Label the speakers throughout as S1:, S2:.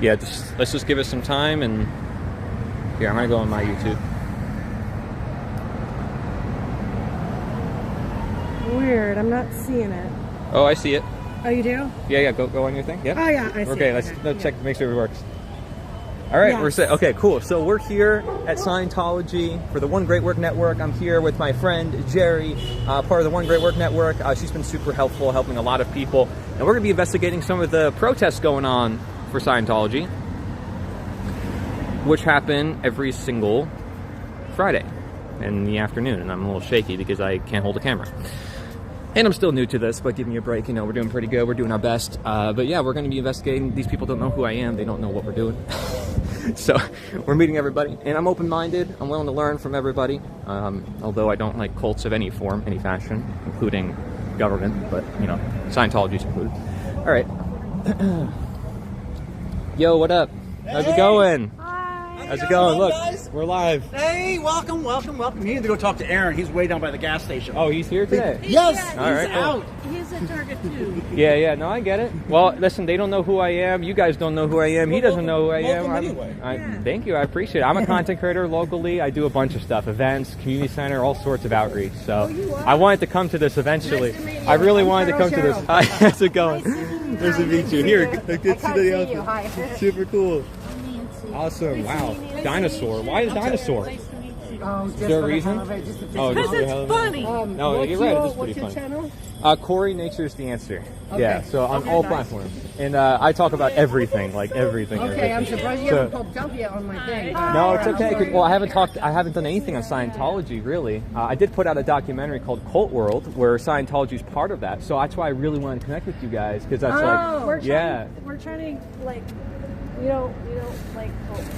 S1: Yeah, let's just give it some time, and here, I'm gonna go on my YouTube.
S2: Weird, I'm not seeing it.
S1: Oh, I see it.
S2: Oh, you do?
S1: Yeah, go on your thing. Yeah.
S2: Oh, yeah, I see
S1: Okay,
S2: it.
S1: let's check, make sure it works. All right, we're set. Okay, cool. So we're here at Scientology for the One Great Work Network. I'm here with my friend Jerry, part of the One Great Work Network. She's been super helpful, helping a lot of people. And we're going to be investigating some of the protests going on for Scientology, which happen every single Friday in the afternoon. And I'm a little shaky because I can't hold a camera. And I'm still new to this, but give me a break. You know, we're doing pretty good. We're doing our best. But yeah, we're going to be investigating. These people don't know who I am. They don't know what we're doing. So we're meeting everybody. And I'm open-minded. I'm willing to learn from everybody. Although I don't like cults of any form, any fashion, including government. But, you know, Scientology's included. All right. Yo, what up? How's it going? How's it going? Look,
S3: guys?
S1: we're live.
S3: Hey, welcome. You need to go talk to Aaron. He's way down by the gas station.
S1: Oh, he's here today?
S3: Yes,
S1: All right,
S3: he's out.
S2: He's a target too.
S1: Yeah, no, I get it. Well, listen, they don't know who I am. You guys don't know who I am. He doesn't know who I am.
S3: Anyway.
S1: Thank you. I appreciate it. I'm a content creator locally. I do a bunch of stuff, events, community center, all sorts of outreach. So I wanted to come to this eventually.
S2: Nice to meet you.
S1: I really
S2: I'm
S1: wanted to come to this. Hi, how's it going? Nice to meet you. Here, good to see you.
S2: Hi.
S1: Super cool. Awesome. Wow. Dinosaur. Why a dinosaur? Is there a reason? Oh,
S2: Because it's funny.
S1: No, you're right. It is pretty funny.
S2: Channel?
S1: Corey Nature's the answer.
S2: Okay.
S1: Yeah, so on all platforms. And I talk about everything, like everything.
S2: Okay, I'm
S1: everything.
S2: surprised you haven't popped up yet on my thing.
S1: No, it's okay. Well, I haven't done anything on Scientology, really. I did put out a documentary called Cult World, where Scientology is part of that. So that's why I really wanted to connect with you guys, because that's
S2: We're trying to, like, we don't like cults.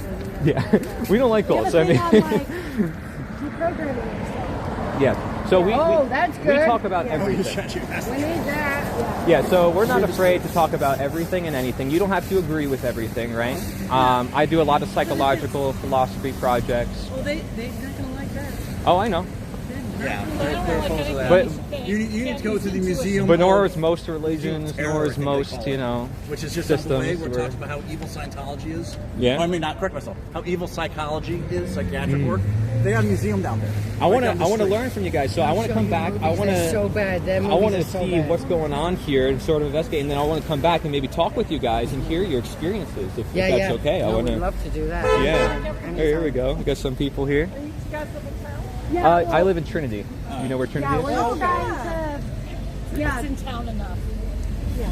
S1: Yeah, we don't like cults. I mean,
S2: deprogramming yourself.
S1: Yeah. So
S2: that's
S1: we
S2: good.
S1: talk about everything.
S2: We need that.
S1: Yeah, so we're not afraid to talk about everything and anything. You don't have to agree with everything, right? I do a lot of psychological philosophy projects.
S2: Well, they're gonna like that.
S1: Oh, I know.
S3: Yeah, they're opposed to that.
S1: But
S3: you need to go to the museum.
S1: But nor is most religions, nor is most, you know,
S3: which is just
S1: systems.
S3: the way we're talking about how evil Scientology is.
S1: Yeah.
S3: I mean, not correct myself. How evil psychology is, psychiatric work. They got a museum down there.
S1: I want to learn from you guys. So I want to come back. I want to
S2: so bad.
S1: I want to see what's going on here and sort of investigate, and then I want to come back and maybe talk with you guys and hear your experiences, if that's okay.
S2: I would love to do that.
S1: Yeah. Here we go. We got some people here. I live in Trinity. You know where Trinity is?
S2: It's in town enough. Yeah.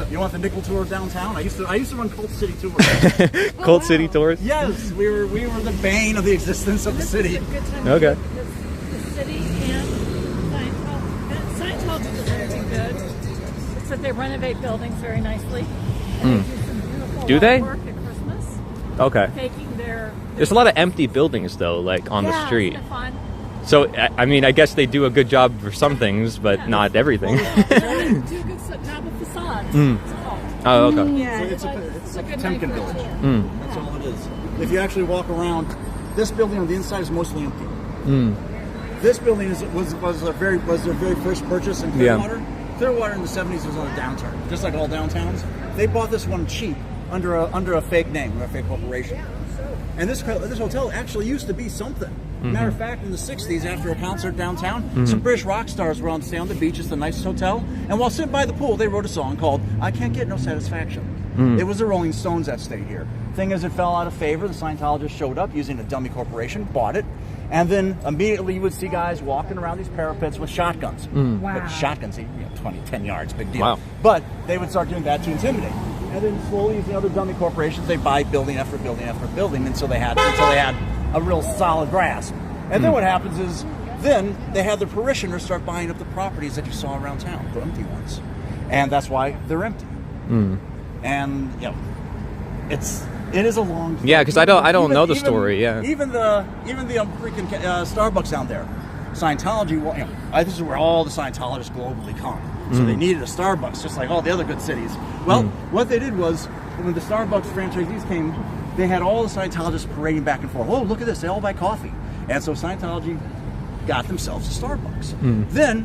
S3: You want the nickel tour downtown? I used to run Cult City tours.
S1: Cult City tours?
S3: Yes, we were the bane of the existence of the city.
S1: Okay.
S4: The city and Scientology does everything good, except they renovate buildings very nicely. And they do some beautiful work at Christmas.
S1: Okay.
S4: Taking their
S1: There's a lot of empty buildings though, like on the street.
S4: It's fun.
S1: So I mean, I guess they do a good job for some things, but not everything.
S4: They do a good job with facades. It's called.
S1: Oh, okay.
S4: Yeah,
S3: It's a
S4: good
S3: Potemkin
S4: neighborhood.
S3: village. That's all it is. If you actually walk around, this building on the inside is mostly empty. This building was their very first purchase in Clearwater. Clearwater in the 70s was on a downturn, just like all downtowns. They bought this one cheap under a fake name, a fake corporation. And this hotel actually used to be something. Matter of fact, in the 60s, after a concert downtown, some British rock stars were on to stay on the beach. It's the nicest hotel. And while sitting by the pool, they wrote a song called I Can't Get No Satisfaction. It was the Rolling Stones that stayed here. Thing is, it fell out of favor. The Scientologists showed up using a dummy corporation, bought it, and then immediately you would see guys walking around these parapets with shotguns.
S2: Wow.
S3: But shotguns, 10 yards, big deal.
S1: Wow.
S3: But they would start doing that to intimidate. And then slowly, using other dummy corporations, they buy building after building after building until they had a real solid grasp. And then what happens is, then they had the parishioners start buying up the properties that you saw around town, the empty ones, and that's why they're empty. And it is a long story.
S1: Yeah, because I don't know the story. Yeah.
S3: Even the freaking Starbucks down there, Scientology. Well, this is where all the Scientologists globally come. So they needed a Starbucks, just like all the other good cities. Well, what they did was, when the Starbucks franchisees came, they had all the Scientologists parading back and forth. Oh, look at this! They all buy coffee. And so Scientology got themselves a Starbucks. Then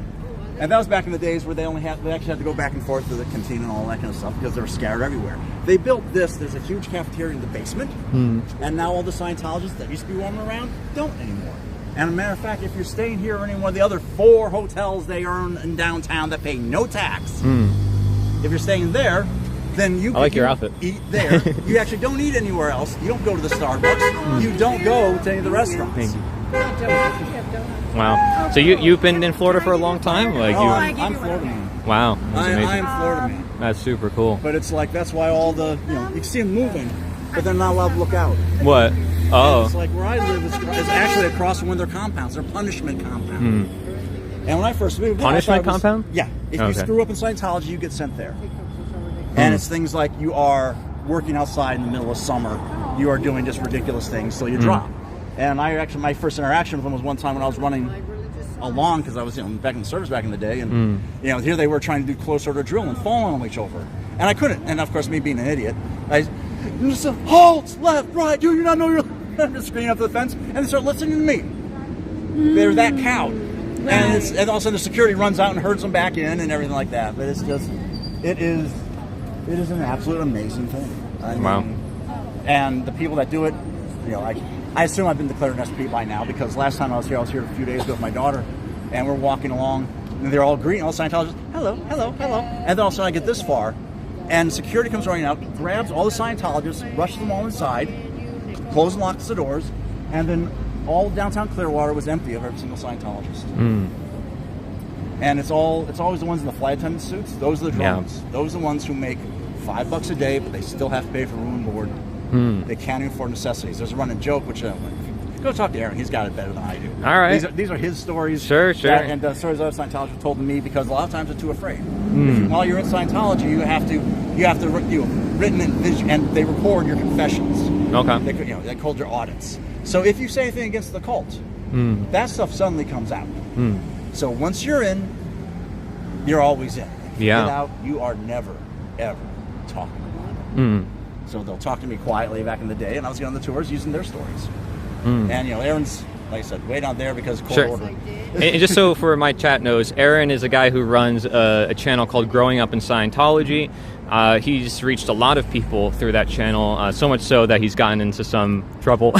S3: And that was back in the days where they actually had to go back and forth to the canteen and all that kind of stuff because they were scattered everywhere. They built this. There's a huge cafeteria in the basement, and now all the Scientologists that used to be roaming around don't anymore. And a matter of fact, if you're staying here or any one of the other 4 hotels they earn in downtown that pay no tax, if you're staying there, then you
S1: I like your outfit.
S3: Eat there. You actually don't eat anywhere else. You don't go to the Starbucks. You don't go to any of the restaurants.
S1: Thank you.
S4: Donuts. You have donuts.
S1: Wow. So you've been in Florida for a long time? Like
S3: I'm Florida man.
S1: Wow. That's amazing.
S3: I'm Florida man.
S1: That's super cool.
S3: But it's like, that's why all the, you can see them moving, but they're not allowed to look out.
S1: What? Oh.
S3: And it's like where I live is actually across from one of their compounds. They're punishment compound. And when I first moved,
S1: punishment compound?
S3: Yeah. If you screw up in Scientology, you get sent there. And it's things like you are working outside in the middle of summer. You are doing just ridiculous things, so you drop. And my first interaction with them was one time when I was running along because I was back in the service back in the day, and here they were trying to do close order drill and falling on each other, and I couldn't. And of course, me being an idiot, I just said, "Halt, left, right, do you not know you're?" I'm just screaming up to the fence, and they start listening to me. They're that cowed, and all of a sudden the security runs out and herds them back in and everything like that. But it's just, it is an absolute amazing thing. I mean,
S1: wow.
S3: And the people that do it, I assume I've been declared an SP by now because last time I was here a few days ago with my daughter, and we're walking along, and they're all greeting all the Scientologists, hello, hello, hello. And then all of a sudden I get this far, and security comes running out, grabs all the Scientologists, rushes them all inside, closes and locks the doors, and then all downtown Clearwater was empty of every single Scientologist. And it's always the ones in the flight attendant suits. Those are the drones. Yeah. Those are the ones who make $5 a day, but they still have to pay for room and board. They can't even afford necessities. There's a running joke, which go talk to Aaron. He's got it better than I do.
S1: All right.
S3: These are his stories.
S1: Sure.
S3: And stories other Scientologists told to me because a lot of times they're too afraid. While you're in Scientology, you have to written and they record your confessions.
S1: Okay.
S3: They called your audits. So if you say anything against the cult, that stuff suddenly comes out. So once you're in, you're always in. If you get out, you are never, ever talking about it. So they'll talk to me quietly back in the day, and I was on the tours using their stories. And Aaron's, like I said, way down there because court order.
S1: And just so for my chat knows, Aaron is a guy who runs a channel called Growing Up in Scientology. He's reached a lot of people through that channel, so much so that he's gotten into some trouble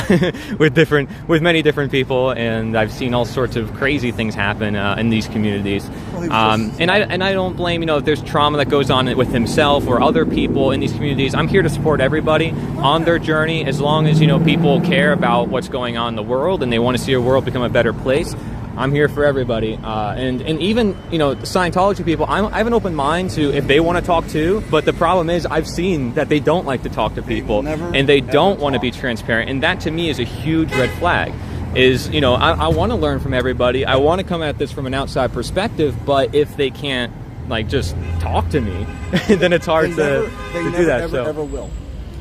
S1: with many different people, and I've seen all sorts of crazy things happen in these communities. And I don't blame, if there's trauma that goes on with himself or other people in these communities. I'm here to support everybody on their journey, as long as people care about what's going on in the world and they want to see our world become a better place. I'm here for everybody, and even Scientology people. I have an open mind to if they want to talk too. But the problem is, I've seen that they don't like to talk to people, and they don't want to be transparent. And that to me is a huge red flag. I want to learn from everybody. I want to come at this from an outside perspective. But if they can't just talk to me, then it's hard to do that.
S3: Ever will.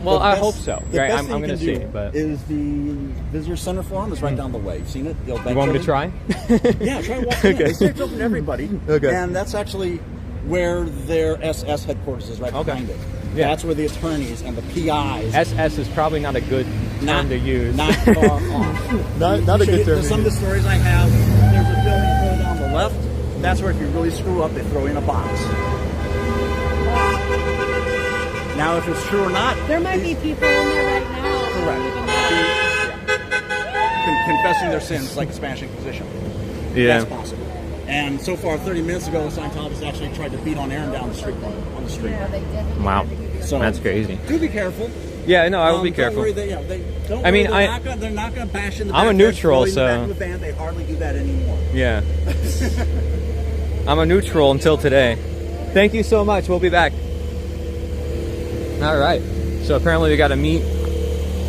S1: Well, I hope so.
S3: Right,
S1: I'm going to see it. But
S3: is the visitor center forum is right down the way. You've seen it?
S1: You want me to try?
S3: Yeah, try walking in. They say it's open to everybody.
S1: Okay.
S3: And that's actually where their SS headquarters is, right behind it.
S1: Yeah.
S3: That's where the attorneys and the PIs.
S1: SS is probably not a good term to use.
S3: Not far off.
S1: not a good term.
S3: Some of the stories I have, there's a building further down the left. That's where if you really screw up, they throw you in a box. Now, if it's true or not...
S2: There might be people in there right now.
S3: Correct. Confessing their sins like a Spanish Inquisition.
S1: Yeah.
S3: That's possible. And so far, 30 minutes ago, the Scientologists actually tried to beat on Aaron down the street.
S1: Wow.
S3: So,
S1: that's crazy.
S3: Do be careful.
S1: Yeah, no, I will be careful.
S3: They're not going to bash in the back.
S1: I'm a neutral,
S3: so... In the back of the band, they hardly do that anymore.
S1: Yeah. I'm a neutral until today. Thank you so much. We'll be back. All right. So apparently we got to meet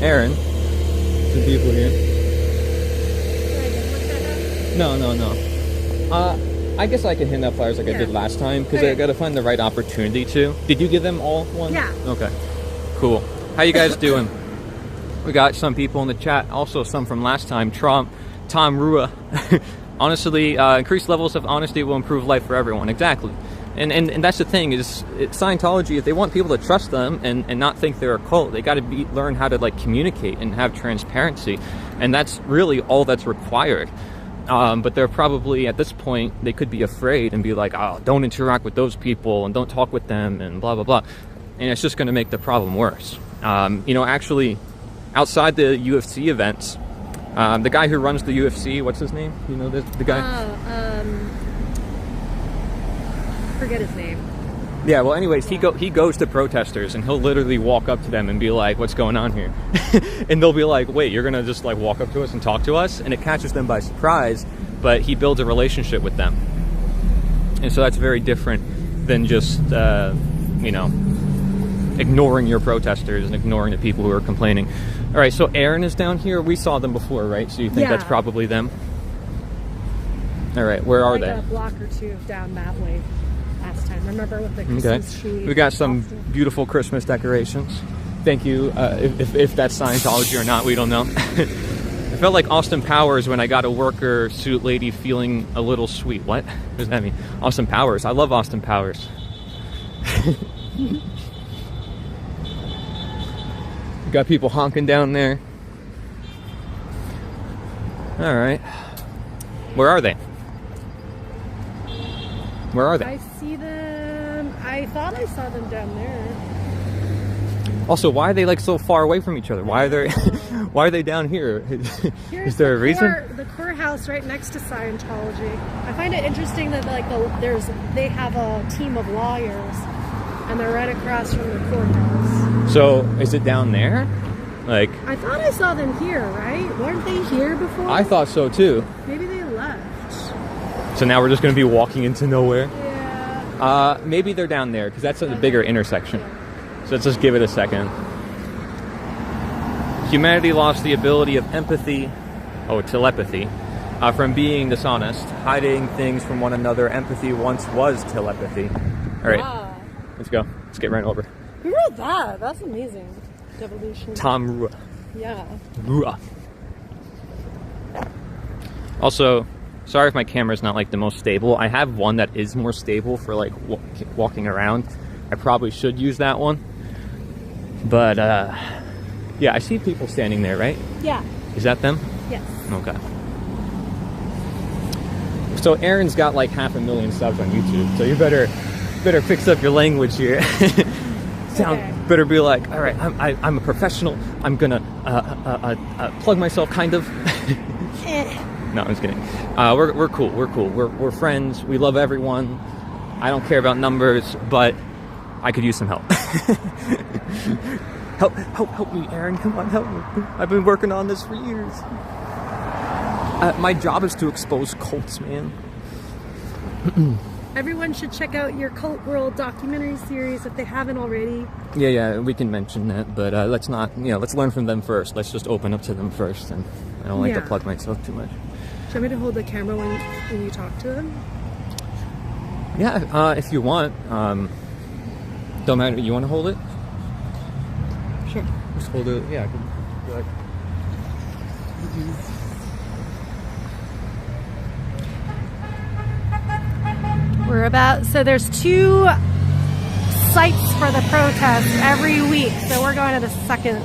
S1: Aaron. Some people here. No. I guess I can hand out flyers like I did last time because I got to find the right opportunity to. Did you give them all one?
S2: Yeah.
S1: Okay. Cool. How you guys doing? We got some people in the chat. Also some from last time. Tom Rua. Honestly, increased levels of honesty will improve life for everyone. Exactly. And that's the thing is Scientology, if they want people to trust them and not think they're a cult, they got to learn how to communicate and have transparency, and that's really all that's required. But they're probably, at this point, they could be afraid and be like, oh, don't interact with those people and don't talk with them and blah, blah, blah. And it's just going to make the problem worse. You know, actually, outside the UFC events, the guy who runs the UFC, what's his name? You know the guy?
S2: Forget his name.
S1: Yeah, well, anyways, he goes to protesters and he'll literally walk up to them and be like, what's going on here? And they'll be like, wait, you're gonna just like walk up to us and talk to us? And it catches them by surprise, but he builds a relationship with them. And so that's very different than just, you know, ignoring your protesters and ignoring the people who are complaining. All right, so Aaron is down here. We saw them before, right? So you think that's probably them? All right, where are they?
S2: A block or two down that way last time. Remember with the Christmas tree?
S1: We got some beautiful Christmas decorations. Thank you. If that's Scientology or not, we don't know. I felt like Austin Powers when I got a worker suit lady feeling a little sweet. What does that mean? Austin Powers. I love Austin Powers. Got people honking down there. All right. Where are they? Where are they?
S2: I see them. I thought I saw them down there.
S1: Also, why are they like so far away from each other? Why are they why are they down here? Is there a reason?
S2: The courthouse right next to Scientology. I find it interesting that like they have a team of lawyers and they're right across from the courthouse.
S1: So, is it down there? Like,
S2: I thought I saw them here, right? Weren't they here before?
S1: I thought so too.
S2: Maybe they left.
S1: So now we're just going to be walking into nowhere?
S2: Yeah.
S1: Maybe they're down there, because that's a bigger intersection. So let's just give it a second. Humanity lost the ability of empathy, telepathy, from being dishonest, hiding things from one another. Empathy once was telepathy. All right,
S2: Wow.
S1: Let's go. Let's get right over.
S2: Who wrote that? That's amazing. Devolution.
S1: Tom Rua.
S2: Yeah.
S1: Rua. Also, sorry if my camera's not like the most stable. I have one that is more stable for like walking around. I probably should use that one. But yeah, I see people standing there, right?
S2: Yeah.
S1: Is that them?
S2: Yes.
S1: Okay. So Aaron's got like 500,000 subs on YouTube, so you better fix up your language here. Better be like, all right, I'm a professional. I'm gonna plug myself, kind of. No, I'm just kidding. We're cool. We're cool. We're friends. We love everyone. I don't care about numbers, but I could use some help. Help me, Aaron. Come on, help me. I've been working on this for years. My job is to expose cults, man.
S2: Everyone should check out your Cult World documentary series if they haven't already.
S1: Yeah, we can mention that, but let's not, let's learn from them first. Let's just open up to them first, and I don't like to plug myself too much.
S2: Should I me to hold the camera when you talk to them?
S1: Yeah, if you want. Don't matter, you want to hold it?
S2: Sure.
S1: Just hold it, yeah. I can, like,
S2: so there's 2 sites for the protest every week, so we're going to the second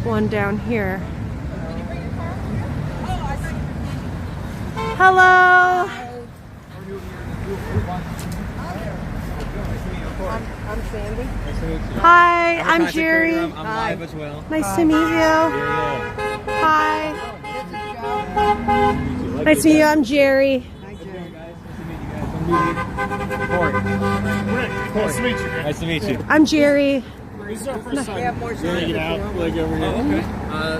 S2: one down here. Hello. I'm Sandy.
S3: Nice to meet you.
S2: Hi, I'm Jerry.
S1: I'm live as well.
S2: Nice to meet you.
S1: Yeah.
S2: Hi. Nice to meet you. I'm Jerry.
S3: Nice to meet you.
S1: Nice to meet you.
S2: I'm Jerry.
S3: This is our first time. Get out, like over here.
S1: Okay.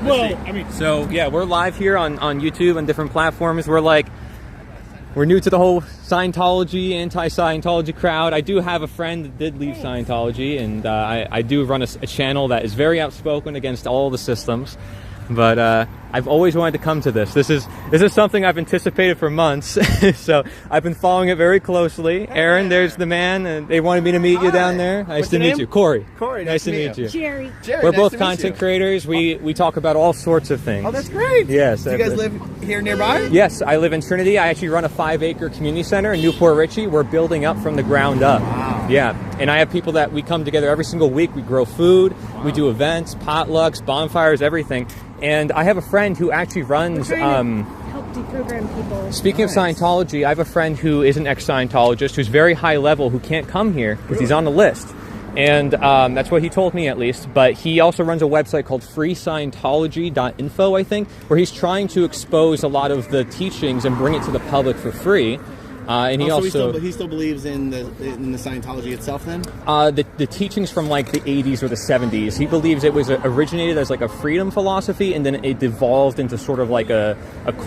S3: Well, I mean,
S1: so yeah, we're live here on YouTube and different platforms. We're new to the whole Scientology, anti-Scientology crowd. I do have a friend that did leave Scientology, and I do run a channel that is very outspoken against all the systems. But I've always wanted to come to this. This is something I've anticipated for months. So I've been following it very closely. Aaron, there's the man, and they wanted me to meet you down there. Nice to meet you. Corey. Nice to meet you.
S2: Jerry.
S1: We're both content creators. We talk about all sorts of things.
S3: oh, that's great.
S1: Yes.
S3: Do you guys live here nearby?
S1: Yes, I live in Trinity. I actually run a 5-acre community center in Newport Richey. We're building up from the ground up.
S3: Wow.
S1: Yeah, and I have people that we come together every single week. We grow food. Wow. We do events, potlucks, bonfires, everything. And I have a friend who actually runs.
S2: Help deprogram people.
S1: Speaking of Scientology, I have a friend who is an ex-Scientologist who's very high level who can't come here because he's on the list. And that's what he told me, at least. But he also runs a website called freescientology.info, I think, where he's trying to expose a lot of the teachings and bring it to the public for free. And he
S5: he still believes in the Scientology itself, then?
S1: The teachings from like the 80s or the 70s. He believes it was originated as like a freedom philosophy, and then it devolved into sort of like a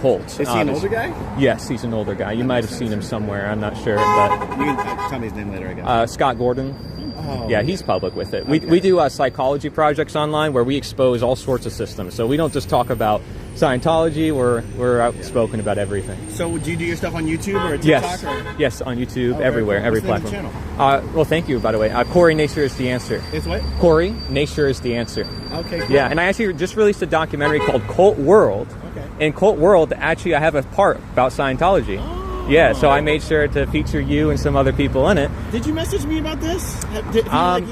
S1: cult.
S5: Is he an older guy?
S1: Yes, he's an older guy. You might have seen him somewhere. I'm not sure, but
S5: you can tell me his name later, I guess.
S1: Scott Gordon.
S5: Oh,
S1: yeah, he's public with it. We do psychology projects online where we expose all sorts of systems. So we don't just talk about Scientology. We're outspoken about everything.
S5: So do you do your stuff on YouTube or TikTok?
S1: Yes, on YouTube, everywhere,
S5: cool.
S1: every
S5: What's the name
S1: platform.
S5: of the channel?
S1: Well, thank you, by the way. Corey Nature is the answer.
S5: It's what?
S1: Corey Nature is the answer.
S5: Okay, cool.
S1: Yeah, and I actually just released a documentary called Cult World.
S5: Okay.
S1: In Cult World, actually, I have a part about Scientology.
S5: Oh.
S1: Yeah, so I made sure to feature you and some other people in it.
S5: Did you message me about this?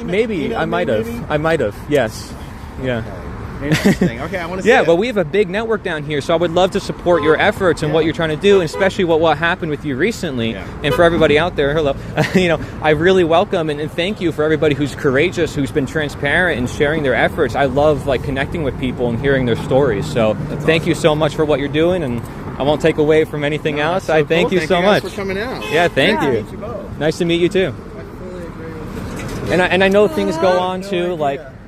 S1: Maybe. I might have. I might have. Yes. Yeah.
S5: Interesting. Okay, I want to see
S1: but we have a big network down here, so I would love to support your efforts and what you're trying to do, and especially what happened with you recently. Yeah. And for everybody out there, hello, I really welcome and thank you for everybody who's courageous, who's been transparent and sharing their efforts. I love connecting with people and hearing their stories. So thank you so much for what you're doing, and I won't take away from anything else. I thank you so much
S5: for coming out.
S1: Yeah, thank you.
S5: Meet you both.
S1: Nice to meet you too.
S5: I fully agree with you.
S1: And I know things go on too,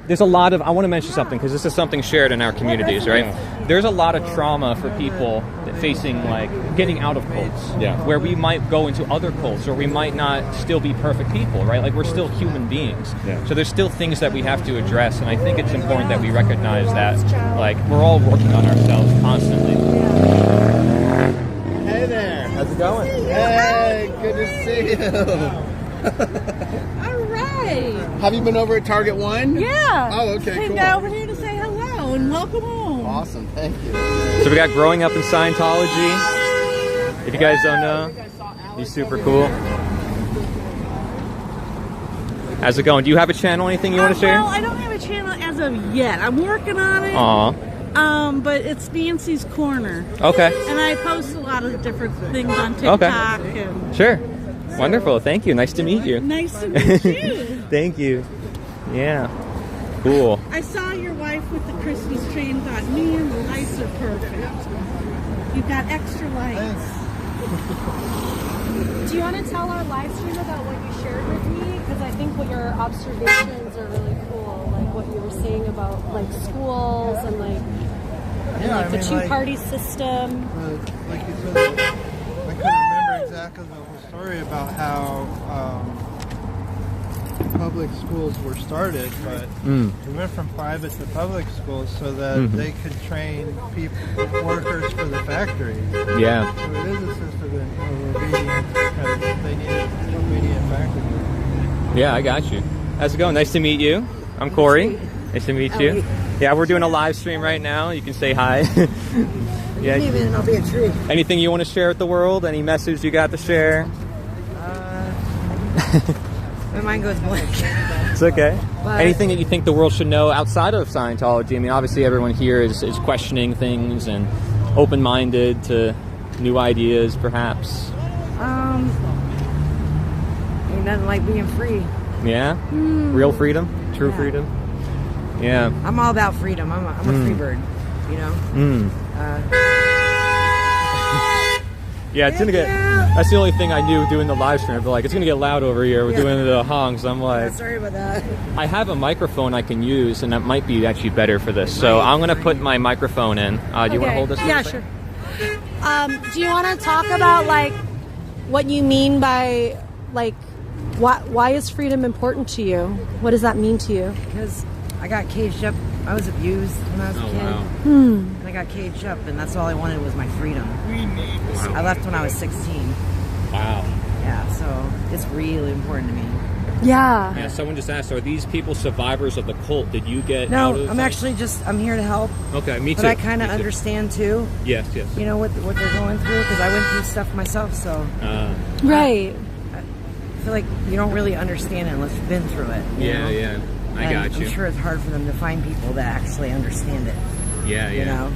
S1: there's a lot of, I want to mention something because this is something shared in our communities, right? There's a lot of trauma for people facing getting out of cults, where we might go into other cults or we might not still be perfect people, right? We're still human beings. So there's still things that we have to address, and I think it's important that we recognize that we're all working on ourselves constantly.
S5: Hey there.
S1: How's it going?
S5: Hey, good to see you.
S4: All right.
S5: Have you been over at Target 1?
S4: Yeah.
S5: Oh, okay,
S4: Came
S5: cool.
S4: down over here to say hello and welcome home.
S5: Awesome, thank you.
S1: So we got Growing Up in Scientology. If you guys don't know, he's super cool. How's it going? Do you have a channel, anything you want to share?
S4: Well, I don't have a channel as of yet. I'm working on it.
S1: Aw.
S4: But it's Nancy's Corner.
S1: Okay.
S4: And I post a lot of different things on TikTok.
S1: Okay. Sure. Wonderful. Thank you. Nice to meet you.
S4: Nice to meet you.
S1: Thank you. Yeah. Cool.
S4: I saw your wife with the Christmas tree and thought, man, the lights are perfect. You've got extra lights.
S2: Do you want to tell our live stream about what you shared with me? Because I think what your observations are really cool. What you were saying about schools and the two-party system.
S6: Like you said, I couldn't remember exactly the whole story about how public schools were started, but we went from private to public schools so that they could train workers for the factories.
S1: Yeah.
S6: So it is a system of obedience because they needed obedient factory workers.
S1: Yeah, I got you. How's it going? Nice to meet you. I'm Corey. Nice to meet you. Yeah, we're doing a live stream right now. You can say hi. Yeah.
S7: Maybe then I'll be a tree.
S1: Anything you want to share with the world? Any message you got to share?
S7: My mind goes blank.
S1: It's okay.
S7: But
S1: anything that you think the world should know outside of Scientology? I mean, obviously everyone here is questioning things and open-minded to new ideas, perhaps.
S7: Ain't nothing like being free.
S1: Yeah? Real freedom? True freedom? Yeah.
S7: I'm all about freedom. I'm a free bird, you know?
S1: Yeah, it's gonna get. That's the only thing I knew doing the live stream. I feel like it's gonna get loud over here. We're doing the honks. I'm like,
S7: sorry about that.
S1: I have a microphone I can use, and that might be actually better for this. So I'm gonna put my microphone in. Do you want to hold this?
S2: Yeah, sure. Do you want to talk about what you mean by why is freedom important to you? What does that mean to you?
S7: Because I got caged up. I was abused when I was a kid.
S1: Wow.
S7: And I got caged up, and that's all I wanted was my freedom. I left when I was 16.
S1: Wow.
S7: Yeah, so it's really important to me.
S2: Yeah.
S1: Yeah. Someone just asked, are these people survivors of the cult? Did you get
S7: No,
S1: out of?
S7: I'm actually I'm here to help.
S1: Okay, me too.
S7: But I kind of understand too.
S1: Yes.
S7: You know what they're going through because I went through stuff myself. So
S2: Right.
S7: I feel like you don't really understand it unless you've been through it. You know?
S1: I got you.
S7: I'm sure it's hard for them to find people that actually understand it.
S1: Yeah.
S7: You know.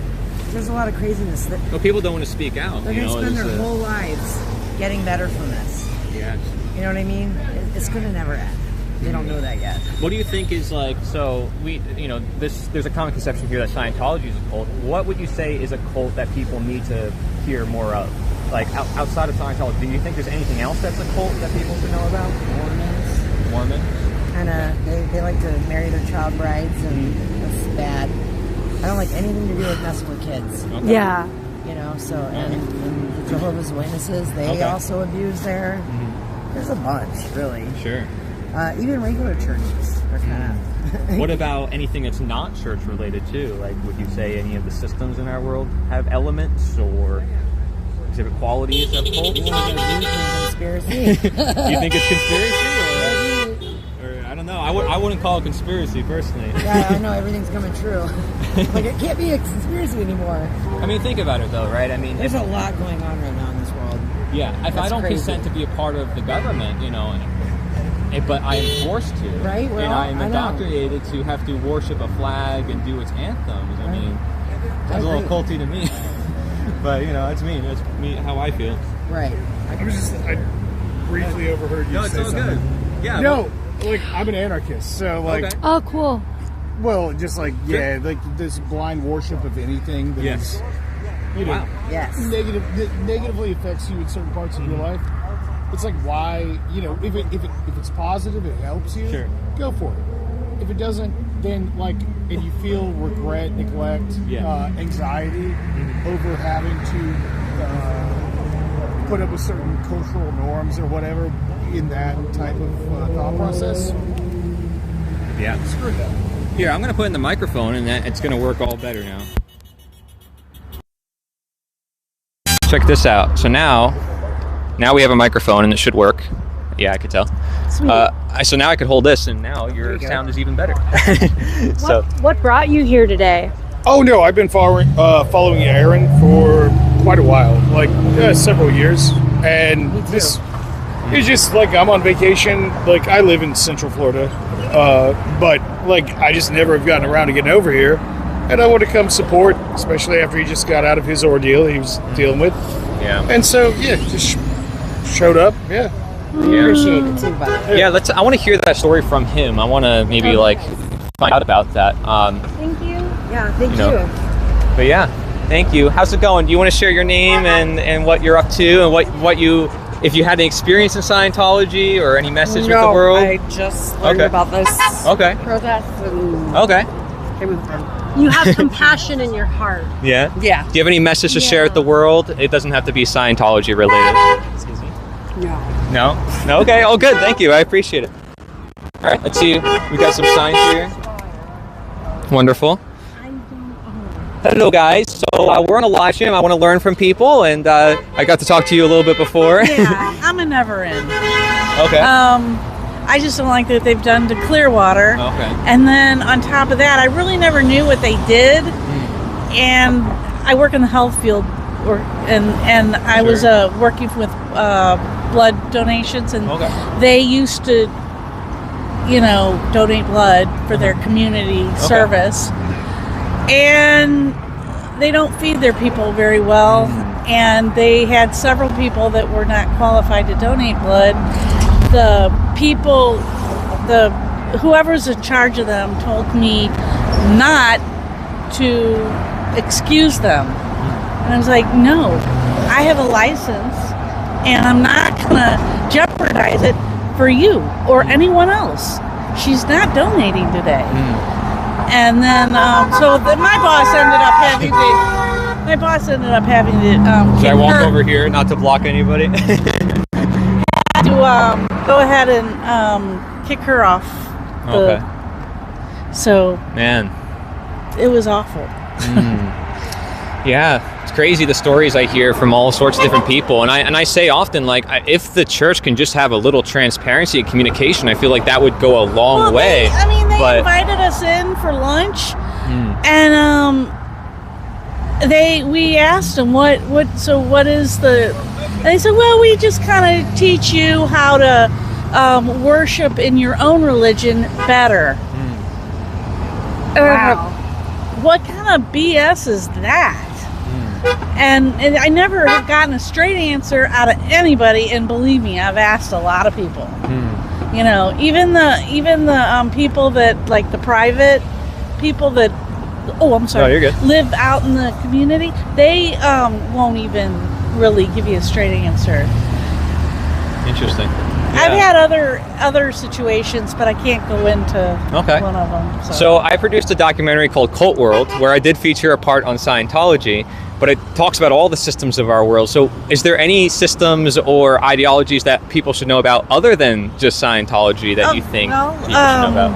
S7: there's a lot of craziness.
S1: Well, people don't want to speak out.
S7: They're going to spend their whole lives getting better from this.
S1: Yeah.
S7: You know what I mean? It's going to never end. They don't know that yet.
S1: What do you think is like, so there's a common conception here that Scientology is a cult. What would you say is a cult that people need to hear more of? Like outside of Scientology, do you think there's anything else that's a cult that people should know about? Mormons?
S7: And they like to marry their child brides, and that's bad. I don't like anything to do with messing with kids.
S2: Okay. Yeah.
S7: You know, so, and the Jehovah's Witnesses, they also abuse there. Mm-hmm. There's a bunch, really.
S1: Sure.
S7: Even regular churches are kind of...
S1: What about anything that's not church related too? Like, would you say any of the systems in our world have elements or exhibit qualities of cults?
S7: Conspiracy.
S1: Do you think it's conspiracy or I don't know. I wouldn't call it conspiracy personally.
S7: Yeah, I know everything's coming true. Like, it can't be a conspiracy anymore.
S1: I mean, think about it though, right? I mean,
S7: there's a lot going on right now in this world.
S1: Yeah, if I don't consent to be a part of the government, but I am forced to,
S7: right?
S1: And I am indoctrinated to have to worship a flag and do its anthems. I mean, that's a little culty to me. But that's me. That's me. How I feel.
S7: Right.
S8: I briefly overheard you say something.
S1: Good. Yeah.
S8: Like I'm an anarchist, so like.
S1: Okay.
S2: Oh, cool.
S8: Well, just like like this blind worship of anything that is,
S7: yes,
S8: negatively affects you in certain parts of your life. It's like, why, if it's positive, it helps you,
S1: sure,
S8: go for it. If it doesn't, then and you feel regret, neglect, anxiety over having to put up with certain cultural norms or whatever in that type of thought process.
S1: Yeah.
S8: Screw that.
S1: Here, I'm going to put in the microphone and it's going to work all better now. Check this out. So now we have a microphone and it should work. Yeah, I could tell. So now I could hold this and now your sound is even better.
S2: What brought you here today?
S8: Oh no, I've been following Aaron for quite a while, several years, and this is just I'm on vacation. I live in Central Florida, but I just never have gotten around to getting over here, and I want to come support, especially after he just got out of his ordeal he was dealing with.
S1: Yeah.
S8: And so just showed up. Yeah.
S7: Appreciate it too, buddy.
S1: Yeah, I want to hear that story from him. I want to maybe find out about that.
S2: Thank you.
S7: Yeah, thank you.
S1: But yeah, thank you. How's it going? Do you want to share your name and what you're up to and what you, if you had any experience in Scientology or any message with the world?
S9: I just learned about this protest and came with them.
S2: You have compassion in your heart.
S1: Yeah?
S9: Yeah.
S1: Do you have any message to share with the world? It doesn't have to be Scientology related. Excuse me?
S9: No.
S1: No? Okay, oh good, thank you. I appreciate it. All right, let's see. We got some signs here. Wonderful. Hello guys, so we're on a live stream. I want to learn from people, and I got to talk to you a little bit before.
S4: Yeah, I'm a never end.
S1: Okay.
S4: I just don't like that they've done to Clearwater.
S1: Okay.
S4: And then on top of that, I really never knew what they did. And I work in the health field, and I was working with blood donations, and they used to, donate blood for their community service. And they don't feed their people very well, and they had several people that were not qualified to donate blood. The people, whoever's in charge of them told me not to excuse them. And I was like, no, I have a license, and I'm not gonna jeopardize it for you or anyone else. She's not donating today. And then, my boss ended up having to.
S1: Should I walk over here, not to block anybody?
S4: to go ahead and kick her off. So.
S1: Man.
S4: It was awful.
S1: Yeah, it's crazy the stories I hear from all sorts of different people, and I say often, if the church can just have a little transparency and communication, I feel like that would go a long way.
S4: They invited us in for lunch, and we asked them what is the, and they said, well, we just kind of teach you how to worship in your own religion better.
S2: Wow.
S4: What kind of BS is that? And I never have gotten a straight answer out of anybody. And believe me, I've asked a lot of people. You know, even the people that, like the private people that,
S1: you're good.
S4: live out in the community, they won't even really give you a straight answer.
S1: Interesting.
S4: I've had other situations, but I can't go into one of them.
S1: So I produced a documentary called Cult World, where I did feature a part on Scientology, but it talks about all the systems of our world. So is there any systems or ideologies that people should know about other than just Scientology that you think people should know about?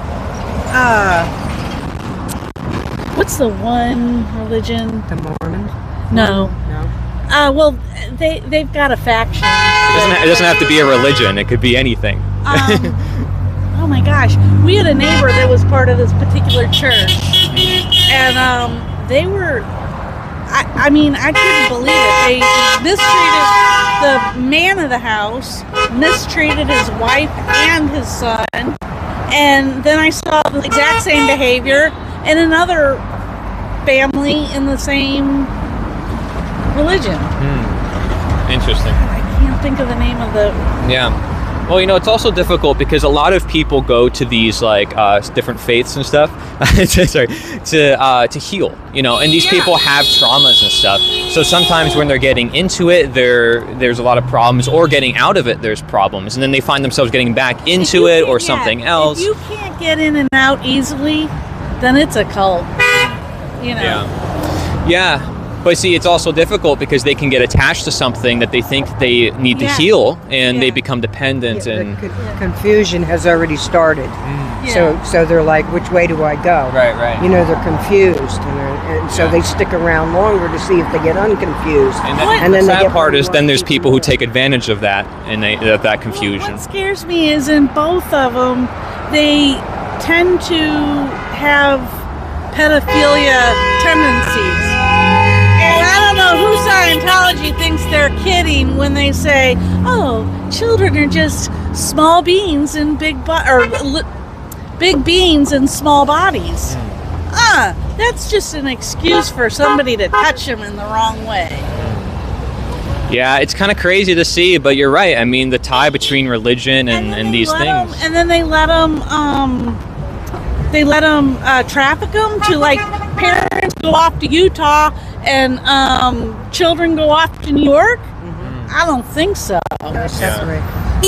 S4: What's the one religion?
S7: The Mormons?
S4: No.
S7: No.
S4: Well, they've got a faction.
S1: It doesn't have to be a religion. It could be anything.
S4: Oh my gosh, we had a neighbor that was part of this particular church, and they were. I mean, I couldn't believe it. They mistreated the man of the house, mistreated his wife and his son, and then I saw the exact same behavior in another family in the same religion.
S1: Interesting.
S4: I can't think of the name of the...
S1: Yeah. Well, you know, it's also difficult because a lot of people go to these like different faiths and stuff to heal, you know, and these people have traumas and stuff. So sometimes when they're getting into it, there's a lot of problems, or getting out of it, there's problems, and then they find themselves getting back into it or something else.
S4: If you can't get in and out easily, then it's a cult, you know.
S1: Yeah. But see, it's also difficult because they can get attached to something that they think they need to heal, and they become dependent. And
S10: confusion has already started. So they're like, which way do I go?
S1: Right.
S10: You know, they're confused, and so they stick around longer to see if they get unconfused.
S1: And then the sad part is then there's people who take advantage of that, and of that confusion.
S4: What scares me is in both of them, they tend to have pedophilia tendencies. I don't know who Scientology thinks they're kidding when they say, "Oh, children are just small beings in big big beings in small bodies." That's just an excuse for somebody to touch them in the wrong way.
S1: Yeah, it's kind of crazy to see, but you're right. I mean, the tie between religion and these things.
S4: And then they let them traffic them to, like, parents go off to Utah and children go off to New York. I don't think so.
S10: Separate.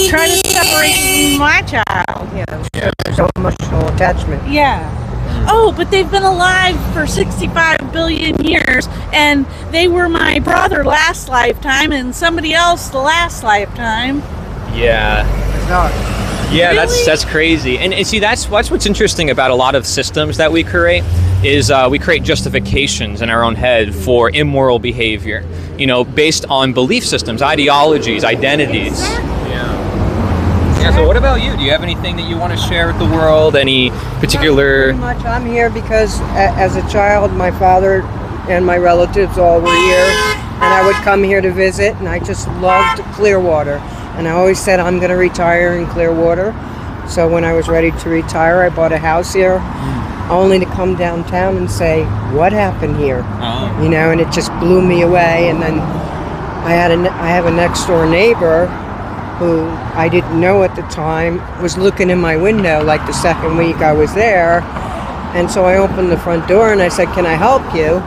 S4: Try to separate my child.
S10: Yeah, there's no emotional attachment.
S4: Yeah. Oh, but they've been alive for 65 billion years, and they were my brother last lifetime and somebody else the last lifetime.
S1: Yeah.
S10: It's not.
S1: Yeah,
S4: Really?
S1: that's crazy. And see, that's what's interesting about a lot of systems that we create is we create justifications in our own head for immoral behavior, you know, based on belief systems, ideologies, identities. Yeah, so what about you? Do you have anything that you want to share with the world? Any particular...
S10: Pretty much, I'm here because as a child, my father and my relatives all were here, and I would come here to visit, and I just loved Clearwater. And I always said I'm going to retire in Clearwater. So when I was ready to retire, I bought a house here, only to come downtown and say, what happened here? You know, and it just blew me away. And then I have a next door neighbor who I didn't know at the time was looking in my window like the second week I was there. And so I opened the front door and I said, can I help you?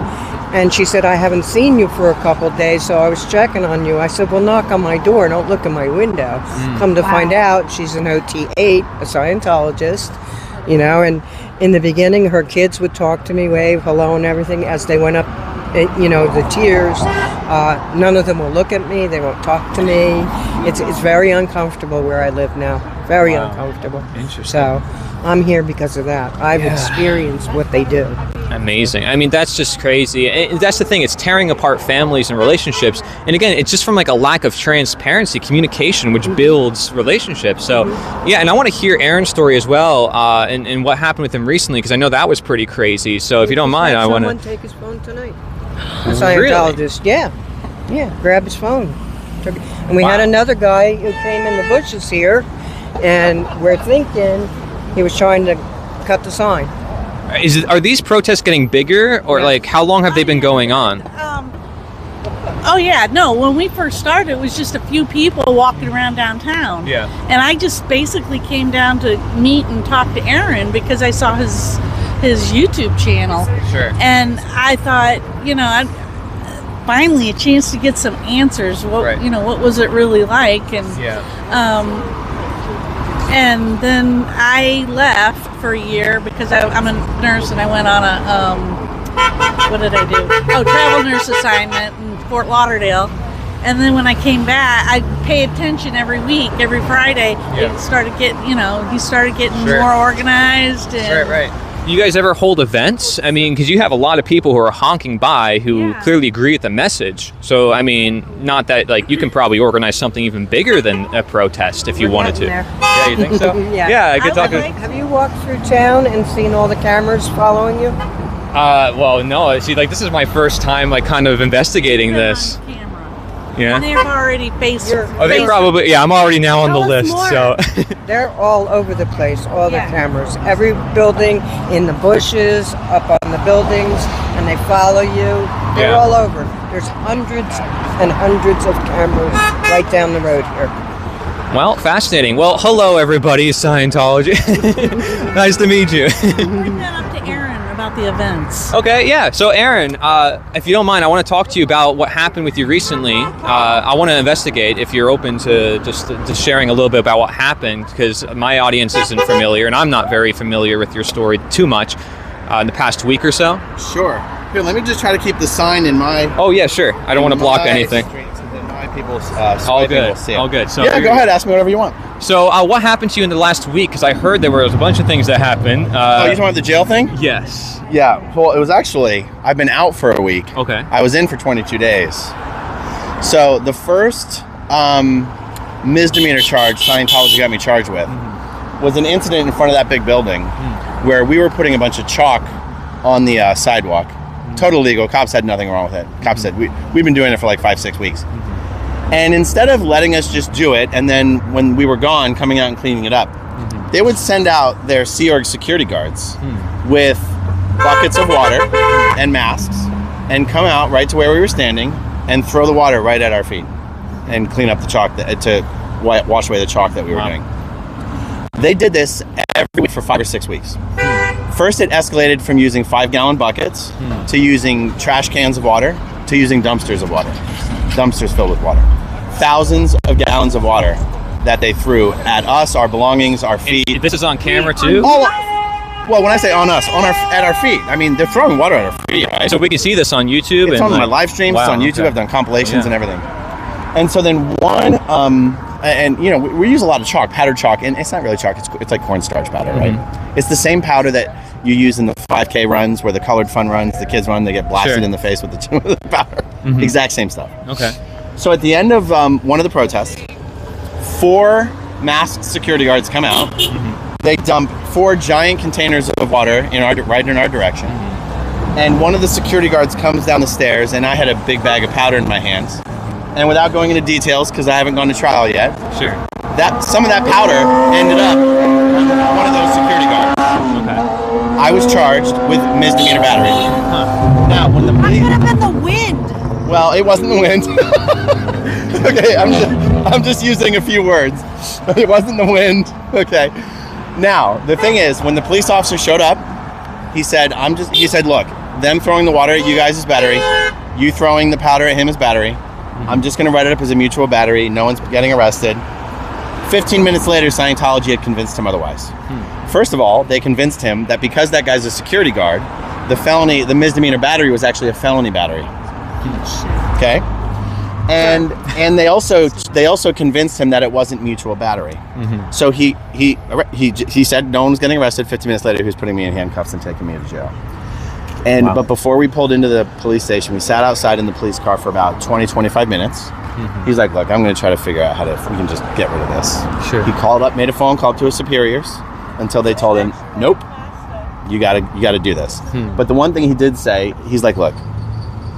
S10: And she said, I haven't seen you for a couple of days, so I was checking on you. I said, well, knock on my door, don't look in my window. Come to find out, she's an OT8, a Scientologist, you know, and in the beginning, her kids would talk to me, wave hello and everything. As they went up, you know, the tiers, none of them will look at me, they won't talk to me. It's very uncomfortable where I live now, very uncomfortable.
S1: Interesting.
S10: So I'm here because of that. I've experienced what they do.
S1: Amazing. I mean, that's just crazy. And that's the thing. It's tearing apart families and relationships. And again, it's just from like a lack of transparency, communication, which builds relationships. So, yeah, and I want to hear Aaron's story as well, and what happened with him recently, because I know that was pretty crazy. So if you don't mind, I want to...
S10: Someone take his phone tonight. A Scientologist, yeah, grab his phone. And we had another guy who came in the bushes here, and we're thinking he was trying to cut the sign.
S1: Are these protests getting bigger, or like how long have they been going on?
S4: Oh yeah, no. When we first started, it was just a few people walking around downtown.
S1: Yeah.
S4: And I just basically came down to meet and talk to Aaron because I saw his YouTube channel.
S1: Sure.
S4: And I thought, finally a chance to get some answers. What what was it really like? And and then I left for a year because I'm a nurse and I went on a what did I do? Oh, travel nurse assignment in Fort Lauderdale. And then when I came back, I pay attention every week, every Friday.
S1: Yeah.
S4: It started getting, he started getting more organized. And
S1: Right. You guys ever hold events? I mean, because you have a lot of people who are honking by who clearly agree with the message. So, I mean, not that, you can probably organize something even bigger than a protest if you wanted to.
S10: There.
S1: Yeah, you think so?
S10: Yeah.
S1: I could talk.
S10: Have you walked through town and seen all the cameras following you?
S1: Well, no. See, this is my first time, kind of investigating this.
S4: On camera.
S1: Yeah.
S4: And they've already faced.
S1: Oh, they probably. Yeah, I'm already now on the list. So.
S10: They're all over the place, all the cameras. Every building, in the bushes, up on the buildings, and they follow you. They're all over. There's hundreds and hundreds of cameras right down the road here.
S1: Well, fascinating. Well, hello, everybody, Scientology. Nice to meet you.
S4: Bring that up to Aaron about the events.
S1: Okay, yeah. So, Aaron, if you don't mind, I want to talk to you about what happened with you recently. I want to investigate if you're open to just sharing a little bit about what happened, because my audience isn't familiar, and I'm not very familiar with your story too much in the past week or so.
S5: Sure. Here, let me just try to keep the sign in my...
S1: Oh, yeah, sure. I don't want to block anything. All good. All good. So
S5: yeah, go ahead. Ask me whatever you want.
S1: So, what happened to you in the last week? Because I heard there was a bunch of things that happened.
S5: You talking about the jail thing?
S1: Yes.
S5: Yeah. Well, it was actually, I've been out for a week.
S1: Okay.
S5: I was in for 22 days. So the first misdemeanor charge Scientology got me charged with was an incident in front of that big building where we were putting a bunch of chalk on the sidewalk. Total legal. Cops had nothing wrong with it. Cops said, we've been doing it for 5-6 weeks. And instead of letting us just do it, and then when we were gone, coming out and cleaning it up, they would send out their Sea Org security guards with buckets of water and masks and come out right to where we were standing and throw the water right at our feet and clean up the chalk to wash away the chalk that we were doing. They did this every week for 5 or 6 weeks. First, it escalated from using 5-gallon buckets to using trash cans of water to using dumpsters of water. Dumpsters filled with water. Thousands of gallons of water that they threw at us, our belongings, our feet.
S1: And this is on camera too?
S5: Oh, well, when I say on us, at our feet, I mean they're throwing water at our feet. Right?
S1: So we can see this on YouTube.
S5: It's on my live streams. Wow, it's on YouTube. Okay. I've done compilations and everything. And so then we use a lot of chalk, powdered chalk, and it's not really chalk. It's like cornstarch powder, right? It's the same powder that you use in the 5K runs, where the colored fun runs, the kids run, they get blasted in the face with the powder. Exact same stuff.
S1: Okay.
S5: So at the end of one of the protests, 4 masked security guards come out. They dump 4 giant containers of water right in our direction. And one of the security guards comes down the stairs, and I had a big bag of powder in my hands. And without going into details, because I haven't gone to trial yet, some of that powder ended up on one of those security guards. Okay. I was charged with misdemeanor battery. Now, when the police...
S4: It could have been the wind.
S5: Well, it wasn't the wind. Okay, I'm just using a few words. It wasn't the wind. Okay. Now, the thing is, when the police officer showed up, he said, look, them throwing the water at you guys is battery. You throwing the powder at him is battery. I'm just going to write it up as a mutual battery. No one's getting arrested. 15 minutes later, Scientology had convinced him otherwise. First of all, they convinced him that because that guy's a security guard, the misdemeanor battery was actually a felony battery. Okay? And they also convinced him that it wasn't mutual battery. So he said no one was getting arrested. 15 minutes later, he was putting me in handcuffs and taking me to jail. But before we pulled into the police station, we sat outside in the police car for about 20-25 minutes. He's like, look, I'm going to try to figure out if we can just get rid of this.
S1: Sure.
S5: He made a phone call to his superiors until they told him, nope, you got to do this. But the one thing he did say, he's like, look,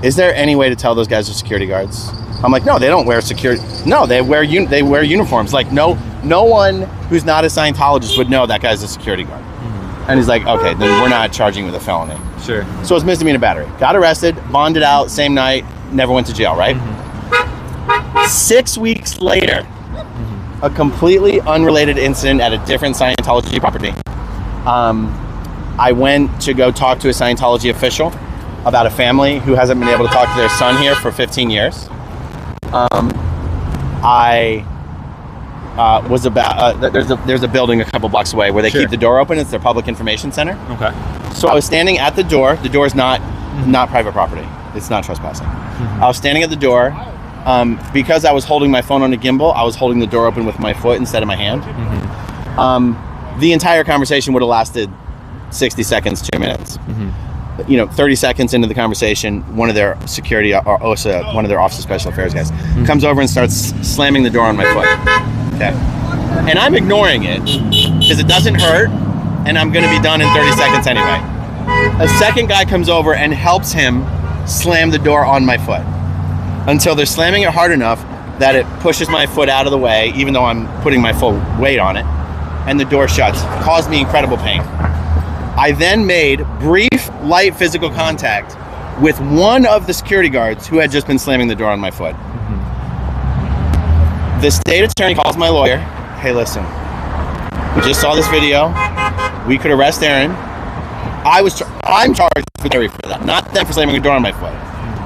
S5: is there any way to tell those guys are security guards? I'm like, no, they don't wear security. No, they wear uniforms. Like, no one who's not a Scientologist would know that guy's a security guard. And he's like, okay, then we're not charging with a felony.
S1: Sure.
S5: So it's misdemeanor battery. Got arrested, bonded out same night, never went to jail, right? 6 weeks later, a completely unrelated incident at a different Scientology property. I went to go talk to a Scientology official about a family who hasn't been able to talk to their son here for 15 years. I was about there's a building a couple blocks away where they keep the door open. It's their public information center.
S1: Okay.
S5: So I was standing at the door. The door is not private property. It's not trespassing. I was standing at the door. Because I was holding my phone on a gimbal, I was holding the door open with my foot instead of my hand. The entire conversation would have lasted 60 seconds, 2 minutes. 30 seconds into the conversation, one of their security, or OSA, one of their Office of Special Affairs guys, comes over and starts slamming the door on my foot. Okay. And I'm ignoring it because it doesn't hurt, and I'm going to be done in 30 seconds anyway. A second guy comes over and helps him slam the door on my foot until they're slamming it hard enough that it pushes my foot out of the way, even though I'm putting my full weight on it, and the door shuts. Caused me incredible pain. I then made brief, light physical contact with one of the security guards who had just been slamming the door on my foot. The state attorney calls my lawyer. Hey, listen, we just saw this video. We could arrest Aaron. I'm charged for that, not them for slamming a door on my foot,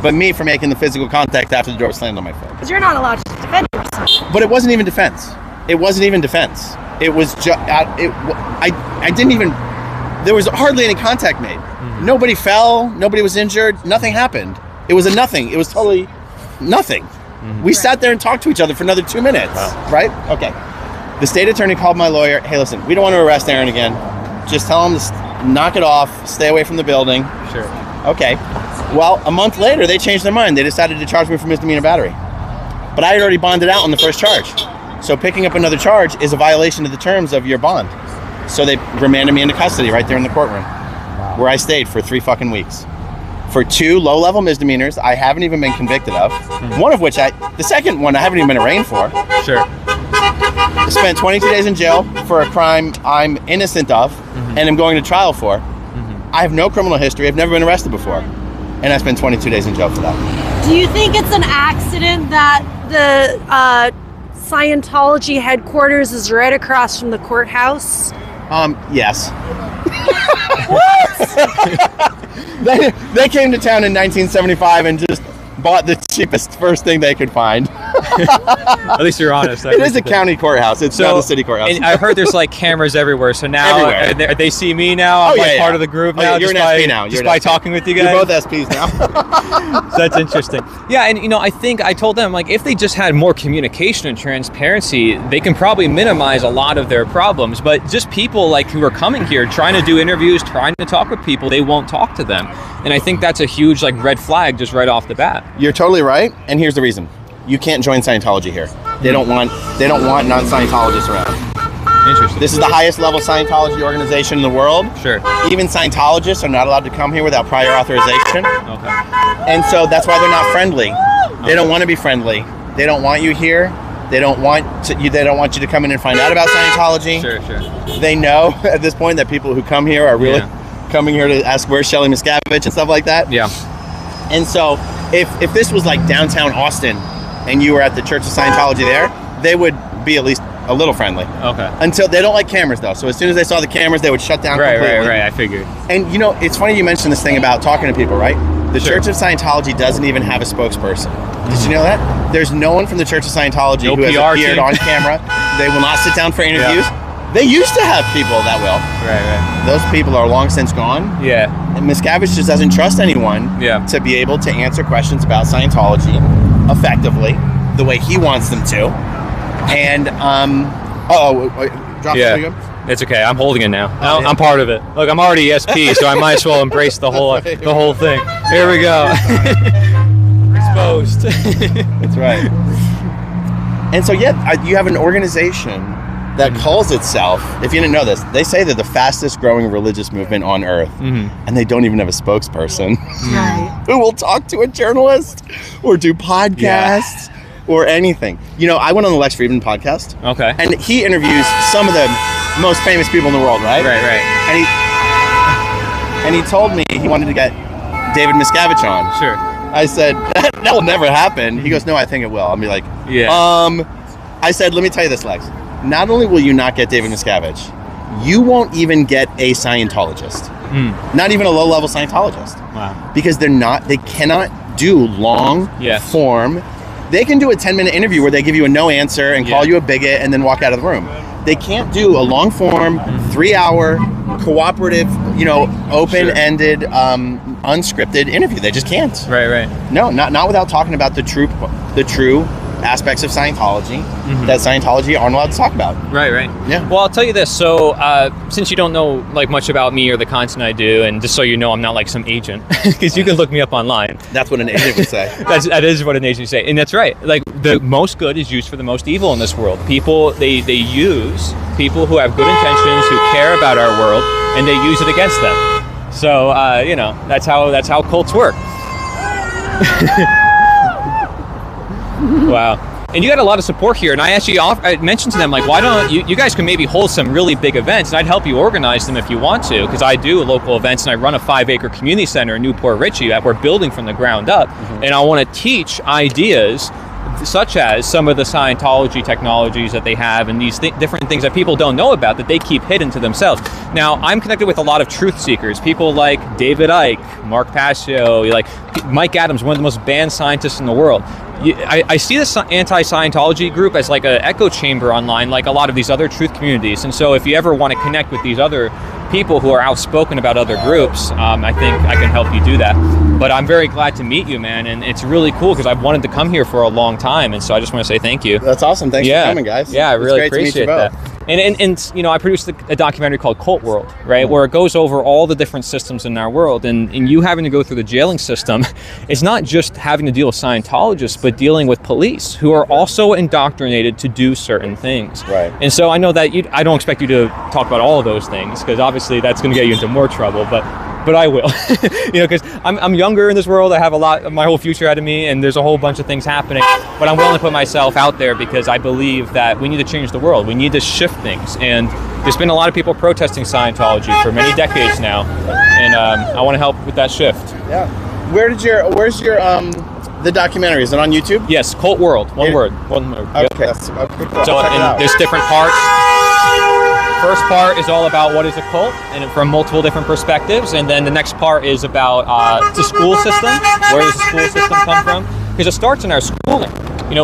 S5: but me for making the physical contact after the door was slammed on my foot.
S2: Because you're not allowed to defend yourself.
S5: But it wasn't even defense. It wasn't even defense. It was just, I didn't even, there was hardly any contact made. Nobody fell, nobody was injured, nothing happened. It was a nothing. It was totally nothing. We sat there and talked to each other for another 2 minutes, right? Okay. The state attorney called my lawyer. Hey, listen, we don't want to arrest Aaron again. Just tell him to knock it off, stay away from the building.
S1: Sure.
S5: Okay. Well, a month later, they changed their mind. They decided to charge me for misdemeanor battery. But I had already bonded out on the first charge. So picking up another charge is a violation of the terms of your bond. So they remanded me into custody right there in the courtroom, where I stayed for 3 fucking weeks. For 2 low-level misdemeanors I haven't even been convicted of. One of which the second one I haven't even been arraigned for.
S1: Sure.
S5: I spent 22 days in jail for a crime I'm innocent of and am going to trial for. I have no criminal history. I've never been arrested before. And I spent 22 days in jail for that.
S2: Do you think it's an accident that the Scientology headquarters is right across from the courthouse?
S5: Yes. They came to town in 1975 and just bought the cheapest first thing they could find.
S1: At least you're honest.
S5: It is a county courthouse. It's not a city courthouse.
S1: And I heard there's like cameras everywhere. So now they see me now. I'm part of the group now.
S5: You're an SP now.
S1: Just by talking with you guys.
S5: You're both SPs now.
S1: So that's interesting. Yeah, and I think I told them, like, if they just had more communication and transparency, they can probably minimize a lot of their problems. But just people like who are coming here, trying to do interviews, trying to talk with people, they won't talk to them. And I think that's a huge like red flag just right off the bat.
S5: You're totally right, and here's the reason. You can't join Scientology here. They don't want non-Scientologists around.
S1: Interesting.
S5: This is the highest level Scientology organization in the world.
S1: Sure.
S5: Even Scientologists are not allowed to come here without prior authorization.
S1: Okay.
S5: And so that's why they're not friendly. They don't want to be friendly. They don't want you here. They don't want you to come in and find out about Scientology.
S1: Sure.
S5: They know at this point that people who come here are really coming here to ask where's Shelley Miscavige and stuff like that.
S1: Yeah.
S5: And so if this was like downtown Austin and you were at the Church of Scientology there, they would be at least a little friendly.
S1: Okay.
S5: Until they don't like cameras though. So as soon as they saw the cameras, they would shut down completely.
S1: Right. I figured.
S5: And it's funny you mentioned this thing about talking to people, right? The Church of Scientology doesn't even have a spokesperson. Did you know that? There's no one from the Church of Scientology who has appeared on camera. They will not sit down for interviews. Yeah. They used to have people that will.
S1: Right.
S5: Those people are long since gone.
S1: Yeah.
S5: And Miscavige just doesn't trust anyone to be able to answer questions about Scientology effectively the way he wants them to. And drop it.
S1: It's okay. I'm holding it now. I'm part of it. Look, I'm already SP, so I might as well embrace the whole thing. Here we go. Exposed.
S5: That's right. And so you have an organization that calls itself, if you didn't know this, they say they're the fastest growing religious movement on earth. And they don't even have a spokesperson who will talk to a journalist or do podcasts or anything. I went on the Lex Friedman podcast.
S1: Okay.
S5: And he interviews some of the most famous people in the world, right?
S1: Right.
S5: And he told me he wanted to get David Miscavige on.
S1: Sure.
S5: I said, that will never happen. He goes, no, I think it will. I'll be like,
S1: Yeah.
S5: I said, let me tell you this, Lex. Not only will you not get David Miscavige, you won't even get a Scientologist. Not even a low-level Scientologist.
S1: Wow.
S5: Because they cannot do long form. They can do a 10-minute interview where they give you a no answer and call you a bigot and then walk out of the room. They can't do a long form, 3-hour, cooperative, open-ended, unscripted interview. They just can't.
S1: Right.
S5: No, not without talking about the true aspects of Scientology that Scientology aren't allowed to talk about.
S1: Right.
S5: Yeah.
S1: Well, I'll tell you this. So, since you don't know like much about me or the content I do, and just so you know, I'm not like some agent, because you can look me up online.
S5: That's what an agent would say.
S1: That is what an agent would say, and that's right. Like the most good is used for the most evil in this world. People they use people who have good intentions, who care about our world, and they use it against them. So that's how cults work. Wow. And you got a lot of support here, and I actually I mentioned to them, like, why don't you guys can maybe hold some really big events, and I'd help you organize them if you want to, because I do local events, and I run a 5-acre community center in Newport Richey that we're building from the ground up, and I want to teach ideas such as some of the Scientology technologies that they have, and these different things that people don't know about that they keep hidden to themselves. Now, I'm connected with a lot of truth seekers, people like David Icke, Mark Passio, like Mike Adams, one of the most banned scientists in the world. I see this anti-Scientology group as like an echo chamber online, like a lot of these other truth communities. And so if you ever want to connect with these other people who are outspoken about other groups, I think I can help you do that. But I'm very glad to meet you, man. And it's really cool because I've wanted to come here for a long time. And so I just want to say thank you.
S5: That's awesome. Thanks for coming, guys.
S1: Yeah, I really
S5: it's great
S1: appreciate
S5: to meet you
S1: that.
S5: both.
S1: And I produced a documentary called Cult World, right, where it goes over all the different systems in our world, and you having to go through the jailing system, it's not just having to deal with Scientologists, but dealing with police who are also indoctrinated to do certain things.
S5: Right.
S1: And so I know that I don't expect you to talk about all of those things, because obviously that's going to get you into more trouble, but I will, because I'm younger in this world. I have my whole future ahead of me, and there's a whole bunch of things happening. But I'm willing to put myself out there because I believe that we need to change the world. We need to shift things, and there's been a lot of people protesting Scientology for many decades now, and I want to help with that shift.
S5: Yeah. Where's your the documentary? Is it on YouTube?
S1: Yes, Cult World. One word.
S5: Okay.
S1: Yep. So there's different parts. First part is all about what is a cult, and from multiple different perspectives, and then the next part is about the school system. Where does the school system come from? Because it starts in our schooling.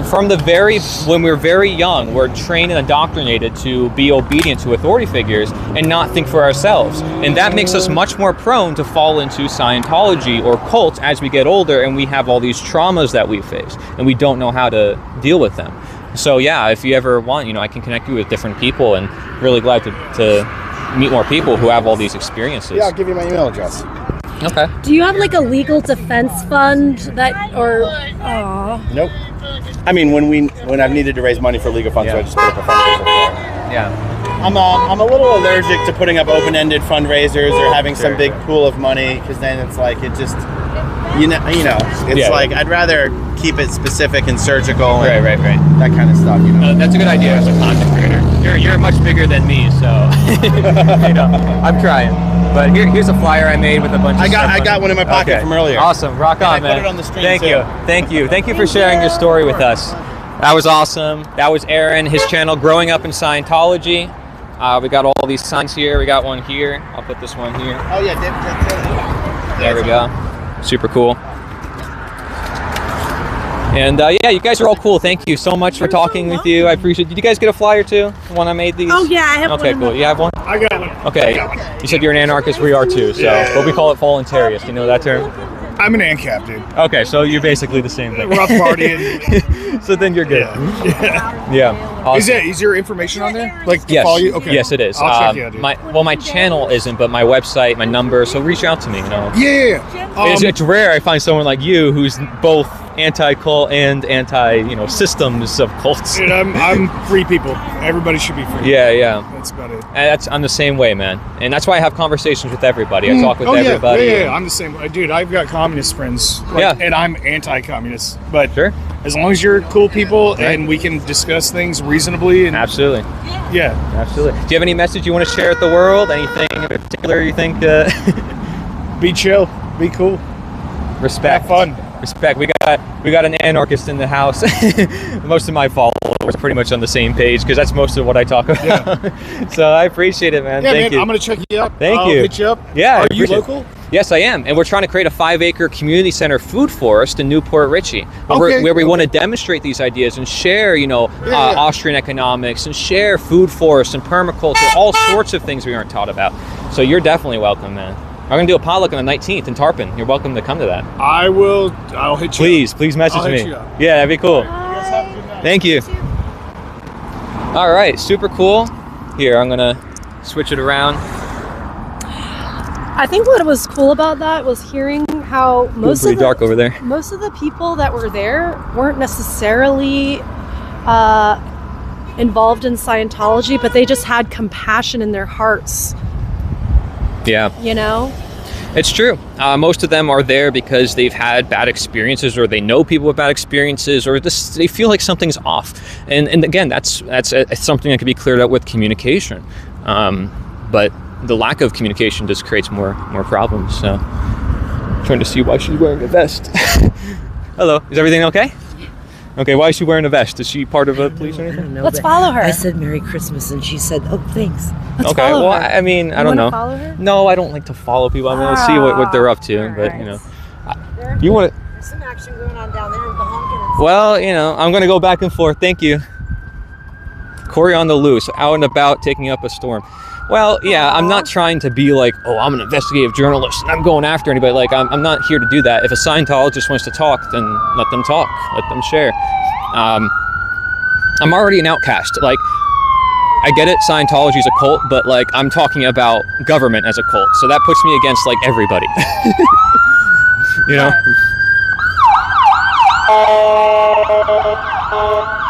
S1: From when we're very young, we're trained and indoctrinated to be obedient to authority figures and not think for ourselves. And that makes us much more prone to fall into Scientology or cults as we get older, and we have all these traumas that we face, and we don't know how to deal with them. So yeah, if you ever want, I can connect you with different people, and really glad to meet more people who have all these experiences.
S5: Yeah, I'll give you my email address.
S1: Okay.
S2: Do you have like a legal defense fund
S5: Nope. I mean, when I've needed to raise money for legal funds, so I just put up a fundraiser for it.
S1: Yeah.
S5: I'm a little allergic to putting up open-ended fundraisers or having some big pool of money, because then it's like it just it's like I'd rather keep it specific and surgical and
S1: right
S5: that kind of stuff.
S1: That's a good idea as a content creator. You're much bigger than me, so I'm trying. But here's a flyer I made with a bunch of stuff.
S5: I got one in my pocket from earlier.
S1: Awesome, rock on,
S5: and I
S1: man.
S5: put it on the stream
S1: Thank you for sharing your story with us. That was awesome. That was Aaron, his channel, Growing Up in Scientology. We got all these signs here. We got one here. I'll put this one here.
S5: Oh yeah,
S1: there we go. Super cool. And you guys are all cool. Thank you so much for talking with you. I appreciate it. Did you guys get a flyer too? The one I made these?
S4: Oh yeah, I have one.
S1: Okay, cool. You have one?
S8: I got one.
S1: Okay. You said you're an anarchist. We are too. So, but we call it voluntarist. You know that term?
S8: I'm an ANCAP, dude.
S1: Okay, so you're basically the same thing.
S8: Rough partying.
S1: So then you're good. Yeah. Awesome.
S8: Is your information on there? Like to
S1: yes.
S8: follow you? Okay.
S1: Yes, it is.
S8: I'll check you out, dude.
S1: My channel isn't, but my website, my number. So reach out to me.
S8: Yeah.
S1: It's rare I find someone like you who's both anti-cult and systems of cults.
S8: Dude, I'm free people. Everybody should be free.
S1: Yeah.
S8: That's about it.
S1: I'm the same way, man. And that's why I have conversations with everybody. I talk with everybody.
S8: Yeah, I'm the same way. Dude, I've got communist friends. And I'm anti-communist. But
S1: sure.
S8: As long as you're cool people and we can discuss things reasonably. And
S1: absolutely.
S8: Yeah.
S1: Absolutely. Do you have any message you want to share with the world? Anything in particular you think?
S8: Be chill. Be cool.
S1: Respect.
S8: Have fun.
S1: Respect. We got an anarchist in the house. Most of my followers are pretty much on the same page because that's most of what I talk about. Yeah. So I appreciate it, man.
S8: Yeah,
S1: Thank
S8: man,
S1: you.
S8: I'm gonna check you out.
S1: Thank
S8: I'll
S1: you.
S8: hit you up.
S1: Yeah.
S8: Are you local?
S1: Yes, I am. And we're trying to create a 5-acre community center food forest in Newport Richey, where we want to demonstrate these ideas and share, Austrian economics and share food forests and permaculture, all sorts of things we aren't taught about. So you're definitely welcome, man. I'm going to do a potluck on the 19th in Tarpon. You're welcome to come to that.
S8: I'll hit you up.
S1: Please message
S8: I'll
S1: me.
S8: hit you up.
S1: Yeah, that'd be cool.
S8: You guys have a good night.
S1: Thank you. All right, super cool. Here, I'm going to switch it around.
S2: I think what was cool about that was hearing how most
S1: pretty dark over there.
S2: Most of the people that were there weren't necessarily involved in Scientology, but they just had compassion in their hearts.
S1: Yeah. It's true. Most of them are there because they've had bad experiences, or they know people with bad experiences, or they feel like something's off. And again, that's something that can be cleared up with communication. But the lack of communication just creates more problems. So I'm trying to see why she's wearing a vest. Hello, is everything okay? Okay, why is she wearing a vest? Is she part of a police or anything?
S7: No,
S2: Let's follow her.
S7: I said Merry Christmas and she said, oh, thanks.
S2: Let's
S1: okay,
S2: follow
S1: well,
S2: her.
S1: I mean, I don't know.
S2: Follow her?
S1: No, I don't like to follow people. I mean, see what they're up to, but you want to.
S7: There's some action going on down there with the honking.
S1: Well, I'm going to go back and forth. Thank you. Corey on the loose, out and about, taking up a storm. Well, yeah, I'm not trying to be like, oh, I'm an investigative journalist and I'm going after anybody. Like, I'm not here to do that. If a Scientologist wants to talk, then let them talk. Let them share. I'm already an outcast. Like, I get it, Scientology's a cult, but like, I'm talking about government as a cult. So that puts me against like everybody.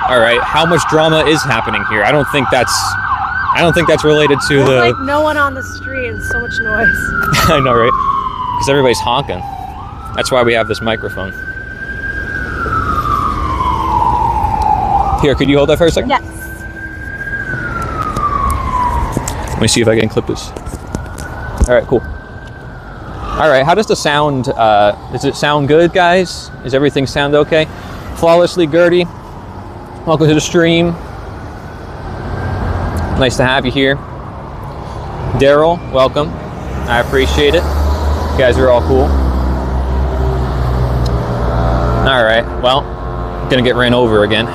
S1: All right, how much drama is happening here? I don't think that's related to
S2: There's like no one on the street and so much noise.
S1: I know, right? Because everybody's honking. That's why we have this microphone. Here, could you hold that for a second?
S2: Yes.
S1: Let me see if I can clip this. All right, cool. All right, how does the sound, does it sound good, guys? Does everything sound okay? Flawlessly, Gertie. Welcome to the stream. Nice to have you here. Daryl, welcome. I appreciate it. You guys are all cool. All right, well, I'm gonna get ran over again.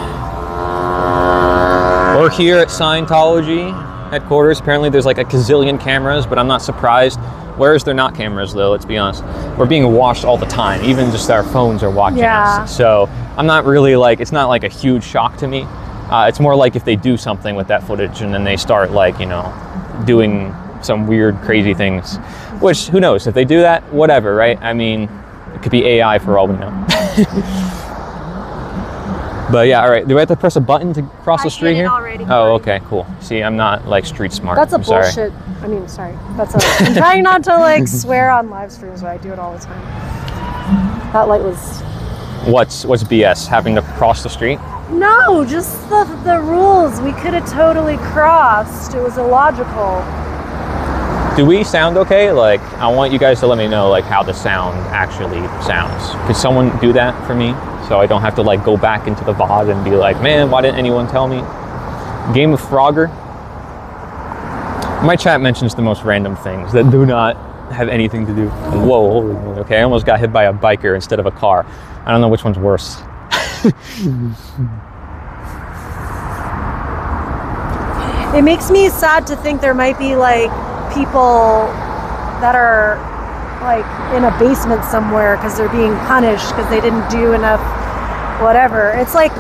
S1: We're here at Scientology headquarters. Apparently there's like a gazillion cameras, but I'm not surprised. Where is there not cameras though? Let's be honest. We're being watched all the time. Even just our phones are watching us. So I'm not really like, it's not like a huge shock to me. It's more like if they do something with that footage and then they start like, doing some weird, crazy things, which who knows? If they do that, whatever, right? I mean, it could be AI for all we know. But yeah, all right. Do we have to press a button to cross the street here?
S2: Already,
S1: oh, okay, cool. See, I'm not like street smart.
S2: That's a
S1: I'm sorry.
S2: bullshit. I mean, sorry. I'm trying not to like swear on live streams, but I do it all the time. That light was.
S1: What's BS? Having to cross the street?
S2: No, just the rules. We could have totally crossed. It was illogical.
S1: Do we sound okay? Like, I want you guys to let me know like how the sound actually sounds. Could someone do that for me? So I don't have to like go back into the VOD and be like, man, why didn't anyone tell me? Game of Frogger. My chat mentions the most random things that do not have anything to do. Whoa, holy moly. Okay, I almost got hit by a biker instead of a car. I don't know which one's worse.
S2: It makes me sad to think there might be like people that are like in a basement somewhere because they're being punished because they didn't do enough whatever. It's like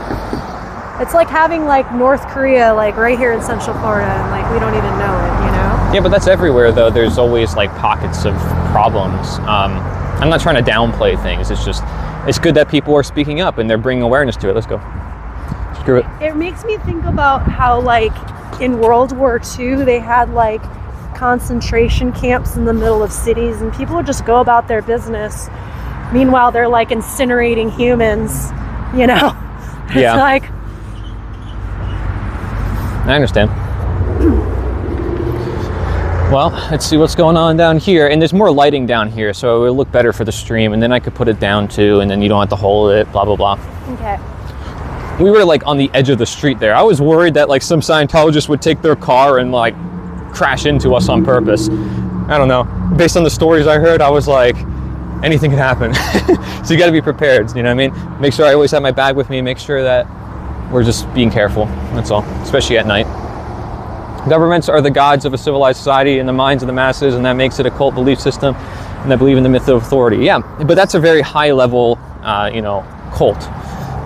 S2: having like North Korea like right here in Central Florida and like we don't even know it,
S1: Yeah, but that's everywhere though. There's always like pockets of problems. I'm not trying to downplay things. It's just, it's good that people are speaking up and they're bringing awareness to it. Let's go. Screw it.
S2: It makes me think about how like in World War II they had like concentration camps in the middle of cities and people would just go about their business. Meanwhile, they're like incinerating humans, It's
S1: Yeah.
S2: like...
S1: I understand. Well, let's see what's going on down here. And there's more lighting down here, so it will look better for the stream. And then I could put it down too, and then you don't have to hold it, blah, blah, blah.
S2: Okay.
S1: We were like on the edge of the street there. I was worried that like some Scientologist would take their car and like crash into us on purpose. I don't know. Based on the stories I heard, I was like, anything can happen. So you got to be prepared, you know what I mean? Make sure I always have my bag with me. Make sure that we're just being careful. That's all, especially at night. Governments are the gods of a civilized society in the minds of the masses, and that makes it a cult belief system, and I believe in the myth of authority. Yeah, but that's a very high level, cult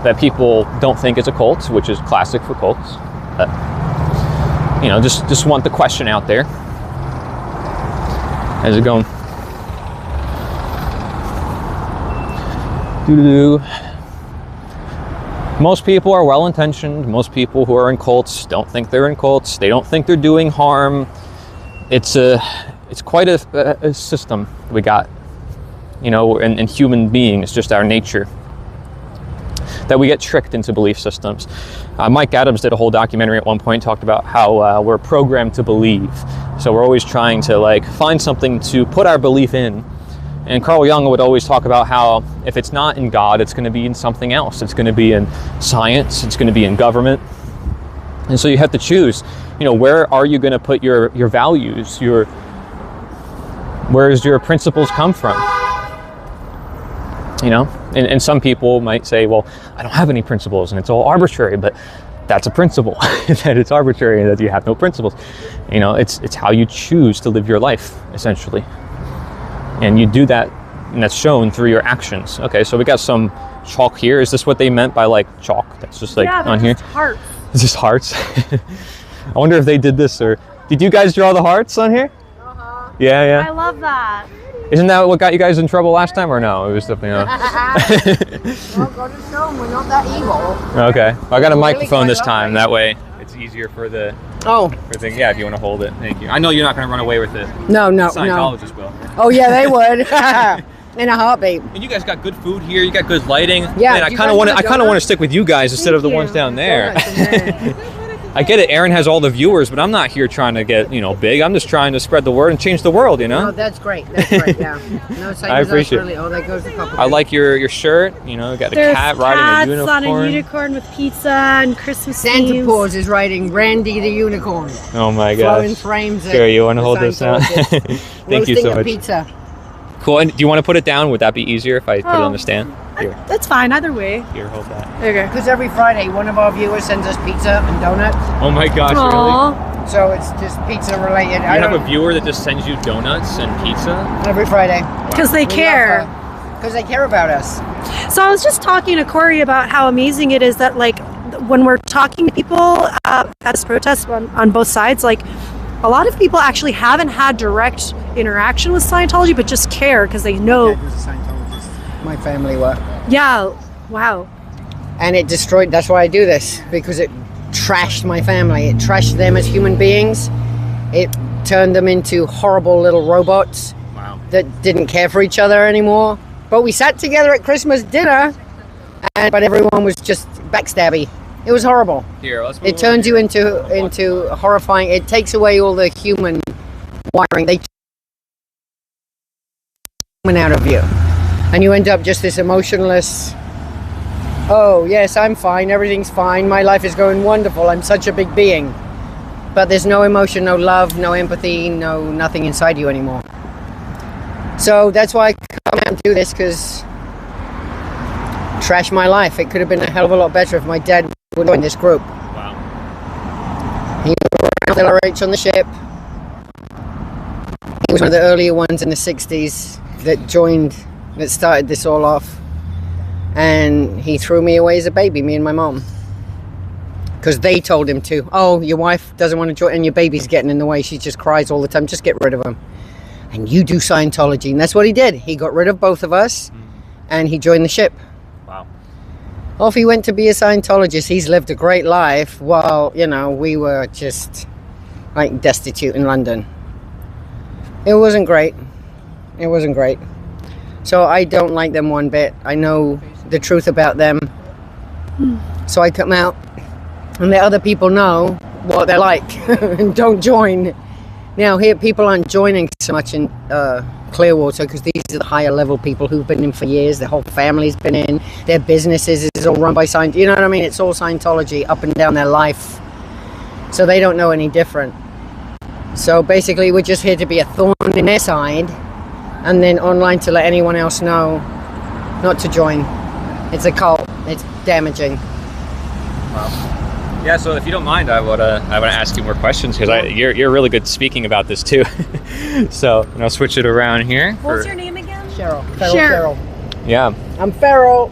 S1: that people don't think is a cult, which is classic for cults. But, just want the question out there. How's it going? Doo-doo-doo. Most people are well-intentioned. Most people who are in cults don't think they're in cults. They don't think they're doing harm. It's quite a system we got, in human beings, just our nature, that we get tricked into belief systems. Mike Adams did a whole documentary at one point, talked about how we're programmed to believe. So we're always trying to find something to put our belief in. And Carl Jung would always talk about how if it's not in God, it's going to be in something else. It's going to be in science. It's going to be in government. And so you have to choose, where are you going to put your values? Where does your principles come from? And some people might say, well, I don't have any principles and it's all arbitrary, but that's a principle, that it's arbitrary and that you have no principles. It's how you choose to live your life, essentially. And you do that, and that's shown through your actions. Okay, so we got some chalk here. Is this what they meant by chalk? That's just on here?
S2: Just hearts.
S1: It's just hearts. I wonder if they did this, or did you guys draw the hearts on here?
S2: Uh-huh.
S1: Yeah.
S2: I love that.
S1: Isn't that what got you guys in trouble last time, or no? It was definitely not.
S10: Well, go to show them we're not that evil.
S1: Okay, well, I got a microphone this time. That way, it's easier for the. For thing. Yeah, if you want to hold it, thank you. I know you're not going to run away with it.
S10: No.
S1: Scientologists will.
S10: Oh yeah, they would. In a heartbeat.
S1: And you guys got good food here. You got good lighting.
S10: Yeah.
S1: Man, I kind of want to stick with you guys instead of the ones down there. I get it. Aaron has all the viewers, but I'm not here trying to get big. I'm just trying to spread the word and change the world.
S10: Oh, that's great. That's great. Yeah. No,
S1: I appreciate it.
S10: Really, that goes a couple.
S1: I like your shirt. Got a cat riding a unicorn.
S2: On a unicorn with pizza and Christmas
S10: Santa
S2: themes.
S10: Claus is riding Randy the unicorn.
S1: Oh my gosh.
S10: Throwing frames.
S1: Here, you want to hold this now? Thank you so much.
S10: Pizza.
S1: Cool. And do you want to put it down? Would that be easier if I put it on the stand? Here.
S2: That's fine, either way.
S1: Here, hold that.
S2: Okay.
S10: Because every Friday, one of our viewers sends us pizza and donuts.
S1: Oh my gosh, really?
S10: So it's just pizza related.
S1: You have a viewer that just sends you donuts and pizza?
S10: Every Friday.
S2: Because they care.
S10: Because they care about us.
S2: So I was just talking to Corey about how amazing it is that when we're talking to people at this protest on both sides, a lot of people actually haven't had direct interaction with Scientology, but just care because they know.
S10: My family were.
S2: Yeah, wow.
S10: And it destroyed, that's why I do this, because it trashed my family. It trashed them as human beings. It turned them into horrible little robots that didn't care for each other anymore. But we sat together at Christmas dinner, but everyone was just backstabby. It was horrible.
S1: Here, let's move
S10: it turns you into horrifying. It takes away all the human wiring. They out of you. And you end up just this emotionless, oh yes, I'm fine, everything's fine, my life is going wonderful, I'm such a big being. But there's no emotion, no love, no empathy, nothing inside you anymore. So that's why I come out and do this, because trash my life. It could have been a hell of a lot better if my dad would join this group.
S1: Wow.
S10: He was around LRH on the ship. He was one of the earlier ones in the 60s that started this all off. And he threw me away as a baby, me and my mom. Because they told him to. Oh, your wife doesn't want to join and your baby's getting in the way. She just cries all the time. Just get rid of him. And you do Scientology. And that's what he did. He got rid of both of us and he joined the ship.
S1: Wow.
S10: Off he went to be a Scientologist. He's lived a great life while, we were just destitute in London. It wasn't great. It wasn't great. So I don't like them one bit. I know the truth about them. So I come out and let other people know what they're like and don't join. Now here, people aren't joining so much in Clearwater because these are the higher level people who've been in for years. Their whole family's been in. Their businesses is all run by Scientology. You know what I mean? It's all Scientology up and down their life. So they don't know any different. So basically, we're just here to be a thorn in their side, and then online to let anyone else know not to join. It's a cult. It's damaging.
S1: Yeah, so if you don't mind, I want to ask you more questions because you're really good speaking about this too. So I'll switch it around here.
S2: What's your name again?
S10: Cheryl. Cheryl.
S1: Yeah.
S10: I'm Farrell.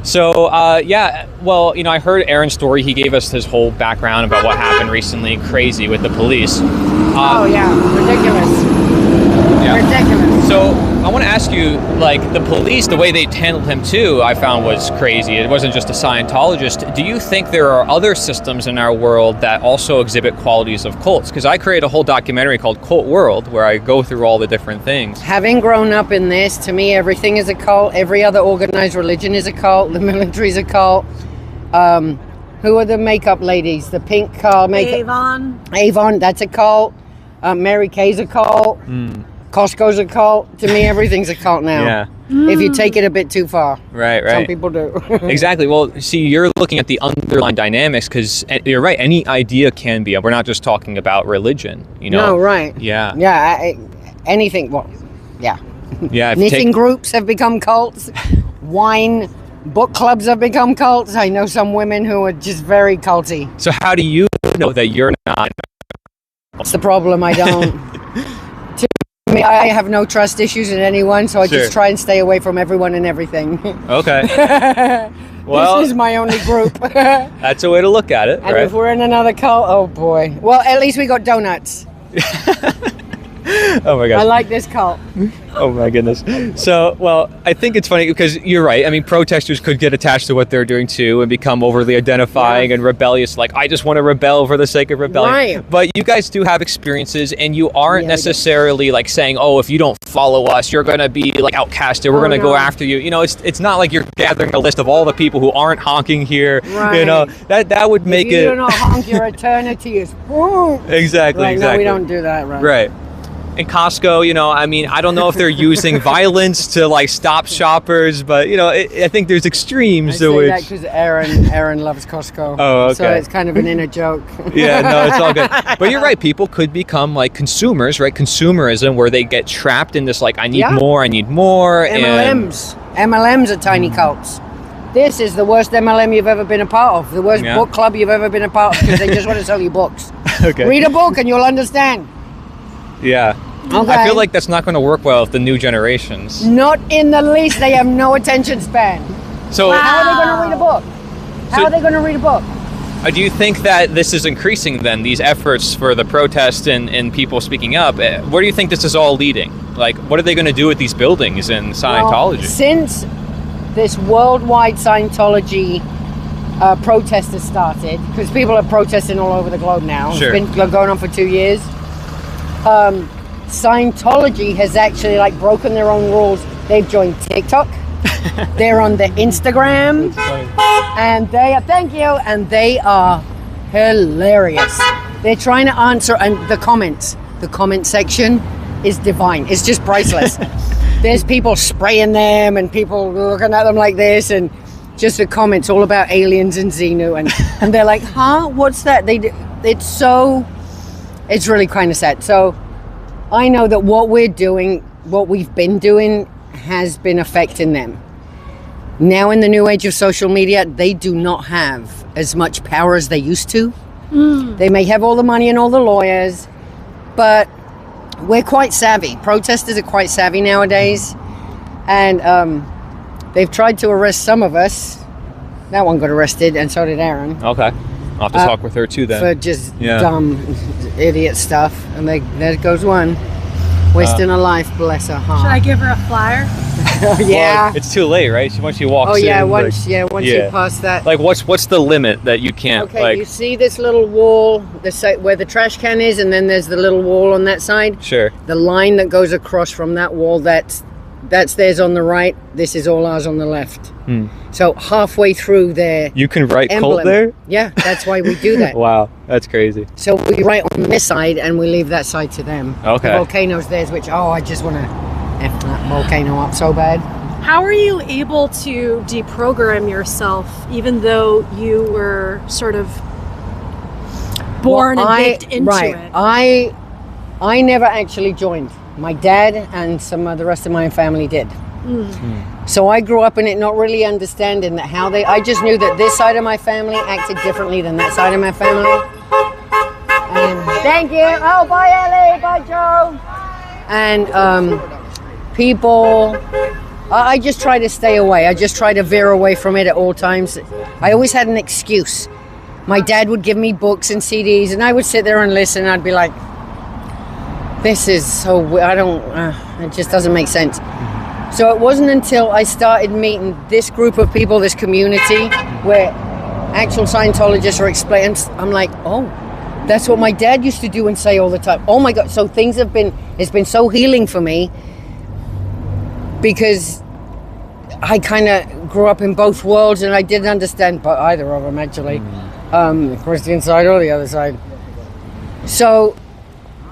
S1: So well, I heard Aaron's story. He gave us his whole background about what happened recently. Crazy with the police.
S10: Oh yeah, ridiculous.
S1: Yeah.
S10: Ridiculous.
S1: So I want to ask you, like, the police, the way they handled him too, I found was crazy. It wasn't just a Scientologist. Do you think there are other systems in our world that also exhibit qualities of cults? Because I created a whole documentary called Cult World where I go through all the different things.
S10: Having grown up in this, to me, everything is a cult. Every other organized religion is a cult. The military's a cult. Who are the makeup ladies? The pink car makeup. Avon, that's a cult. Mary Kay's a cult. Costco's a cult. To me, everything's a cult now.
S1: Yeah.
S10: If you take it a bit too far.
S1: Right.
S10: Some people do.
S1: Exactly. Well, see, you're looking at the underlying dynamics because you're right. Any idea can be. We're not just talking about religion,
S10: No, right.
S1: Yeah.
S10: Yeah. Anything. Well, yeah.
S1: Yeah.
S10: Knitting groups have become cults. Wine book clubs have become cults. I know some women who are just very culty.
S1: So how do you know that you're not?
S10: That's the problem. I don't. To me, I have no trust issues in anyone, so I just try and stay away from everyone and everything.
S1: Okay. Well,
S10: this is my only group.
S1: That's a way to look at it.
S10: And
S1: right?
S10: if we're in another cult, oh boy. Well, at least we got donuts.
S1: Oh my god.
S10: I like this cult.
S1: Oh my goodness. So, well, I think it's funny because you're right. I mean, protesters could get attached to what they're doing too and become overly identifying and rebellious. Like, I just want to rebel for the sake of rebellion.
S10: Right.
S1: But you guys do have experiences, and you aren't necessarily like saying, "Oh, if you don't follow us, you're going to be like outcasted. We're going to go after you." It's not like you're gathering a list of all the people who aren't honking here.
S10: Right.
S1: That would make
S10: if you do not honk, your eternity is.
S1: Exactly.
S10: Right,
S1: exactly.
S10: No, we don't do that. Right.
S1: Right. In Costco, I mean, I don't know if they're using violence to like stop shoppers, but I think there's extremes.
S10: I say that because Aaron loves Costco.
S1: Oh, okay.
S10: So it's kind of an inner joke.
S1: Yeah, no, it's all good. But you're right. People could become like consumers, right? Consumerism, where they get trapped in this like, I need more.
S10: MLMs. MLMs are tiny cults. This is the worst MLM you've ever been a part of. The worst book club you've ever been a part of because they just want to sell you books.
S1: Okay.
S10: Read a book and you'll understand.
S1: Yeah.
S10: Okay.
S1: I feel like that's not going to work well with the new generations.
S10: Not in the least. They have no attention span.
S1: So
S10: how are they going to read a book? How are they going to read a book?
S1: Do you think that this is increasing then, these efforts for the protest and people speaking up? Where do you think this is all leading? Like, what are they going to do with these buildings in Scientology?
S10: Well, since this worldwide Scientology protest has started, because people are protesting all over the globe now.
S1: Sure.
S10: It's been going on for 2 years. Scientology has actually like broken their own rules. They've joined TikTok. They're on the Instagram. And they are hilarious. They're trying to answer, and the comment section is divine. It's just priceless. There's people spraying them and people looking at them like this, and just the comments all about aliens and Xenu, and they're like, huh, what's that? It's really kind of sad. So I know that what we've been doing has been affecting them. Now in the new age of social media, they do not have as much power as they used to. They may have all the money and all the lawyers, but we're quite savvy. Protesters are quite savvy nowadays. And they've tried to arrest some of us. That one got arrested, and so did Aaron.
S1: Okay. I'll have to talk with her too then.
S10: For just dumb idiot stuff. And there goes one. Wasting a life, bless her heart.
S2: Should I give her a flyer?
S10: Yeah.
S1: Well, it's too late, right? Once she walks in.
S10: Once you pass that.
S1: Like, what's the limit that you can't,
S10: Okay, you see this little wall, where the trash can is, and then there's the little wall on that side?
S1: Sure.
S10: The line that goes across from that wall, that's That's theirs on the right. This is all ours on the left. So halfway through their
S1: You can write
S10: emblem,
S1: cult there?
S10: Yeah, that's why we do that.
S1: Wow, that's crazy.
S10: So we write on this side and we leave that side to them.
S1: Okay.
S10: The volcano's theirs, which, I just want to F that volcano up so bad.
S2: How are you able to deprogram yourself, even though you were sort of born and baked into it?
S10: I never actually joined. My dad and some of the rest of my family did. So I grew up in it not really understanding that I just knew that this side of my family acted differently than that side of my family. And thank you. Oh, bye Ellie, bye Joe. And people, I just try to stay away. I just try to veer away from it at all times. I always had an excuse. My dad would give me books and CDs and I would sit there and listen and I'd be like, this is so, it just doesn't make sense. So it wasn't until I started meeting this group of people, this community, where actual Scientologists are explaining, I'm like, oh, that's what my dad used to do and say all the time. Oh my God, so it's been so healing for me because I kind of grew up in both worlds and I didn't understand either of them actually, the Christian side or the other side. So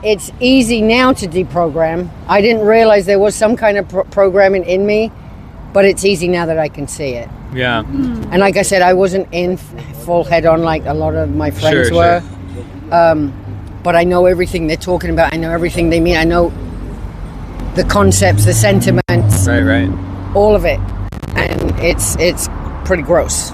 S10: it's easy now to deprogram. I didn't realize there was some kind of programming in me, but it's easy now that I can see it.
S1: Yeah.
S10: And like I said, I wasn't in full head on like a lot of my friends were. But I know everything they're talking about. I know everything they mean. I know the concepts, the sentiments.
S1: Right.
S10: All of it. And it's pretty gross.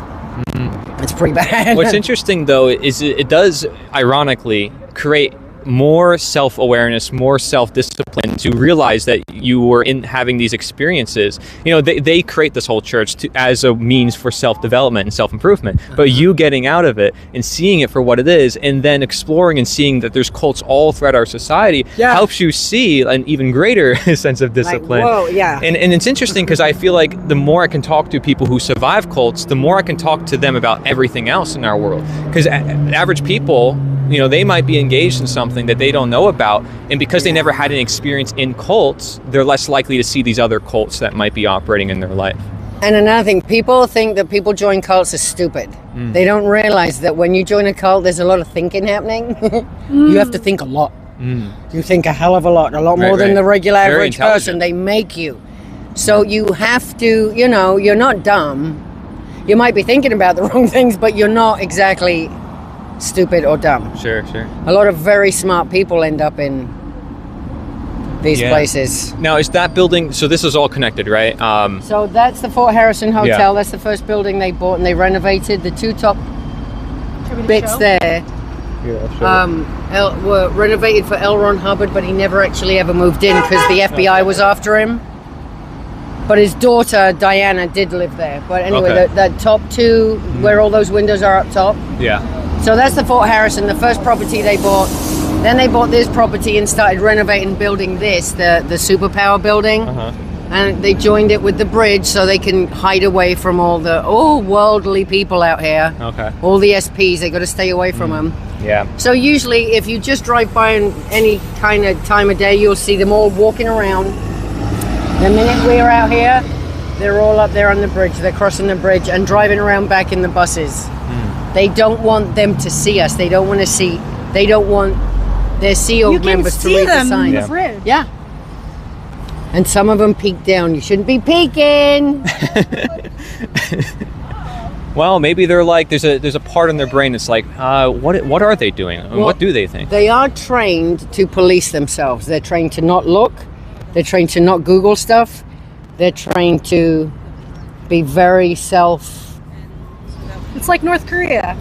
S10: It's pretty bad.
S1: What's interesting though is it does ironically create more self-awareness, more self-discipline to realize that you were having these experiences. They create this whole church as a means for self-development and self-improvement, but you getting out of it and seeing it for what it is and then exploring and seeing that there's cults all throughout our society helps you see an even greater sense of discipline.
S10: Like, whoa, yeah.
S1: And it's interesting because I feel like the more I can talk to people who survive cults, the more I can talk to them about everything else in our world, because average people, they might be engaged in something that they don't know about, and because they never had an experience in cults, they're less likely to see these other cults that might be operating in their life.
S10: And another thing, people think that people join cults are stupid. They don't realize that when you join a cult, there's a lot of thinking happening. You have to think a lot. You think a hell of a lot more than the regular average person. They make you. So you have to, you're not dumb. You might be thinking about the wrong things, but you're not exactly stupid or dumb.
S1: Sure.
S10: A lot of very smart people end up in these places.
S1: Now, is that building, so this is all connected, right?
S10: So that's the Fort Harrison Hotel. That's the first building they bought and they renovated. The two top bits there were renovated for L. Ron Hubbard, but he never actually ever moved in because the FBI was after him. But his daughter, Diana, did live there. But anyway, that top two, where all those windows are up top.
S1: Yeah.
S10: So that's the Fort Harrison, the first property they bought. Then they bought this property and started renovating, building this, the superpower building. And they joined it with the bridge so they can hide away from all the worldly people out here. All the SPs, they got to stay away from them.
S1: Yeah.
S10: So usually if you just drive by in any kind of time of day, you'll see them all walking around. The minute we're out here, they're all up there on the bridge. They're crossing the bridge and driving around back in the buses. They don't want them to see us. They don't want their CO members to read the signs.
S2: You can see them in the bridge.
S10: Yeah. And some of them peek down. You shouldn't be peeking.
S1: Well, maybe they're like, there's a part in their brain that's like, what are they doing? Well, what do they think?
S10: They are trained to police themselves. They're trained to not look. They're trained to not Google stuff. They're trained to be very
S2: It's like North Korea.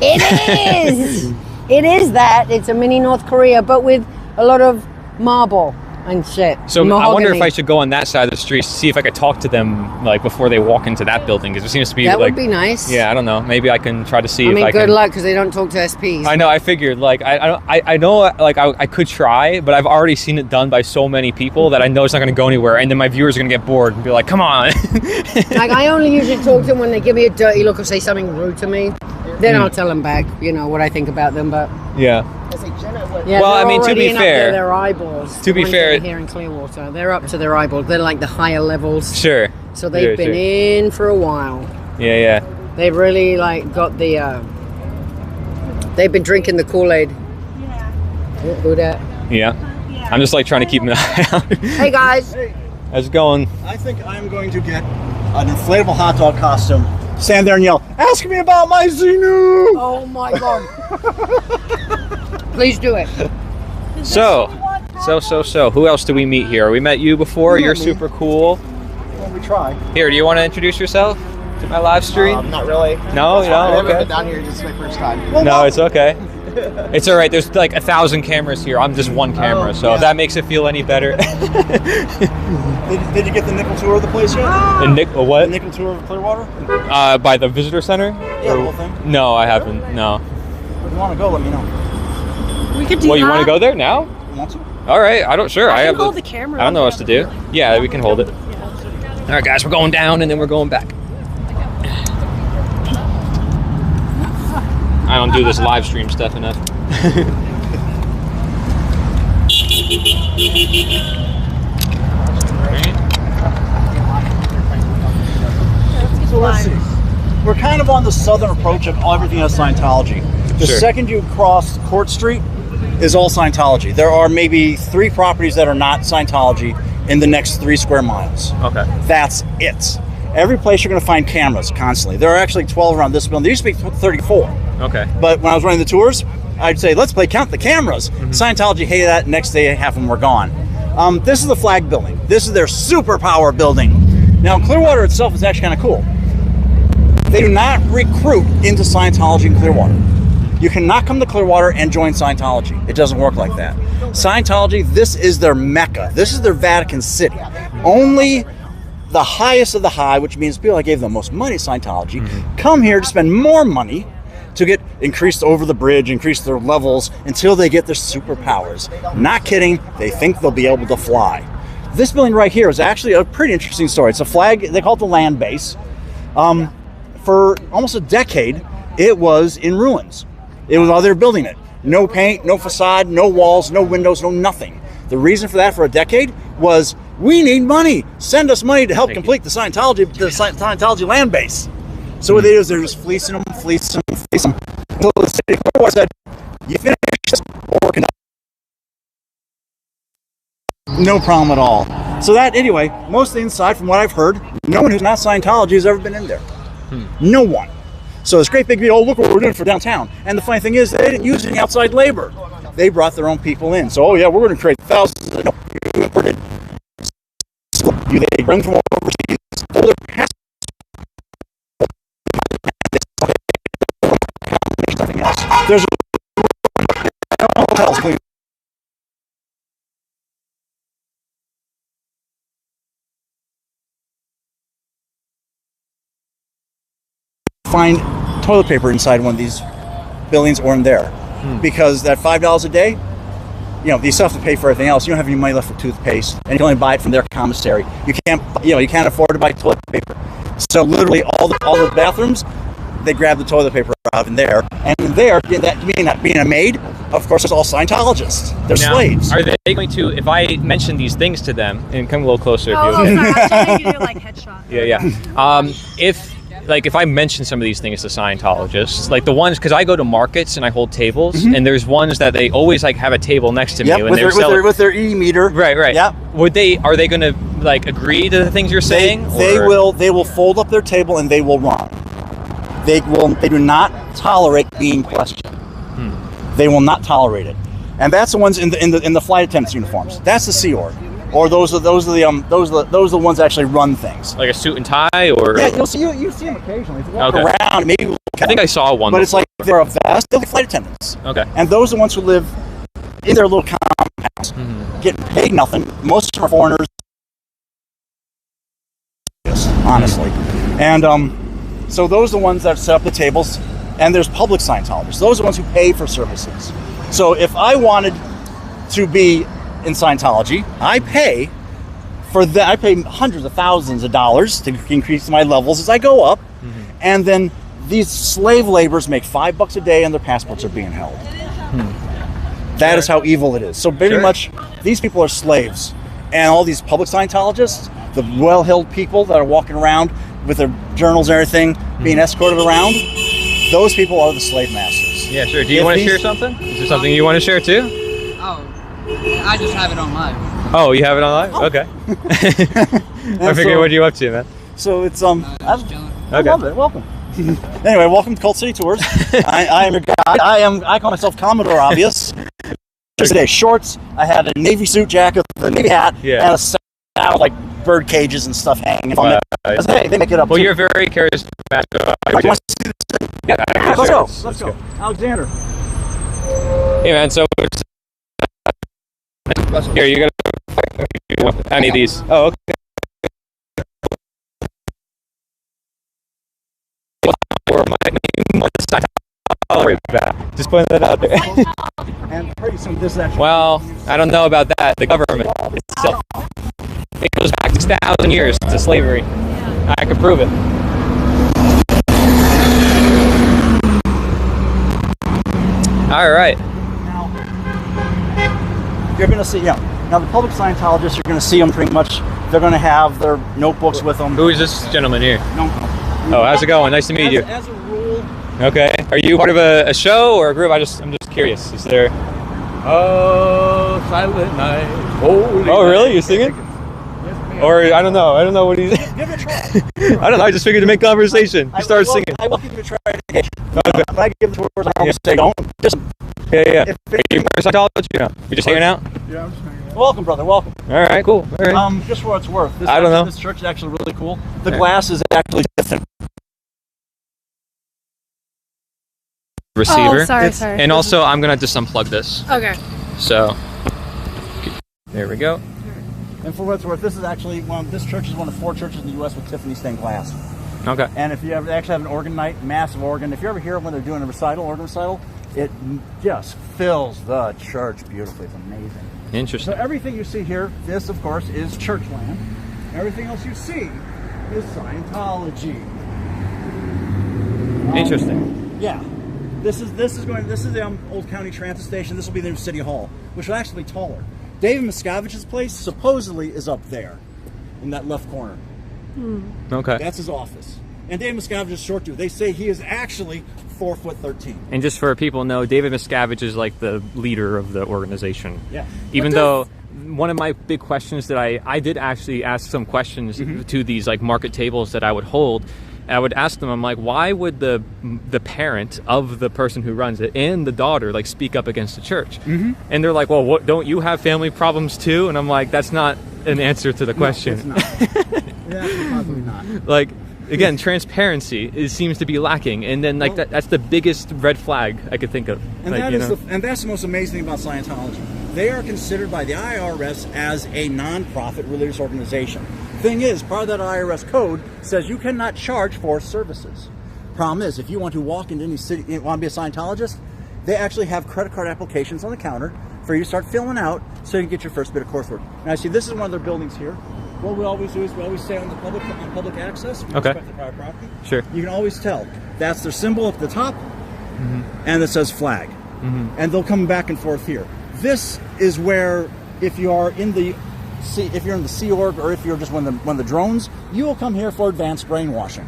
S10: It is. It is that. It's a mini North Korea, but with a lot of marble and shit.
S1: So mahogany. I wonder if I should go on that side of the street to see if I could talk to them like before they walk into that building, because it seems to be
S10: that
S1: like,
S10: would be nice.
S1: Yeah, I don't know. Maybe I can try to see
S10: I mean,
S1: if I can.
S10: good luck, because they don't talk to SPs.
S1: I know. I figured like I know like I could try, but I've already seen it done by so many people that I know it's not going to go anywhere, and then my viewers are going to get bored and be like, "Come on."
S10: Like I only usually talk to them when they give me a dirty look or say something rude to me. Then I'll tell them back, what I think about them. But
S1: yeah.
S7: Yeah,
S1: Well,
S7: they're
S1: I mean, to
S7: already
S1: be
S7: in up
S1: fair-
S7: to their eyeballs.
S1: to be
S7: The ones
S1: fair-
S7: that are here in Clearwater, they're up to their eyeballs. They're like the higher levels.
S1: Sure.
S7: So they've been in for a while.
S1: Yeah.
S7: They've really like got the. They've been drinking the Kool-Aid. Yeah. Who that?
S1: Yeah. I'm just like trying to keep an eye out.
S7: Hey guys.
S1: How's it going?
S3: I think I'm going to get an inflatable hot dog costume. Stand there and yell, "Ask me about my Xenu!"
S7: Oh my god. Please do it.
S1: So, who else do we meet here? We met you before. You're super cool.
S3: Well, we try.
S1: Here, do you want to introduce yourself to my live stream?
S11: Not really.
S1: No, you
S11: I've
S1: don't?
S11: never been
S1: Okay.
S11: down here. This is my first time.
S1: No, it's okay. It's all right. There's like 1,000 cameras here. I'm just one camera, so if that makes it feel any better.
S3: Did you get the nickel tour of the place yet?
S1: What?
S3: The nickel tour of Clearwater?
S1: By the visitor center?
S3: Yeah, the whole thing.
S1: No, I haven't. No.
S3: If you want to go, let me know.
S2: We could do
S1: Well,
S2: that.
S1: you want to go there now?
S3: You want to?
S1: All right. I don't. Sure.
S2: I can
S1: have.
S2: hold the camera.
S1: I don't know what else to do. Yeah, we can hold it. All right, guys. We're going down and then we're going back. I don't do this live stream stuff enough.
S3: So let's see. We're kind of on the southern approach of everything as Scientology. The
S1: Sure.
S3: second you cross Court Street is all Scientology. There are maybe 3 properties that are not Scientology in the next 3 square miles.
S1: Okay.
S3: That's it. Every place you're going to find cameras constantly. There are actually 12 around this building. There used to be 34.
S1: Okay.
S3: But when I was running the tours, I'd say, let's count the cameras. Scientology hated that. Next day, half of them were gone. This is the flag building. This is their superpower building. Now, Clearwater itself is actually kind of cool. They do not recruit into Scientology in Clearwater. You cannot come to Clearwater and join Scientology. It doesn't work like that. Scientology, this is their Mecca. This is their Vatican City. Only the highest of the high, which means people that gave the most money to Scientology, come here to spend more money to get increased over the bridge, increase their levels until they get their superpowers. Not kidding, they think they'll be able to fly. This building right here is actually a pretty interesting story. It's a flag, they call it the land base. For almost a decade, it was in ruins. It was while they were building it. No paint, no facade, no walls, no windows, no nothing. The reason for that for a decade was, we need money. Send us money to help complete the Scientology land base. So what they do is they're just fleecing them. Until the city of Clearwater said, you finish this, we're working up. No problem at all. So that, anyway, most of the inside, from what I've heard, no one who's not Scientology has ever been in there. No one. So this great big deal, oh, look what we're doing for downtown. And the funny thing is, they didn't use any outside labor. They brought their own people in. So, oh yeah, we're going to create thousands of imported. They bring from overseas. There's hotels. Find toilet paper inside one of these buildings or in there, because that $5 a day, you know, you still have to pay for everything else. You don't have any money left for toothpaste, and you can only buy it from their commissary. You can't afford to buy toilet paper. So literally, all the bathrooms, they grab the toilet paper out in there, and in there, that being a maid, of course, it's all Scientologists. They're slaves.
S1: Are they going to, if I mention these things to them, and come a little closer if you
S2: sorry, I was trying to do like headshot.
S1: Yeah. If I mention some of these things to Scientologists, like the ones, because I go to markets and I hold tables, and there's ones that they always like have a table next to me, and
S3: with their e-meter.
S1: Right.
S3: Yeah.
S1: Are they going to like agree to the things you're saying?
S3: They will fold up their table and they will run. They do not tolerate being questioned. They will not tolerate it, and that's the ones in the flight attendants uniforms. That's the Sea Org, or those are the ones that actually run things.
S1: Like a suit and tie, or
S3: yeah, you see them occasionally. If you walk around, maybe
S1: I think I saw one.
S3: But it's like they're a vest. They're flight attendants.
S1: Okay.
S3: And those are the ones who live in their little compounds, getting paid nothing. Most of them are foreigners, honestly, and so those are the ones that set up the tables. And there's public Scientologists. Those are the ones who pay for services. So if I wanted to be in Scientology, I pay for that. I pay hundreds of thousands of dollars to increase my levels as I go up. And then these slave laborers make $5 a day and their passports are being held. That is how evil it is. So very much, these people are slaves. And all these public Scientologists, the well-heeled people that are walking around with their journals and everything, being escorted around, those people are the slave masters.
S1: Yeah, sure. Do you want to share something? Is there something you want to share too?
S11: Oh, I just have it on live.
S1: Oh, you have it on live? Okay. I figured, what are you up to, man?
S3: So it's
S11: Just chilling.
S3: I love it. Welcome. Anyway, welcome to Cult City Tours. I am your guide. I call myself Commodore Obvious. Today, shorts. I had a navy suit jacket, a navy hat, and a sack with like bird cages and stuff hanging from it. Hey, they make it up.
S1: Well,
S3: too.
S1: you're very charismatic.
S3: Yeah, let's go. Alexander.
S1: Hey, man. So here, you got any of these? Oh, okay. Just putting that out there.
S3: And pretty soon this is actually.
S1: Well, I don't know about that. The government itself, it goes back 6,000 years to slavery. I can prove it. All right.
S3: Now, you're going to see, now the public Scientologists, you're going to see them pretty much. They're going to have their notebooks with them.
S1: Who is this gentleman here?
S3: No.
S1: Oh, how's it going? Nice to meet you.
S3: As a rule.
S1: Okay. Are you part of a show or a group? I'm just curious. Is there?
S12: Oh, silent night.
S1: Oh, really? You're singing? Or I don't know what he's.
S3: Give it a try.
S1: I don't know. I just figured to make conversation. You started singing.
S3: I will give it a try. Okay. If I give the tours, I always say don't. Just.
S1: Yeah. Are you part of Scientology? You just hanging out?
S3: Yeah, I'm just hanging out. Welcome, brother. Welcome.
S1: All right. Cool. All right.
S3: Just for what it's worth.
S1: I don't know.
S3: This church is actually really cool. The glass is actually different.
S1: Receiver.
S2: Oh, sorry.
S1: And also, I'm gonna just unplug this.
S2: Okay.
S1: So, there we go.
S3: And for what it's worth, this is actually this church is one of 4 churches in the U.S. with Tiffany stained glass.
S1: Okay.
S3: And if you ever they actually have an organ night, massive organ. If you ever hear when they're doing a organ recital, it just fills the church beautifully. It's amazing.
S1: Interesting.
S3: So everything you see here, this of course is church land. Everything else you see is Scientology.
S1: Interesting.
S3: Yeah. This is the old county transit station. This will be the new city hall, which will actually be taller. David Miscavige's place supposedly is up there, in that left corner.
S1: Okay.
S3: That's his office. And David Miscavige is short too. They say he is actually 4'13".
S1: And just for people to know, David Miscavige is like the leader of the organization.
S3: Yeah.
S1: Even though one of my big questions that I did actually ask some questions to these like market tables that I would hold. I would ask them, I'm like, why would the parent of the person who runs it and the daughter like speak up against the church? And they're like, well, what, don't you have family problems too? And I'm like, that's not an answer to the question.
S3: No, it's not. Yeah, probably not.
S1: Like, again, transparency seems to be lacking, and then like that's the biggest red flag I could think of.
S3: And,
S1: like,
S3: that's the most amazing thing about Scientology. They are considered by the IRS as a non-profit religious organization. Thing is, part of that IRS code says you cannot charge for services. Problem is, if you want to walk into any city, you want to be a Scientologist, they actually have credit card applications on the counter for you to start filling out so you can get your first bit of coursework. Now, see, this is one of their buildings here. What we always do is we always say on public access, we respect the private property.
S1: Sure.
S3: You can always tell. That's their symbol up at the top, and it says flag. And they'll come back and forth here. This is where, if you are in the Sea Org, or if you're just one of the drones, you will come here for advanced brainwashing.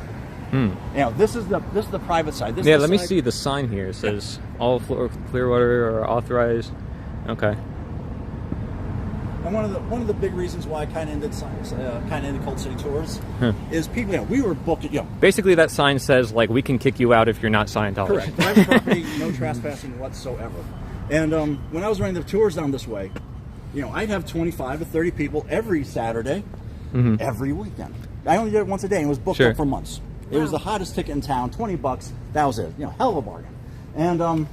S3: This is the private side.
S1: Let me see the sign here. It says all Clearwater are authorized. Okay.
S3: And one of the big reasons why I kind of ended Cult City Tours is people. We were booked.
S1: Basically, that sign says like we can kick you out if you're not Scientology.
S3: Correct. Private property, no trespassing whatsoever. And when I was running the tours down this way, I'd have 25 to 30 people every Saturday, every weekend. I only did it once a day, and it was booked up for months. It was the hottest ticket in town. $20. That was it. Hell of a bargain. And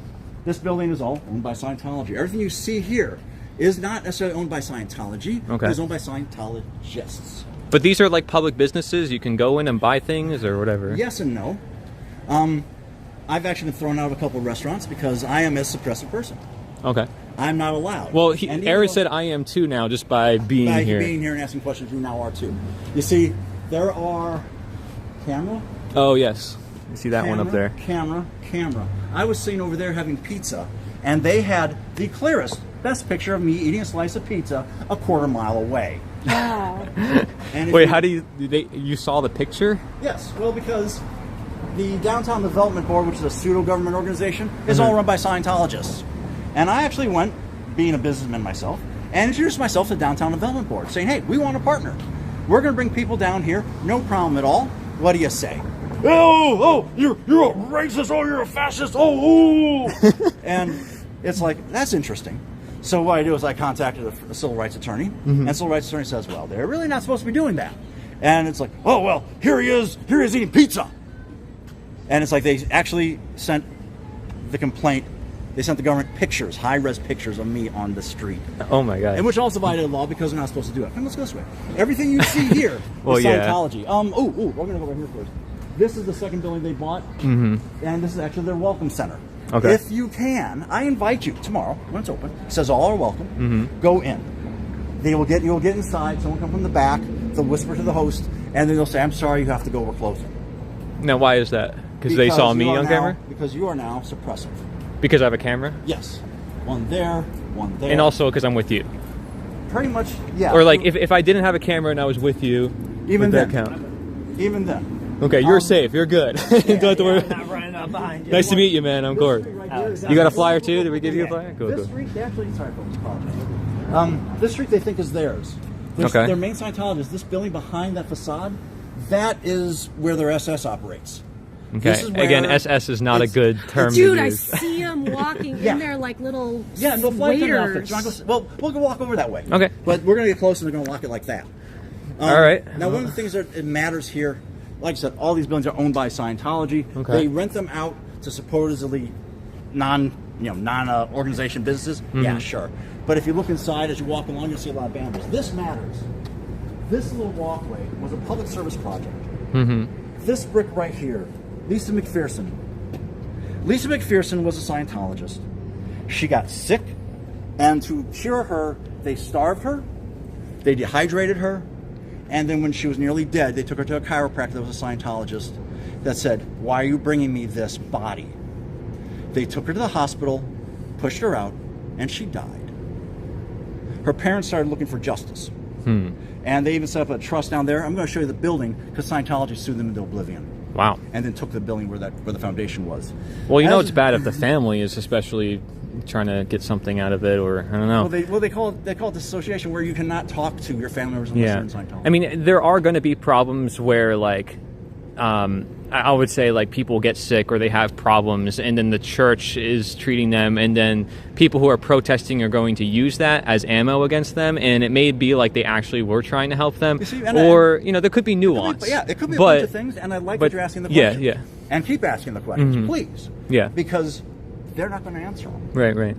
S3: this building is all owned by Scientology. Everything you see here is not necessarily owned by Scientology.
S1: Okay.
S3: It is owned by Scientologists.
S1: But these are like public businesses. You can go in and buy things or whatever.
S3: Yes and no. I've actually been thrown out of a couple of restaurants because I am a suppressive person.
S1: Okay.
S3: I'm not allowed.
S1: Well, Aaron said I am too now just by being here.
S3: By being here and asking questions, you now are too. You see, there are camera.
S1: Oh, yes. You see that one up there.
S3: Camera. I was sitting over there having pizza, and they had the clearest, best picture of me eating a slice of pizza a quarter mile away.
S2: Wow.
S1: Wait, how do you saw the picture?
S3: Yes, well, because the Downtown Development Board, which is a pseudo-government organization, is all run by Scientologists. And I actually went, being a businessman myself, and introduced myself to the Downtown Development Board, saying, hey, we want to partner. We're going to bring people down here, no problem at all. What do you say? Oh, you're a racist, oh, you're a fascist, oh. And it's like, that's interesting. So what I do is I contacted a civil rights attorney, and the civil rights attorney says, well, they're really not supposed to be doing that. And it's like, oh, well, here he is eating pizza. And it's like they actually sent the complaint, they sent the government pictures, high-res pictures of me on the street.
S1: Oh my God.
S3: And which also violated law because they're not supposed to do it. Come, let's go this way. Everything you see here is Scientology. We're going to go over here first. This is the second building they bought, and this is actually their welcome center.
S1: Okay.
S3: If you can, I invite you tomorrow when it's open. It says all are welcome. Go in. You'll get inside. Someone come from the back. They'll whisper to the host, and then they'll say, "I'm sorry, you have to go. We're closing."
S1: Now, why is that? Because they saw me on camera?
S3: Because you are now suppressive.
S1: Because I have a camera?
S3: Yes. One there, one there.
S1: And also because I'm with you.
S3: Pretty much, yeah.
S1: Or like if I didn't have a camera and I was with you,
S3: even
S1: would that
S3: then,
S1: count?
S3: Even then.
S1: Okay, you're safe. You're good. Don't have to worry.
S7: I'm not running up behind you.
S1: Nice to meet you, man. I'm Gord. You got a flyer too? Did we give you a flyer? Cool,
S3: This
S1: cool.
S3: street, they actually, sorry, folks, apologize. This street they think is theirs. Their main Scientologist, this building behind that facade, that is where their SS operates.
S1: Okay. Again, SS is not a good term
S2: Dude,
S1: to
S2: I
S1: use.
S2: see them walking in there like little
S3: no flight attendant
S2: waiters.
S3: outfits. Well, we'll go walk over that way.
S1: Okay.
S3: But we're going to get close and they're going to lock it like that.
S1: All right.
S3: Now, one of the things that it matters here, like I said, all these buildings are owned by Scientology.
S1: Okay.
S3: They rent them out to supposedly non-organization businesses. Yeah, sure. But if you look inside as you walk along, you'll see a lot of banners. This matters. This little walkway was a public service project. This brick right here, Lisa McPherson. Lisa McPherson was a Scientologist. She got sick, and to cure her, they starved her, they dehydrated her, and then when she was nearly dead, they took her to a chiropractor that was a Scientologist that said, why are you bringing me this body? They took her to the hospital, pushed her out, and she died. Her parents started looking for justice. And they even set up a trust down there. I'm going to show you the building because Scientology sued them into oblivion.
S1: Wow.
S3: And then took the building where the foundation was.
S1: Well, you know it's bad if the family is especially trying to get something out of it, or I don't know.
S3: Well, they call it disassociation, where you cannot talk to your family members unless you're in Scientology.
S1: I mean, there are going to be problems where, like, I would say, like, people get sick or they have problems, and then the church is treating them, and then people who are protesting are going to use that as ammo against them, and it may be like they actually were trying to help them, or there could be nuance.
S3: It could be a bunch of things, and I like that you're asking the questions.
S1: Yeah.
S3: And keep asking the questions, please.
S1: Yeah.
S3: Because they're not going to answer them.
S1: Right.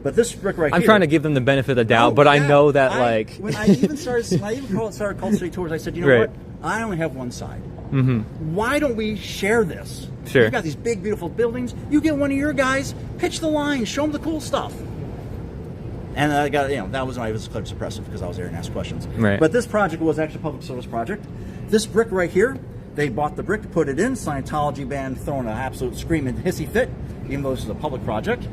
S3: But this brick right here...
S1: I'm trying to give them the benefit of the doubt, but I know that,
S3: when I even started Cult City Tours, I said, you know what? I only have one side. Why don't we share this?
S1: Sure.
S3: You've got these big, beautiful buildings. You get one of your guys, pitch the line, show them the cool stuff. And I got, that was when I was clearly suppressive because I was there and asked questions.
S1: Right.
S3: But this project was actually a public service project. This brick right here, they bought the brick, put it in. Scientology band throwing an absolute screaming hissy fit, even though this is a public project.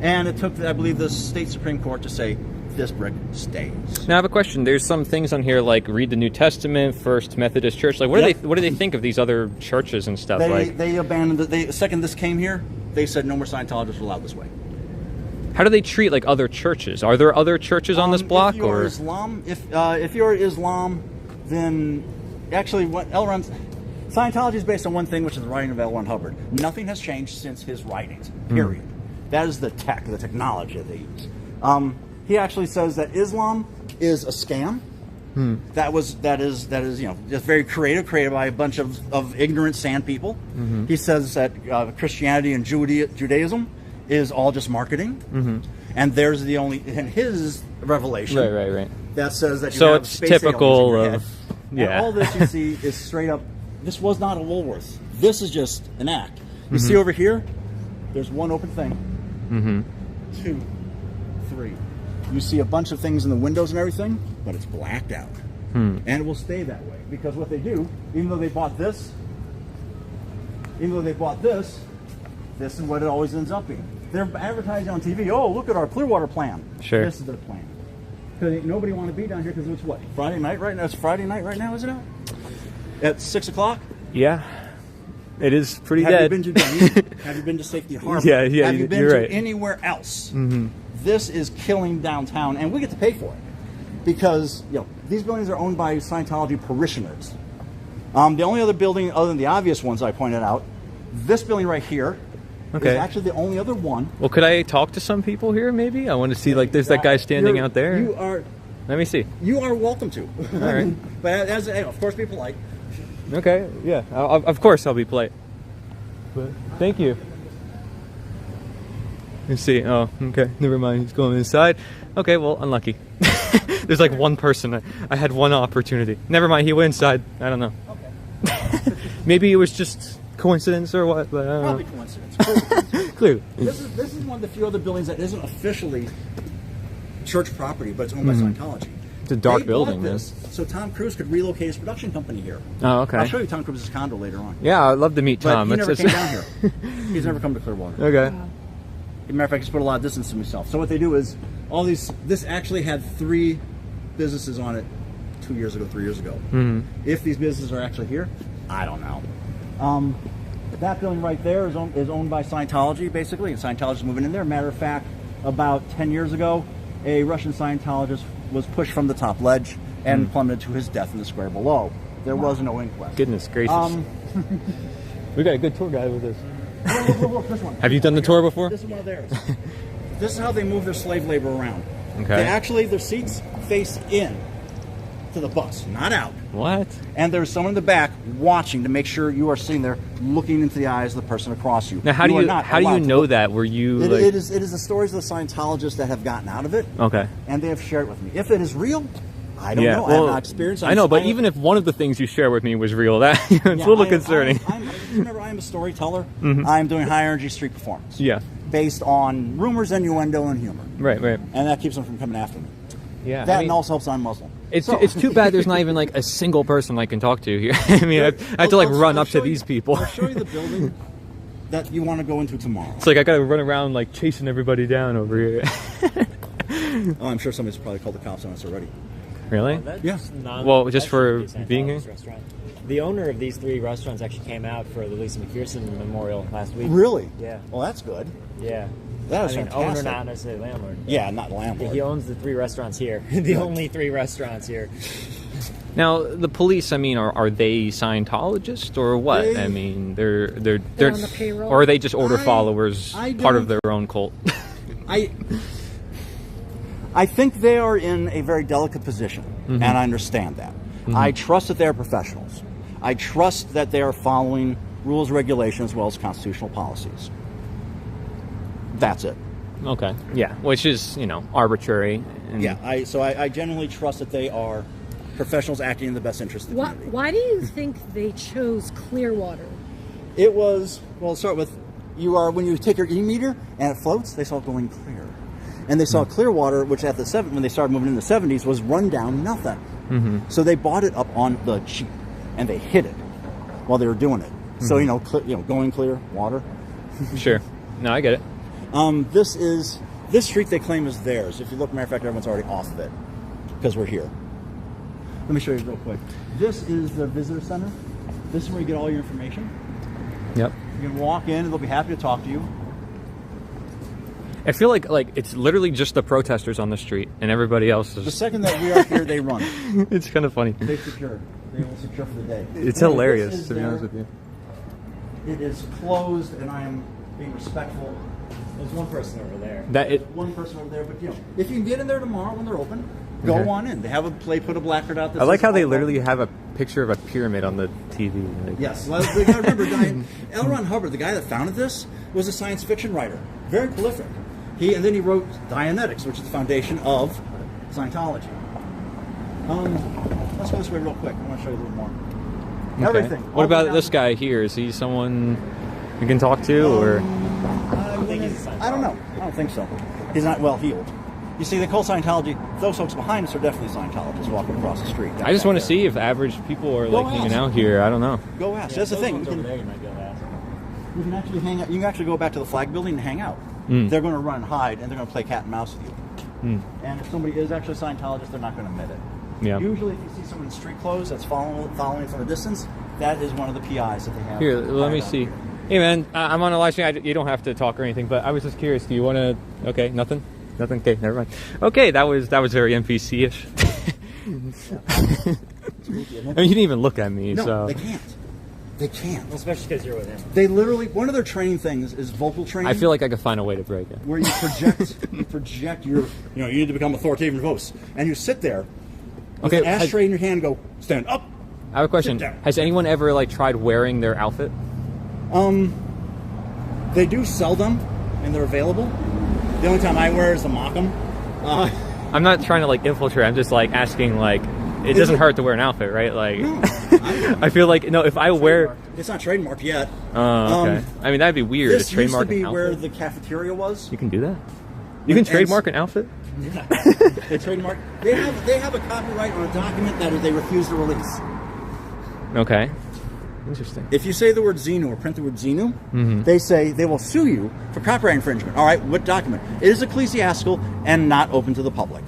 S3: And it took, I believe, the state Supreme Court to say, this brick stays.
S1: Now I have a question. There's some things on here like read the New Testament, First Methodist Church. Like, what do they think of these other churches and stuff?
S3: They abandoned it. The second this came here, they said no more Scientologists are allowed this way.
S1: How do they treat like other churches? Are there other churches on this block?
S3: If you're Islam, if you're Islam, then actually what Scientology is based on one thing, which is the writing of L. Ron Hubbard. Nothing has changed since his writings. Period. That is the technology that they use. He actually says that Islam is a scam. That is just very created by a bunch of ignorant sand people. He says that Christianity and Judaism is all just marketing, and there's the only in his revelation
S1: right
S3: that says that you
S1: so
S3: have
S1: it's
S3: space
S1: typical
S3: aliens in your
S1: of
S3: head. And all this you see is straight up. This was not a Woolworths. This is just an act. You see over here, there's one open thing. 2, 3. You see a bunch of things in the windows and everything, but it's blacked out. And it will stay that way. Because what they do, even though they bought this, this is what it always ends up being. they're advertising on TV. Oh, look at our Clearwater plan.
S1: Sure.
S3: This is their plan. Because nobody want to be down here because it's what, Friday night right now? It's Friday night right now, is it not? At 6 o'clock?
S1: Yeah. It is pretty
S3: Have
S1: dead.
S3: You been to Dunedin? Have you been to Safety Harbor?
S1: Yeah,
S3: Have you been
S1: you're
S3: to
S1: right.
S3: anywhere else? This is killing downtown, and we get to pay for it because these buildings are owned by Scientology parishioners. The only other building, other than the obvious ones I pointed out, this building right here is actually the only other one.
S1: Well, could I talk to some people here? Maybe I want to see. Like, there's that guy standing out there.
S3: You are.
S1: Let me see.
S3: You are welcome to.
S1: All right.
S3: But of course, be polite.
S1: Okay, yeah. Of course I'll be polite. But thank you. Let's see. Oh, okay. Never mind. He's going inside. Okay, well, unlucky. There's like one person. I had one opportunity. Never mind. He went inside. I don't know. Okay. Maybe it was just coincidence or what, but I don't
S3: Probably
S1: know.
S3: coincidence.
S1: Clearly.
S3: This is one of the few other buildings that isn't officially church property, but it's owned by Scientology.
S1: It's a dark
S3: They
S1: building,
S3: bought
S1: man.
S3: this so Tom Cruise could relocate his production company here.
S1: Oh, okay.
S3: I'll show you Tom Cruise's condo later on.
S1: Yeah, I'd love to meet Tom.
S3: But he never came down here. He's never come to Clearwater.
S1: Okay.
S3: As a matter of fact, he's put a lot of distance to himself. So what they do is, this actually had 3 businesses on it 2 years ago, 3 years ago. If these businesses are actually here, I don't know. That building right there is owned by Scientology, basically, and Scientology is moving in there. Matter of fact, about 10 years ago, a Russian Scientologist was pushed from the top ledge and plummeted to his death in the square below. There was no inquest.
S1: Goodness gracious. We got a good tour guide with us.
S3: Look, this one.
S1: Have you done the tour before?
S3: This is one of theirs. This is how they move their slave labor around.
S1: Okay.
S3: Their seats face in to the bus, not out.
S1: What?
S3: And there's someone in the back watching to make sure you are sitting there looking into the eyes of the person across you.
S1: Now, how do you know that? Were you
S3: it is the stories of the Scientologists that have gotten out of it.
S1: Okay.
S3: And they have shared it with me. If it is real, I don't know.
S1: Well,
S3: I have not experienced it.
S1: I know, but even if one of the things you share with me was real, that it's a little concerning.
S3: Remember, I am a storyteller. I am doing high energy street performance.
S1: Yeah.
S3: Based on rumors, innuendo, and humor.
S1: Right.
S3: And that keeps them from coming after me.
S1: Yeah.
S3: That and also helps I'm Muslim.
S1: It's too bad there's not even like a single person I can talk to here. I mean, I have to like run up to these people.
S3: I'll show you the building that you want to go into tomorrow.
S1: It's like I got to run around like chasing everybody down over here.
S3: Oh, I'm sure somebody's probably called the cops on us already.
S1: Really?
S3: Yeah.
S1: Well, just for being here?
S13: Restaurant. The owner of these 3 restaurants actually came out for the Lisa McPherson Memorial last week.
S3: Really?
S13: Yeah.
S3: Well, that's good.
S13: Yeah.
S3: That is
S13: fantastic. Owner, not necessarily landlord.
S3: Yeah, not landlord.
S13: He owns the 3 restaurants here. The only 3 restaurants here.
S1: Now, the police, I mean, are they Scientologists or what? I mean, they're
S2: on the payroll?
S1: or are they just order followers, part of their own cult?
S3: I think they are in a very delicate position, and I understand that. I trust that they are professionals. I trust that they are following rules, regulations, as well as constitutional policies. That's it.
S1: Okay. Yeah, which is, arbitrary. And
S3: So I genuinely trust that they are professionals acting in the best interest of the community.
S2: Why do you think they chose Clearwater?
S3: It was, well, start with, when you take your e-meter and it floats, they saw it going clear. And they saw Clearwater, which when they started moving in the 70s, was run down nothing. So they bought it up on the cheap, and they hid it while they were doing it. So, going clear, water.
S1: Sure. No, I get it.
S3: This street they claim is theirs. If you look, matter of fact, everyone's already off of it because we're here. Let me show you real quick. This is the visitor center. This is where you get all your information.
S1: Yep.
S3: You can walk in, and they'll be happy to talk to you.
S1: I feel like it's literally just the protesters on the street, and everybody else is...
S3: The second that we are here, they run.
S1: It's kind of funny.
S3: They secure. They will secure for the day.
S1: It's hilarious, to be honest with you.
S3: It is closed, and I am being respectful.
S13: There's one person over there.
S3: One person over there, but if you can get in there tomorrow when they're open, go on in. They put a placard out.
S1: I like how they literally have a picture of a pyramid on the TV.
S3: Yes, well, you got to remember, L. Ron Hubbard, the guy that founded this, was a science fiction writer, very prolific. And then he wrote Dianetics, which is the foundation of Scientology. Let's go this way real quick. I want to show you a little more.
S1: Okay.
S3: Everything.
S1: What about this guy here? Is he someone you can talk to, or?
S3: I don't know. I don't think so. He's not well heeled. You see, they call Scientology. Those folks behind us are definitely Scientologists walking across the street.
S1: I just want to see if average people are hanging out here. I don't know.
S3: Go ask. That's the thing. You can actually hang out. You can actually go back to the flag building and hang out. they're going to run and hide, and they're going to play cat and mouse with you. And if somebody is actually a Scientologist, they're not going to admit it.
S1: Yeah.
S3: Usually, if you see someone in street clothes that's following from a distance, that is one of the PIs that they have.
S1: Here, let me see. Hey, man, I'm on a live stream. You don't have to talk or anything, but I was just curious. Do you want to? Okay, nothing. Okay, never mind. Okay, that was very NPC-ish. I mean, you didn't even look at me.
S3: No,
S1: so
S3: they can't. They can't.
S13: Well, especially because you're with him.
S3: They literally, one of their training things is vocal training.
S1: I feel like I could find a way to break it.
S3: Where you project your, you need to become authoritative in voice. And you sit there with an ashtray in your hand and go, stand up.
S1: I have a question. Has anyone ever tried wearing their outfit?
S3: They do sell them and they're available. The only time I wear is to mock them.
S1: I'm not trying to infiltrate. I'm just asking it doesn't hurt to wear an outfit, right?
S3: No,
S1: I feel if I wear,
S3: it's not trademarked yet.
S1: Okay. I mean, that'd be weird.
S3: This
S1: to trademark
S3: used to be
S1: an outfit.
S3: where the cafeteria was.
S1: You can do that. You can trademark an outfit.
S3: Yeah. They trademark. They have a copyright on a document that they refuse to release.
S1: Okay. Interesting.
S3: If you say the word Xenu or print the word Xenu, they say they will sue you for copyright infringement. All right, what document? It is ecclesiastical and not open to the public.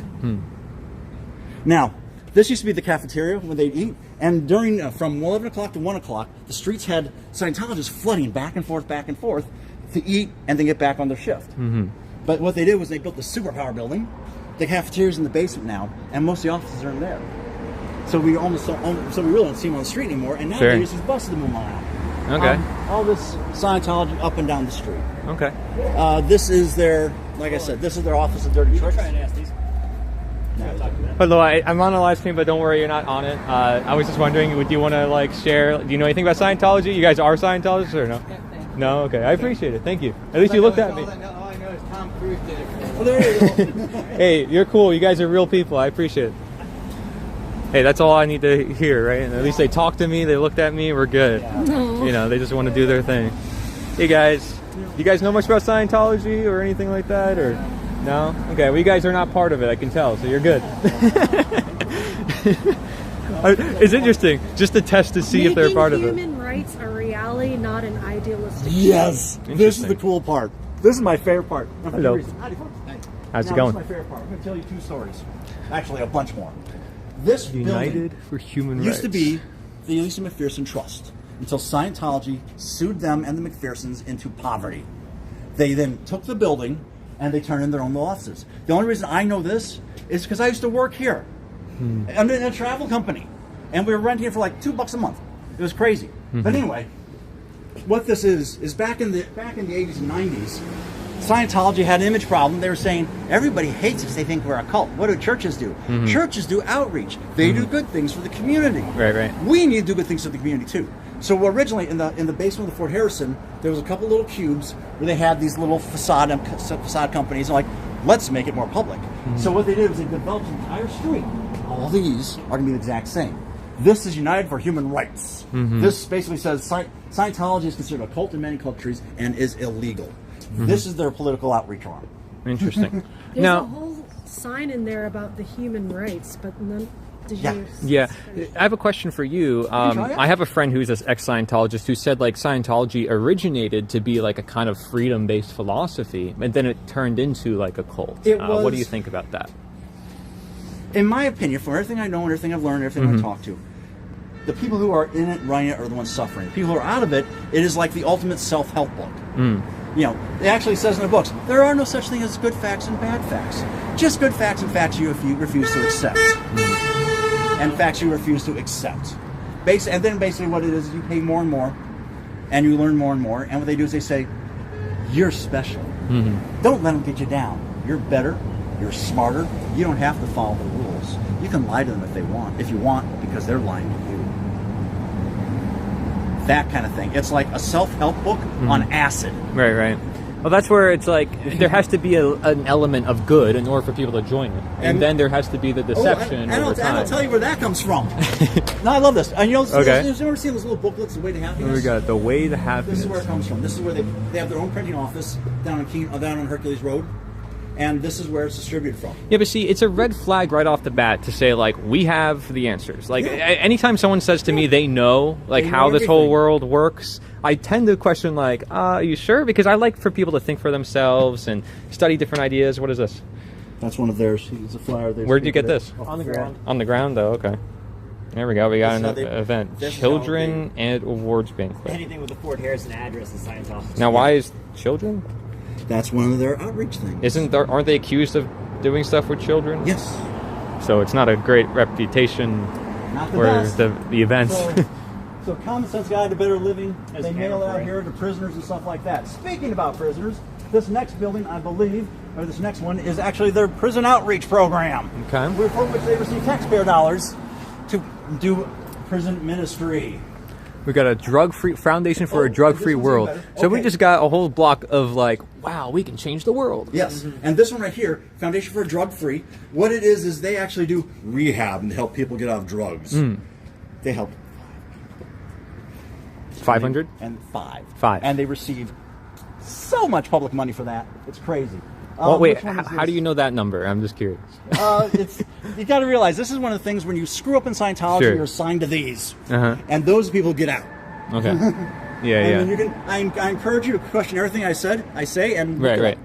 S3: Now, this used to be the cafeteria when they'd eat, and during from 11 o'clock to 1 o'clock, the streets had Scientologists flooding back and forth to eat and then get back on their shift. But what they did was they built the superpower building. The cafeteria's in the basement now, and most of the offices are in there. So we really don't see them on the street anymore, and now they use these buses to move them around.
S1: Okay.
S3: All this Scientology up and down the street.
S1: Okay.
S3: This is their, like I said, this is their office of dirty tricks.
S1: Hello, I'm on a live stream, but don't worry, you're not on it. I was just wondering, would you want to share? Do you know anything about Scientology? You guys are Scientologists or no? No. Okay, I appreciate it. Thank you. At least you looked at me.
S6: All I know is Tom Cruise did it.
S3: Well, there you go.
S1: Hey, you're cool. You guys are real people. I appreciate it. Hey, that's all I need to hear, right? And at least they talked to me, they looked at me, we're good. They just want to do their thing. Hey guys, you guys know much about Scientology or anything like that, or no? Okay, well you guys are not part of it, I can tell, so you're good. It's interesting, just to test to see if they're part of it.
S2: Human rights a reality, not an idealistic.
S3: Yes, this is the cool part. This is my favorite part.
S1: Hello. How's it going?
S3: This is my favorite part. I'm going to tell you 2 stories. Actually, a bunch more. This
S1: United for Human Rights
S3: used to be the Lisa McPherson Trust until Scientology sued them and the McPhersons into poverty. They then took the building and they turned in their own offices. The only reason I know this is because I used to work here. I'm in a travel company, and we were renting it for $2 a month. It was crazy. But anyway, what this is back in the 80s and 90s, Scientology had an image problem. They were saying everybody hates us. They think we're a cult. What do churches do? Churches do outreach. They do good things for the community.
S1: Right.
S3: We need to do good things for the community too. So originally in the basement of the Fort Harrison, there was a couple little cubes where they had these little facade companies. And let's make it more public. So what they did was they developed an entire street. All these are going to be the exact same. This is United for Human Rights. This basically says Scientology is considered a cult in many countries and is illegal. This is their political outreach arm.
S1: Interesting.
S2: There's a whole sign in there about the human rights, but none. Did you?
S1: Yeah, I have a question for you. I have a friend who's an ex-Scientologist who said Scientology originated to be a kind of freedom-based philosophy, and then it turned into a cult. What do you think about that?
S3: In my opinion, from everything I know and everything I've learned, everything I talk to, the people who are in it, running it, are the ones suffering. The people who are out of it, it is like the ultimate self-help book. It actually says in the books, there are no such thing as good facts and bad facts. Just good facts and facts you refuse to accept. And facts you refuse to accept. And then basically what it is you pay more and more, and you learn more and more, and what they do is they say, you're special. Don't let them get you down. You're better. You're smarter. You don't have to follow the rules. You can lie to them if you want, because they're lying to you. That kind of thing. It's like a self-help book on acid.
S1: Right. Well, that's where it's there has to be an element of good in order for people to join it, and then there has to be the deception.
S3: And I'll tell you where that comes from. No, I love this. And you've ever seen those little booklets, The Way to Happiness?
S1: We got The Way to Happiness.
S3: This is where it comes from. This is where they have their own printing office down on Hercules Road. and this is where it's distributed from.
S1: Yeah, but see, it's a red flag right off the bat to say, like, we have the answers. Like, anytime someone says to me they know, like, how this whole world works, I tend to question, like, are you sure? Because I like for people to think for themselves and study different ideas. What is this?
S3: That's one of theirs. It's a flyer.
S1: Where did you get this?
S7: On the ground.
S1: On the ground, though, okay. There we go. We got an event. Children and Awards Banquet.
S13: Anything with the Fort Harrison address is Scientology.
S1: Now, why is children?
S3: That's one of their outreach things.
S1: Aren't they accused of doing stuff with children?
S3: Yes.
S1: So it's not a great reputation
S3: Not the
S1: where
S3: best.
S1: the events.
S3: So Common Sense Guide to Better Living, they mail it out here to prisoners and stuff like that. Speaking about prisoners, this next building, I believe, or this next one, is actually their prison outreach program.
S1: Okay.
S3: For which they receive taxpayer dollars to do prison ministry.
S1: We got a drug-free foundation for a drug-free world. So we just got a whole block of like, wow, we can change the world.
S3: Yes, and this one right here, Foundation for Drug-Free, what it is they actually do rehab and help people get out of drugs. They help
S1: 500
S3: and five,
S1: and
S3: they receive so much public money for that. It's crazy.
S1: Well, wait, how do you know that number? I'm just curious.
S3: You got to realize this is one of the things when you screw up in Scientology, you're assigned to these, and those people get out.
S1: Okay. Yeah,
S3: I encourage you to question everything I say, and
S1: right.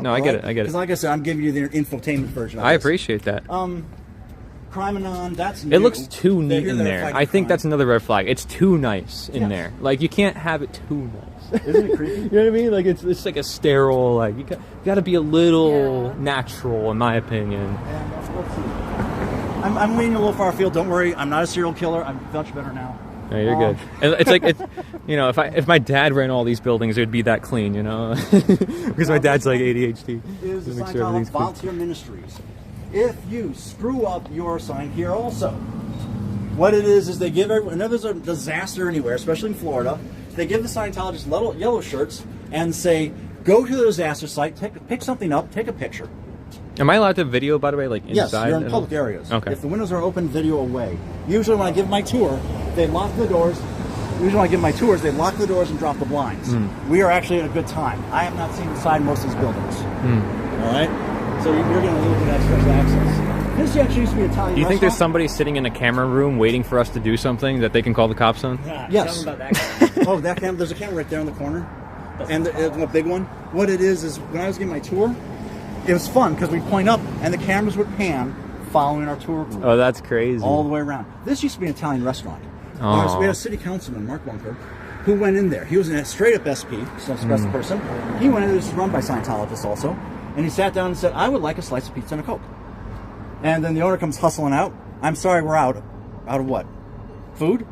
S1: No, I get it.
S3: Because like I said, I'm giving you the infotainment version.
S1: I appreciate that.
S3: Criminon, that's new.
S1: It looks too neat in there. I think that's another red flag. It's too nice in there. Like, you can't have it too nice.
S3: Isn't it creepy?
S1: You know what I mean? Like, it's like a sterile, like, you got to be a little natural, in my opinion.
S3: And let's see. I'm leaning a little far afield. Don't worry, I'm not a serial killer. I'm much better now.
S1: No, you're good. It's like, you know, if my dad ran all these buildings, it would be that clean, you know? Because my dad's like ADHD.
S3: Is the Scientology Volunteer Ministries. If you screw up your sign here also, what it is they give everyone, whenever there's a disaster anywhere, especially in Florida, they give the Scientologists little yellow shirts and say, go to the disaster site, pick something up, take a picture.
S1: Am I allowed to video, by the way, like inside?
S3: Yes, you're in public areas.
S1: Okay.
S3: If the windows are open, video away. Usually when I give my tour, they lock the doors. Usually when I give my tours, they lock the doors and drop the blinds. We are actually at a good time. I have not seen inside most of these buildings. All right? So you're getting a little bit of special access. This actually used to be an Italian
S1: Do you think there's
S3: restaurant.
S1: somebody sitting in a camera room waiting for us to do something that they can call the cops on?
S3: Yes. Oh, that camera. There's a camera right there in the corner. And the big one. What it is when I was getting my tour, it was fun because we point up and the cameras would pan following our tour group.
S1: Oh, that's crazy.
S3: All the way around. This used to be an Italian restaurant.
S1: Oh.
S3: We had a city councilman, Mark Bunker, who went in there. He was a straight up SP, special person. He went in there. This is run by Scientologists also. And he sat down and said, I would like a slice of pizza and a Coke. And then the owner comes hustling out. I'm sorry, we're out. Out of what? Food?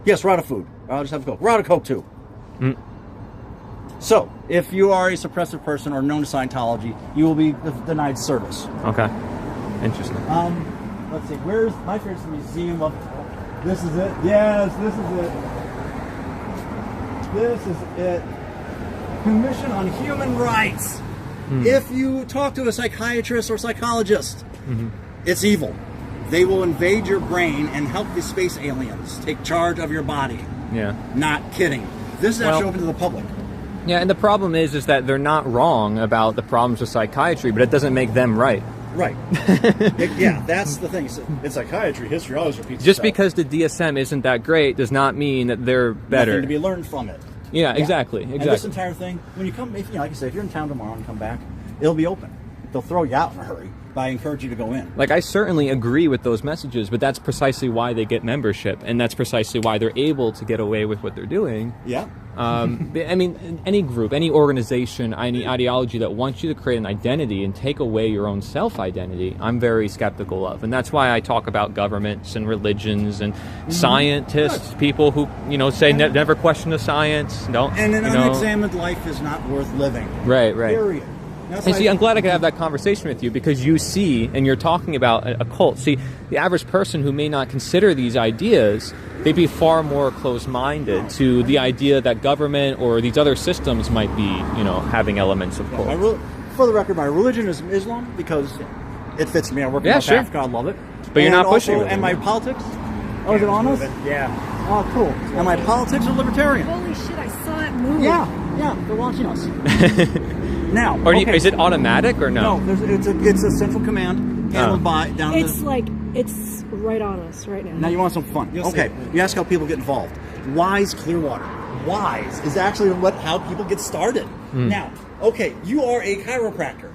S3: Yes, we're out of food. I'll just have a Coke. We're out of Coke too. So, if you are a suppressive person or known to Scientology, you will be denied service.
S1: Okay. Interesting.
S3: Let's see. Where's my favorite museum of? This is it. Yes, this is it. This is it. Commission on Human Rights. If you talk to a psychiatrist or psychologist, it's evil. They will invade your brain and help the space aliens take charge of your body.
S1: Yeah.
S3: Not kidding. This is actually open to the public.
S1: Yeah, and the problem is that they're not wrong about the problems with psychiatry, but it doesn't make them right.
S3: Right. Yeah, that's the thing. In psychiatry, history always repeats
S1: Just
S3: itself.
S1: because the DSM isn't that great does not mean that they're better.
S3: Nothing to be learned from it.
S1: Yeah, exactly.
S3: And this entire thing, when you come, like I say, if you're in town tomorrow and you come back, it'll be open. They'll throw you out in a hurry, but I encourage you to go in.
S1: Like, I certainly agree with those messages, but that's precisely why they get membership, and that's precisely why they're able to get away with what they're doing.
S3: Yeah.
S1: I mean, any group, any organization, any ideology that wants you to create an identity and take away your own self-identity, I'm very skeptical of. And that's why I talk about governments and religions and scientists, people who, say never question the science. Don't.
S3: And an unexamined life is not worth living.
S1: Right.
S3: Period.
S1: And see, I'm glad I could have that conversation with you because you see, and you're talking about a cult. See, the average person who may not consider these ideas, they'd be far more close-minded to the idea that government or these other systems might be, having elements of cult.
S3: For the record, my religion is Islam because it fits me. I work in North Africa. I love it.
S1: But you're not pushing it.
S3: And my politics? Oh, is it on us?
S7: Yeah.
S3: Oh, cool. And my politics are libertarian.
S2: Holy shit, I saw it move.
S3: Yeah, they're watching us. Now,
S1: Or is it automatic or no?
S3: No, it's a central command handled by down.
S2: It's it's right on us right now.
S3: Now you want some fun? Okay, you ask how people get involved. Wise Clearwater. Wise is actually how people get started. Now, okay, you are a chiropractor.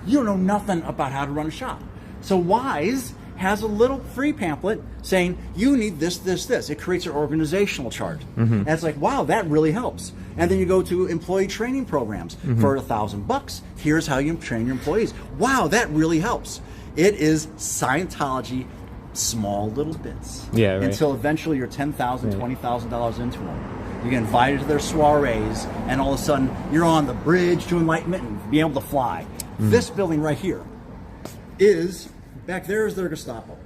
S3: You know nothing about how to run a shop. So Wise has a little free pamphlet saying you need this, this, this. It creates an organizational chart. And it's like, wow, that really helps. And then you go to employee training programs for $1,000. Here's how you train your employees. Wow, that really helps. It is Scientology, small little bits.
S1: Yeah, right.
S3: Until eventually you're $10,000, $20,000 into them. You get invited to their soirees, and all of a sudden you're on the bridge to enlightenment and being able to fly. This building right here is, back there is their Gestapo,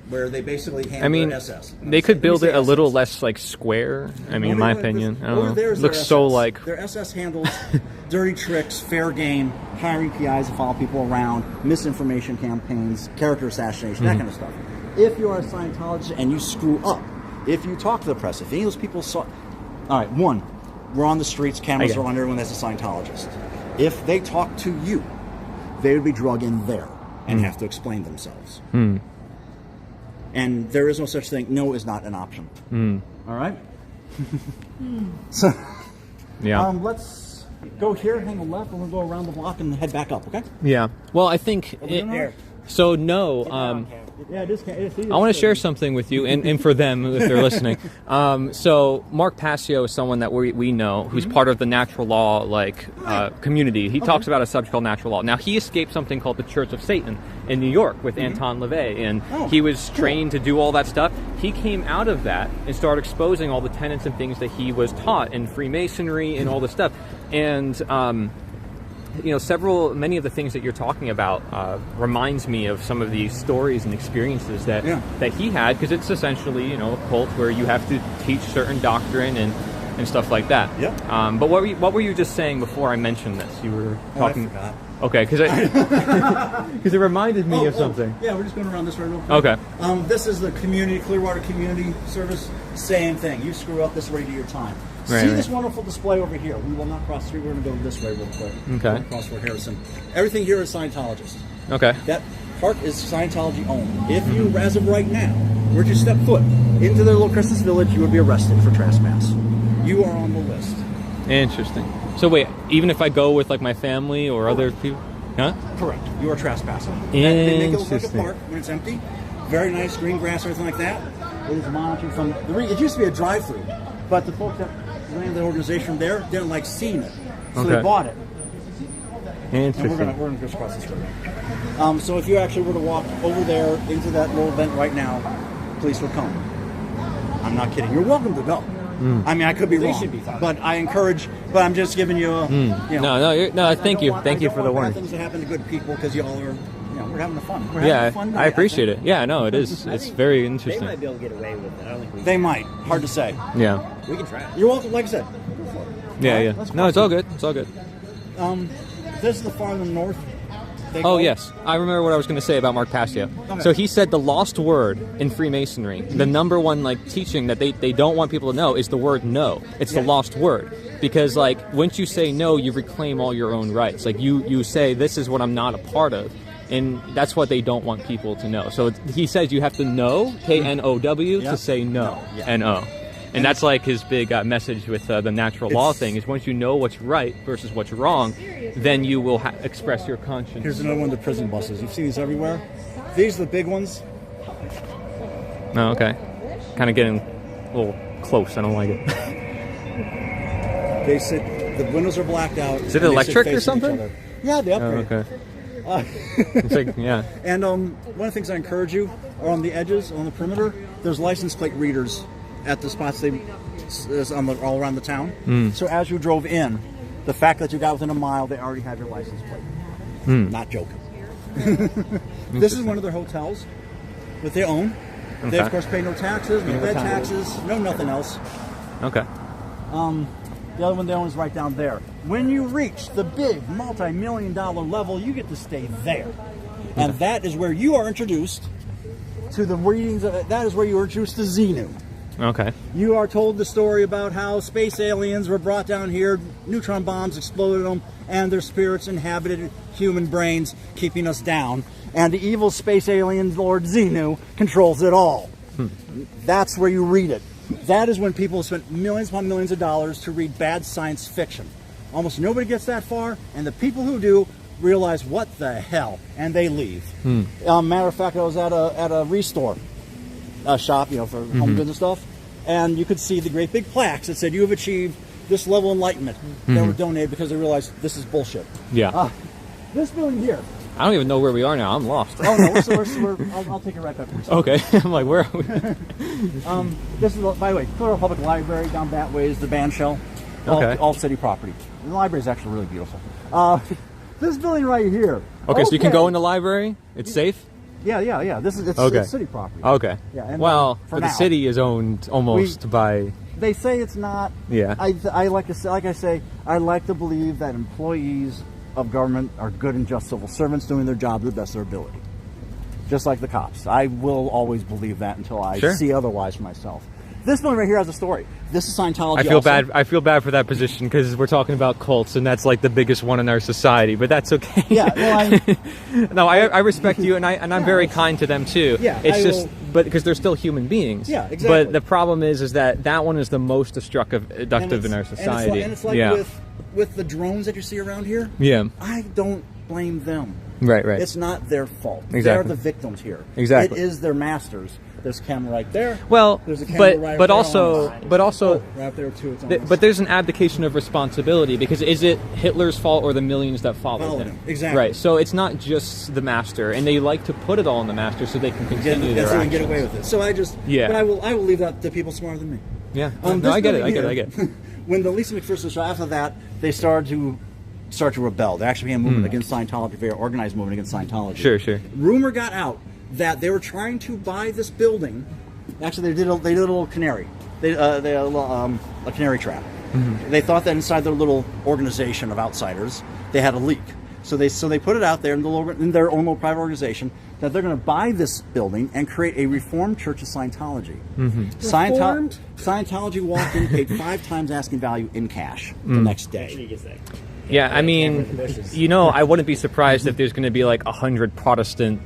S3: where they basically handle their SS.
S1: They could build it a little less like square. I mean, in my opinion, I don't know. It looks so like
S3: their SS handles dirty tricks, fair game, hiring PIs to follow people around, misinformation campaigns, character assassination, that kind of stuff. If you are a Scientologist and you screw up, if you talk to the press, if any of those people saw, all right, one, we're on the streets, cameras are on everyone that's a Scientologist. If they talk to you, they would be drug in there and have to explain themselves. And there is no such thing. No is not an option. All right? So, let's go here, hang a left, and we'll go around the block and head back up, okay?
S1: Yeah. Well, I think... So, no...
S3: Yeah, it is.
S1: I want to share something with you, and for them, if they're listening. So, Mark Passio is someone that we know, who's part of the natural law community. He talks about a subject called natural law. Now, he escaped something called the Church of Satan in New York with Anton LaVey, and he was trained to do all that stuff. He came out of that and started exposing all the tenets and things that he was taught in Freemasonry and all this stuff. And... many of the things that you're talking about reminds me of some of these stories and experiences that he had, because it's essentially, a cult where you have to teach certain doctrine and stuff like that. Yeah. But what were you just saying before I mentioned this? You were talking.
S3: I forgot.
S1: Okay, because it reminded me of something.
S3: Yeah, we're just going around this way real quick.
S1: Okay.
S3: This is the Clearwater Community Service. Same thing. You screw up, this is where you do your time.
S1: Right,
S3: See this wonderful display over here. We will not cross the street. We're going to go this way real quick.
S1: Okay.
S3: Across Fort Harrison. Everything here is Scientologist.
S1: Okay.
S3: That park is Scientology owned. If you, as of right now, were to step foot into their little Christmas village, you would be arrested for trespass. You are on the list.
S1: Interesting. So wait, even if I go with like my family or other people, huh?
S3: Correct. You are trespassing.
S1: Interesting.
S3: They make it look like a park when it's empty. Very nice green grass, everything like that. It is monitored from it used to be a drive-through, but the folks that ran the organization there didn't like seeing it, so they bought it.
S1: Interesting.
S3: And we're gonna just cross this road. So if you actually were to walk over there into that little event right now, police would come. I'm not kidding. You're welcome to go. I mean, I could be wrong, but I encourage. But I'm just giving you a.
S1: No. Thank you for the warning.
S3: Things that happen to good people because y'all are. We're having fun.
S1: I appreciate it. Yeah, no, it is. It's very interesting.
S13: They might be able to get away with it. I don't think we
S3: They might. Hard to say.
S1: Yeah.
S13: We can try.
S3: You're welcome. Like I said.
S1: Yeah. No, it's all good. It's all good.
S3: This is the farther north.
S1: Yes. I remember what I was going to say about Mark Passio. Okay. So he said the lost word in Freemasonry, the number one teaching that they don't want people to know is the word no. It's the lost word. Because once you say no, you reclaim all your own rights. You say, this is what I'm not a part of. And that's what they don't want people to know. So he says you have to know, K-N-O-W, to say no, N-O. And that's his big message with the natural law thing, is once you know what's right versus what's wrong, then you will express your conscience.
S3: Here's another one of the prison buses. You've seen these everywhere. These are the big ones.
S1: Oh, okay. Kind of getting a little close. I don't like it.
S3: They sit, the windows are blacked out.
S1: Is it electric or something?
S3: Yeah, they upgraded.
S1: Oh, okay. It's yeah.
S3: And one of the things I encourage you are on the edges, on the perimeter, there's license plate readers at the spots all around the town. So as you drove in, the fact that you got within a mile, they already have your license plate. Not joking. This is one of their hotels that they own. They of course pay no taxes, no bed taxes, no nothing else.
S1: Okay.
S3: The other one they own is right down there. When you reach the big multi-million-dollar level, you get to stay there. And that is where you are introduced to the readings. That is where you are introduced to Xenu.
S1: Okay.
S3: You are told the story about how space aliens were brought down here, neutron bombs exploded them, and their spirits inhabited human brains, keeping us down. And the evil space alien Lord Xenu controls it all. That's where you read it. That is when people spent millions upon millions of dollars to read bad science fiction. Almost nobody gets that far, and the people who do realize what the hell, and they leave. Matter of fact, I was at a restore shop, for home goods and stuff, and you could see the great big plaques that said you have achieved this level of enlightenment. They were donated because they realized this is bullshit.
S1: Yeah.
S3: This building here.
S1: I don't even know where we are now. I'm lost.
S3: Oh no, I'll take it right back.
S1: Okay. I'm like, where are we?
S3: This is, by the way, Florida Public Library. Down that way is the band shell. All city property. The library is actually really beautiful. This building right here.
S1: Okay, so you can go in the library. It's safe.
S3: Yeah. It's city property.
S1: Okay.
S3: Yeah. And
S1: well, but the city is owned almost by.
S3: They say it's not.
S1: Yeah.
S3: I like to say, I like to believe that employees of government are good and just civil servants doing their job to the best of their ability. Just like the cops. I will always believe that until I see otherwise for myself. This one right here has a story. This is Scientology.
S1: I feel bad for that position because we're talking about cults, and that's like the biggest one in our society. But that's okay.
S3: Yeah. Well,
S1: no, I respect you, and I'm very kind to them too.
S3: Yeah.
S1: But because they're still human beings.
S3: Yeah, exactly.
S1: But the problem is that one is the most destructive in our society.
S3: And it's like with the drones that you see around here.
S1: Yeah.
S3: I don't blame them.
S1: Right.
S3: It's not their fault.
S1: Exactly.
S3: They're the victims here.
S1: Exactly.
S3: It is there's masters. There's a camera right there.
S1: Well,
S3: there's a camera
S1: but also
S3: right there too.
S1: But there's an abdication of responsibility because is it Hitler's fault or the millions that followed him?
S3: Exactly.
S1: Right. So it's not just the master, and they like to put it all on the master so they can continue their actions.
S3: Get away with it. So I just But I will leave that to people smarter than me.
S1: Yeah. No, I get it.
S3: When the Lisa McPherson show, after that, they started to rebel. They actually became a movement against Scientology, a very organized movement against Scientology.
S1: Sure.
S3: Rumor got out that they were trying to buy this building. Actually, they did a little canary. They had a canary trap. They thought that inside their little organization of outsiders, they had a leak. So they put it out there in their own little private organization that they're going to buy this building and create a Reformed Church of Scientology. Scientology walked in, paid 5 times asking value in cash the next day.
S1: Yeah, I mean, I wouldn't be surprised if there's going to be like 100 Protestant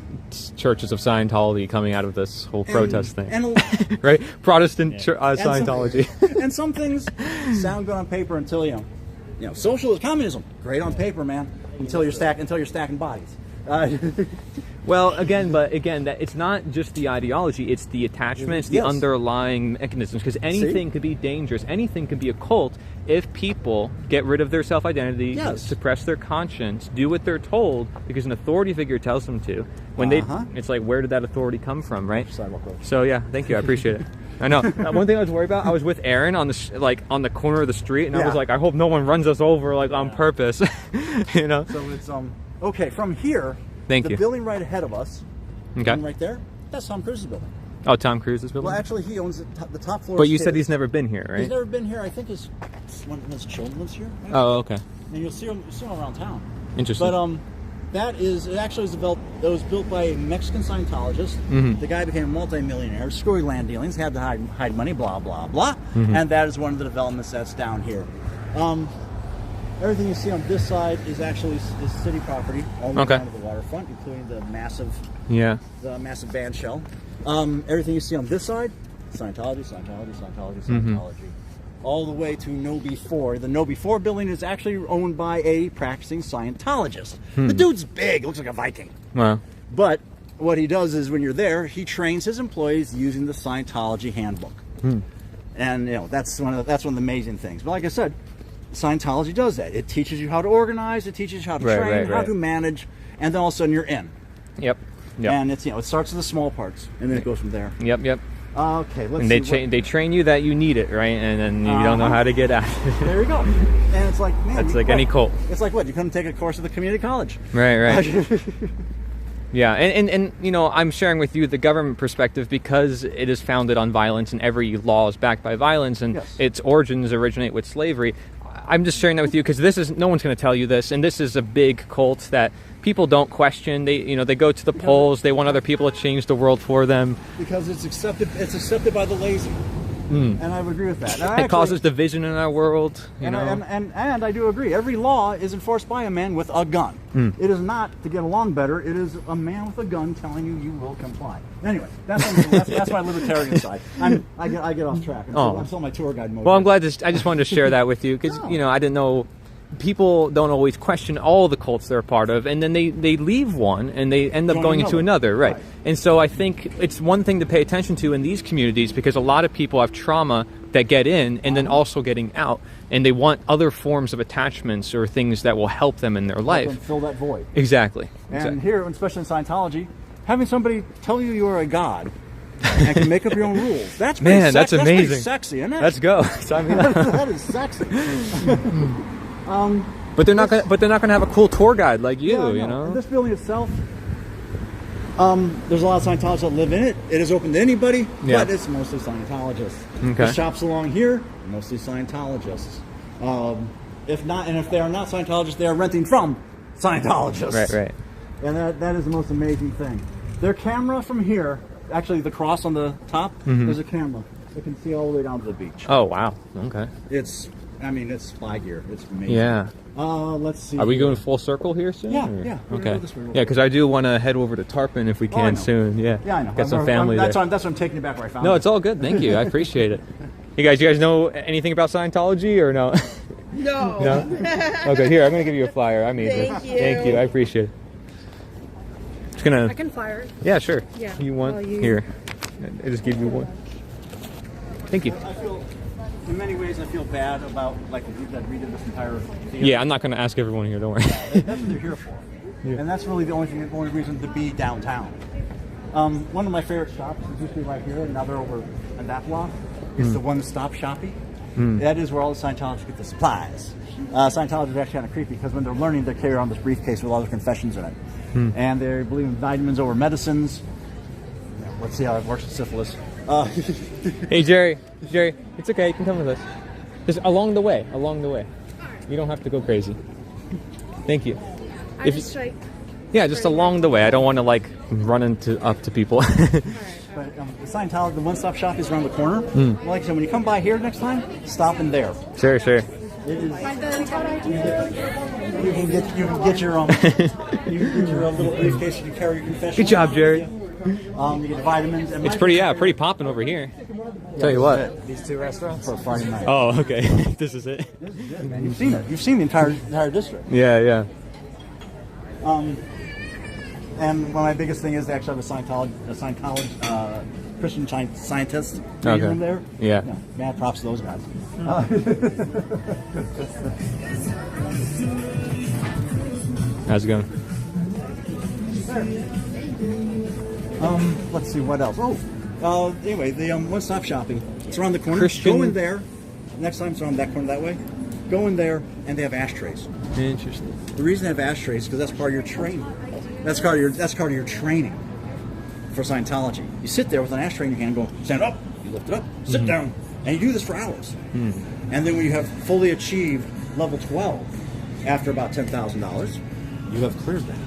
S1: churches of Scientology coming out of this whole protest thing, right? Protestant Scientology.
S3: And some things sound good on paper until socialism, communism, great on paper, man. Until you're stacking bodies.
S1: Well, again, that it's not just the ideology; it's the attachment, it's the underlying mechanisms. Because anything could be dangerous, anything could be a cult if people get rid of their self-identity, suppress their conscience, do what they're told because an authority figure tells them to. When it's like, where did that authority come from, right? So yeah, thank you, I appreciate it. I know. One thing I was worried about, I was with Aaron on the corner of the street, and I was like, I hope no one runs us over on purpose.
S3: So it's okay from here.
S1: Thank you.
S3: The building right ahead of us, right there, that's Tom Cruise's building.
S1: Oh, Tom Cruise's building?
S3: Well, actually, he owns the top floor.
S1: But you said he's never been here, right?
S3: He's never been here. I think one of his children lives here. Maybe.
S1: Oh, okay.
S3: And you'll see him around town.
S1: Interesting.
S3: But it actually was developed. It was built by a Mexican Scientologist. The guy became a multi-millionaire, screwy land dealings, had to hide money, blah blah blah, and that is one of the developments that's down here. Everything you see on this side is city property, all the way down to the waterfront, including the massive band shell. Everything you see on this side, Scientology. All the way to No Before. The No Before building is actually owned by a practicing Scientologist. The dude's big, looks like a Viking.
S1: Wow.
S3: But what he does is when you're there, he trains his employees using the Scientology handbook. And that's one of the amazing things. But like I said, Scientology does that. It teaches you how to organize, it teaches you how to train, how to manage, and then all of a sudden you're in.
S1: Yep.
S3: And it's it starts with the small parts, and then it goes from there.
S1: Yep.
S3: Okay, let's
S1: see. And they train you that you need it, right? And then you don't know how to get out.
S3: There you go. And it's like, man,
S1: that's like any cult.
S3: It's like what? You couldn't take a course at the community college.
S1: Right. Yeah, and I'm sharing with you the government perspective because it is founded on violence and every law is backed by violence and its origins originate with slavery. I'm just sharing that with you because no one's going to tell you this, and this is a big cult that people don't question. They go to the polls. They want other people to change the world for them
S3: because it's accepted. It's accepted by the lazy. And I would agree with that.
S1: It causes division in our world, you know.
S3: And I do agree. Every law is enforced by a man with a gun. It is not to get along better. It is a man with a gun telling you will comply. Anyway, that's my libertarian side. I get off track. I'm still my tour guide mode.
S1: Well, I'm glad I just wanted to share that with you because you know I didn't know. People don't always question all the cults they're a part of, and then they leave one and they end up going into another, right? And so I think it's one thing to pay attention to in these communities because a lot of people have trauma that get in and then also getting out, and they want other forms of attachments or things that will help them in their life.
S3: Help them fill that void.
S1: Exactly.
S3: And here, especially in Scientology, having somebody tell you you are a god and can make up your own rules. That's
S1: man, that's amazing.
S3: That's pretty sexy, isn't it?
S1: Let's go.
S3: That is sexy.
S1: But they're not gonna have a cool tour guide like you, you know.
S3: In this building itself, there's a lot of Scientologists that live in it. It is open to anybody, but it's mostly Scientologists.
S1: Okay.
S3: The shops along here, mostly Scientologists. If they are not Scientologists, they are renting from Scientologists.
S1: Right.
S3: And that is the most amazing thing. Their camera from here, actually the cross on the top, there's a camera. They can see all the way down to the beach.
S1: Oh wow. Okay.
S3: It's fly gear. It's amazing.
S1: Yeah.
S3: Let's see.
S1: Are we going full circle here soon?
S3: Yeah.
S1: Okay. Yeah, because I do want to head over to Tarpon if we can soon. Yeah.
S3: Yeah, I know.
S1: Got some family there.
S3: That's why I'm taking you back where I found
S1: No, it's all good. Thank you. I appreciate it. Hey guys, you guys know anything about Scientology or no?
S10: No.
S1: No? Okay, here, I'm going to give you a flyer. I made this.
S10: Thank you.
S1: Thank you. I appreciate it. Just gonna.
S2: I can flyer it.
S1: Yeah, sure.
S2: Yeah.
S1: You want? Here. I just give you one. Thank you.
S3: In many ways, I feel bad about that redid this entire theater.
S1: Yeah, I'm not going to ask everyone here. Don't worry.
S3: That's what they're here for, and that's really the only reason to be downtown. One of my favorite shops is usually right here, and now they're over in that block. It's the One Stop Shopping. That is where all the Scientologists get the supplies. Scientologists are actually kind of creepy because when they're learning, they carry around this briefcase with all their confessions in it, and they believe in vitamins over medicines. Let's see how it works with syphilis.
S1: Hey Jerry, it's okay. You can come with us. Just along the way. You don't have to go crazy. Thank you. Yeah, just along the way. I don't want to run up to people.
S3: But the Scientology, the One Stop Shop is around the corner. Like I said, when you come by here next time, stop in there.
S1: Sure.
S3: It is. You can get your little briefcase. You can carry your confession.
S1: Good job, Jerry.
S3: You get vitamins. And
S1: it's pretty popping over here. Tell you what.
S13: These two restaurants?
S3: For Friday night.
S1: Oh, okay. This is it.
S3: This is good, man. You've seen it. You've seen the entire district.
S1: Yeah.
S3: And one of my biggest thing is they actually have a Scientology Christian Scientist in there.
S1: Yeah.
S3: Mad props to those guys.
S1: How's it going?
S3: Let's see what else. Anyway, the One Stop Shopping. It's around the corner.
S1: Christian.
S3: Go in there. Next time it's around that corner that way. Go in there, and they have ashtrays.
S1: Interesting.
S3: The reason they have ashtrays is because that's part of your training. That's part of your training for Scientology. You sit there with an ashtray in your hand, and go stand up. You lift it up, sit down, and you do this for hours. And then when you have fully achieved level 12, after about $10,000, you have cleared that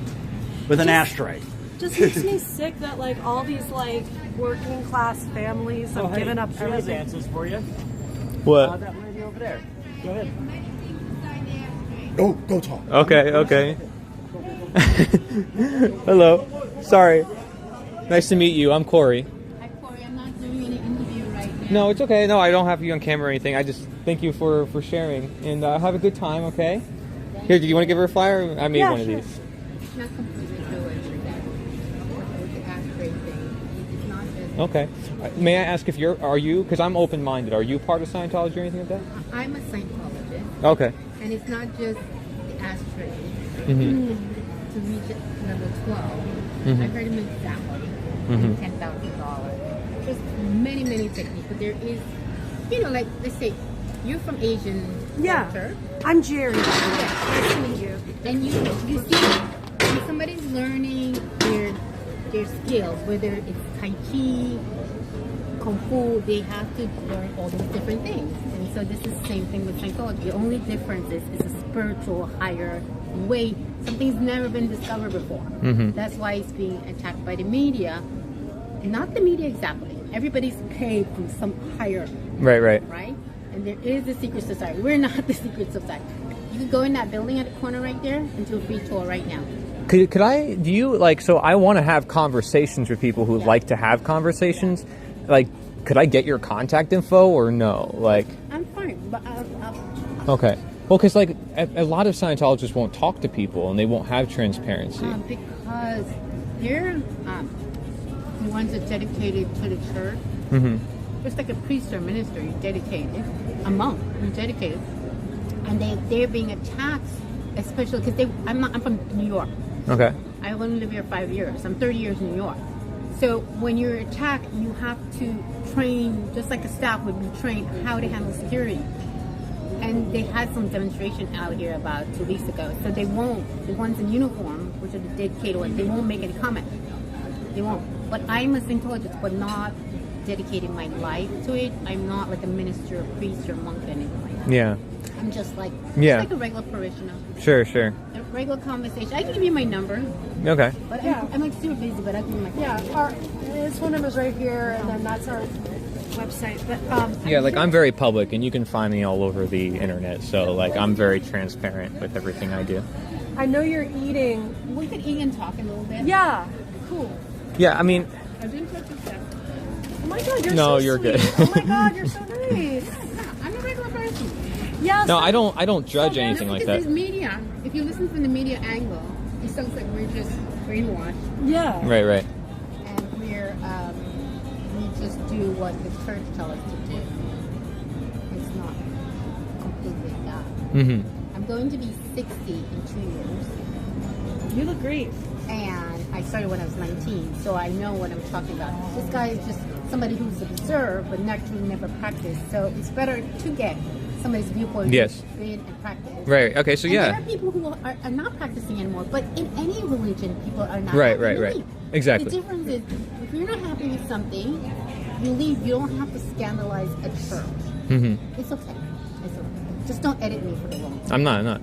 S3: with an ashtray.
S2: Just makes me sick that all these working class families have given up everything.
S13: Answers for you.
S1: What?
S13: That lady over there. Go ahead.
S3: Go talk.
S1: Okay. Hello. Sorry. Nice to meet you. I'm Corey.
S14: Hi, Corey. I'm not doing any interview right now.
S1: No, it's okay. No, I don't have you on camera or anything. I just thank you for sharing. And have a good time, okay? Here, do you want to give her a flyer? I made one of these.
S14: It's not completely true. With the ashtray thing. It's not just...
S1: Okay. May I ask if are you, because I'm open-minded, are you part of Scientology or anything like that?
S14: I'm a Scientologist.
S1: Okay.
S14: And it's not just the ashtray. To reach level 12, I've heard him example $10,000. There's many techniques, but there is, let's say you're from Asian culture.
S2: I'm Jerry. Nice to meet you.
S14: And you see when somebody's learning their skills, whether it's Tai Chi, Kung Fu, they have to learn all those different things. And so this is the same thing with Scientology. The only difference is it's a spiritual, higher way. Something's never been discovered before. That's why it's being attacked by the media. Not the media exactly, everybody's paid from some higher.
S1: Right.
S14: Right? And there is a secret society. We're not the secret society. You can go in that building at the corner right there and do a free tour right now.
S1: Could I, do you, like, so I want to have conversations with people who like to have conversations. Like, could I get your contact info or no? Like,
S14: I'm fine, but
S1: okay. Well, because, like, a lot of Scientologists won't talk to people and they won't have transparency.
S14: because they're the ones that dedicated to the church. Just like a priest or minister, you're dedicated. A monk, you're dedicated. And they're being attacked, especially because I'm from New York.
S1: Okay.
S14: I only live here 5 years. I'm 30 years in New York. So when you're attacked, you have to train, just like a staff would be trained, how to handle security. And they had some demonstration out here about 2 weeks ago. So they won't, the ones in uniform, which are the dedicated ones, they won't make any comment. They won't. But I'm a Scientologist, but not dedicating my life to it. I'm not like a minister, or priest, or monk, or anything like that.
S1: Yeah.
S14: I'm just like a regular parishioner.
S1: Sure.
S14: A regular conversation. I can give you my number.
S1: Okay.
S14: But I'm like super busy, but I can give you my phone.
S2: His phone number's right here, and then that's our website. But
S1: Yeah, like, I'm very public and you can find me all over the internet. So, like, I'm very transparent with everything I do.
S2: I know you're eating.
S14: We could eat and talk a little bit.
S2: Yeah. Cool.
S1: Yeah, I mean...
S14: I've been touching stuff.
S2: Oh my God, you're
S1: No,
S2: so
S1: you're
S2: sweet.
S1: good.
S2: Oh my God, you're so nice.
S14: I'm a regular person.
S2: Yeah.
S1: No, I don't judge anything like that.
S14: There's media. If you listen from the media angle, it sounds like we're just brainwashed.
S2: Yeah.
S1: Right.
S14: And we just do what the church tells us to do. It's not completely that. I'm going to be 60 in 2 years.
S2: You look great.
S14: And I started when I was 19, so I know what I'm talking about. This guy is just somebody who's observed, but actually never practiced. So it's better to get somebody's viewpoint in and practice.
S1: Right. Okay. So
S14: and
S1: yeah.
S14: there are people who are not practicing anymore, but in any religion, people are not.
S1: Right. Exactly.
S14: The difference is, if you're not happy with something, you leave. You don't have to scandalize a church. It's okay. Just don't edit me for the wrong time.
S1: I'm not.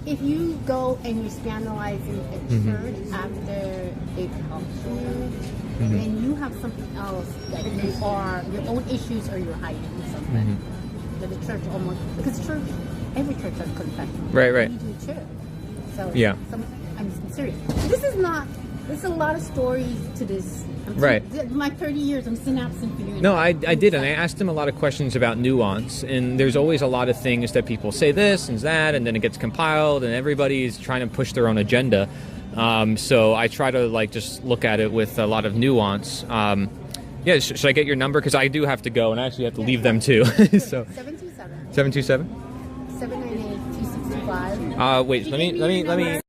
S14: If you go and you're scandalizing a church after it helps you, then you have something else that you are, your own issues, or you're hiding something. That the church almost, because every church has confession.
S1: Right.
S14: You do too. So
S1: yeah.
S14: I'm serious. There's a lot of stories to this. My 30 years, I'm synapsing for you.
S1: No, I did, and I asked him a lot of questions about nuance, and there's always a lot of things that people say this and that, and then it gets compiled, and everybody's trying to push their own agenda. So I try to just look at it with a lot of nuance. Yeah, should I get your number? Because I do have to go, and I actually have to leave them too. So
S14: 727.
S1: 727.
S14: 798-2625.
S1: Wait, let me.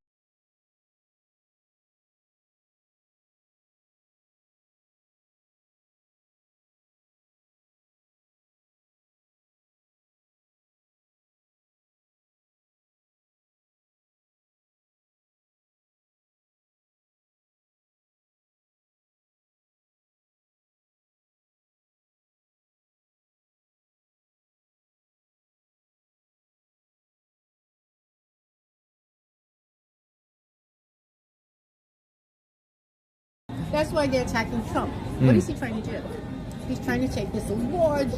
S14: That's why they're attacking Trump. What is he trying to do? He's trying to take this large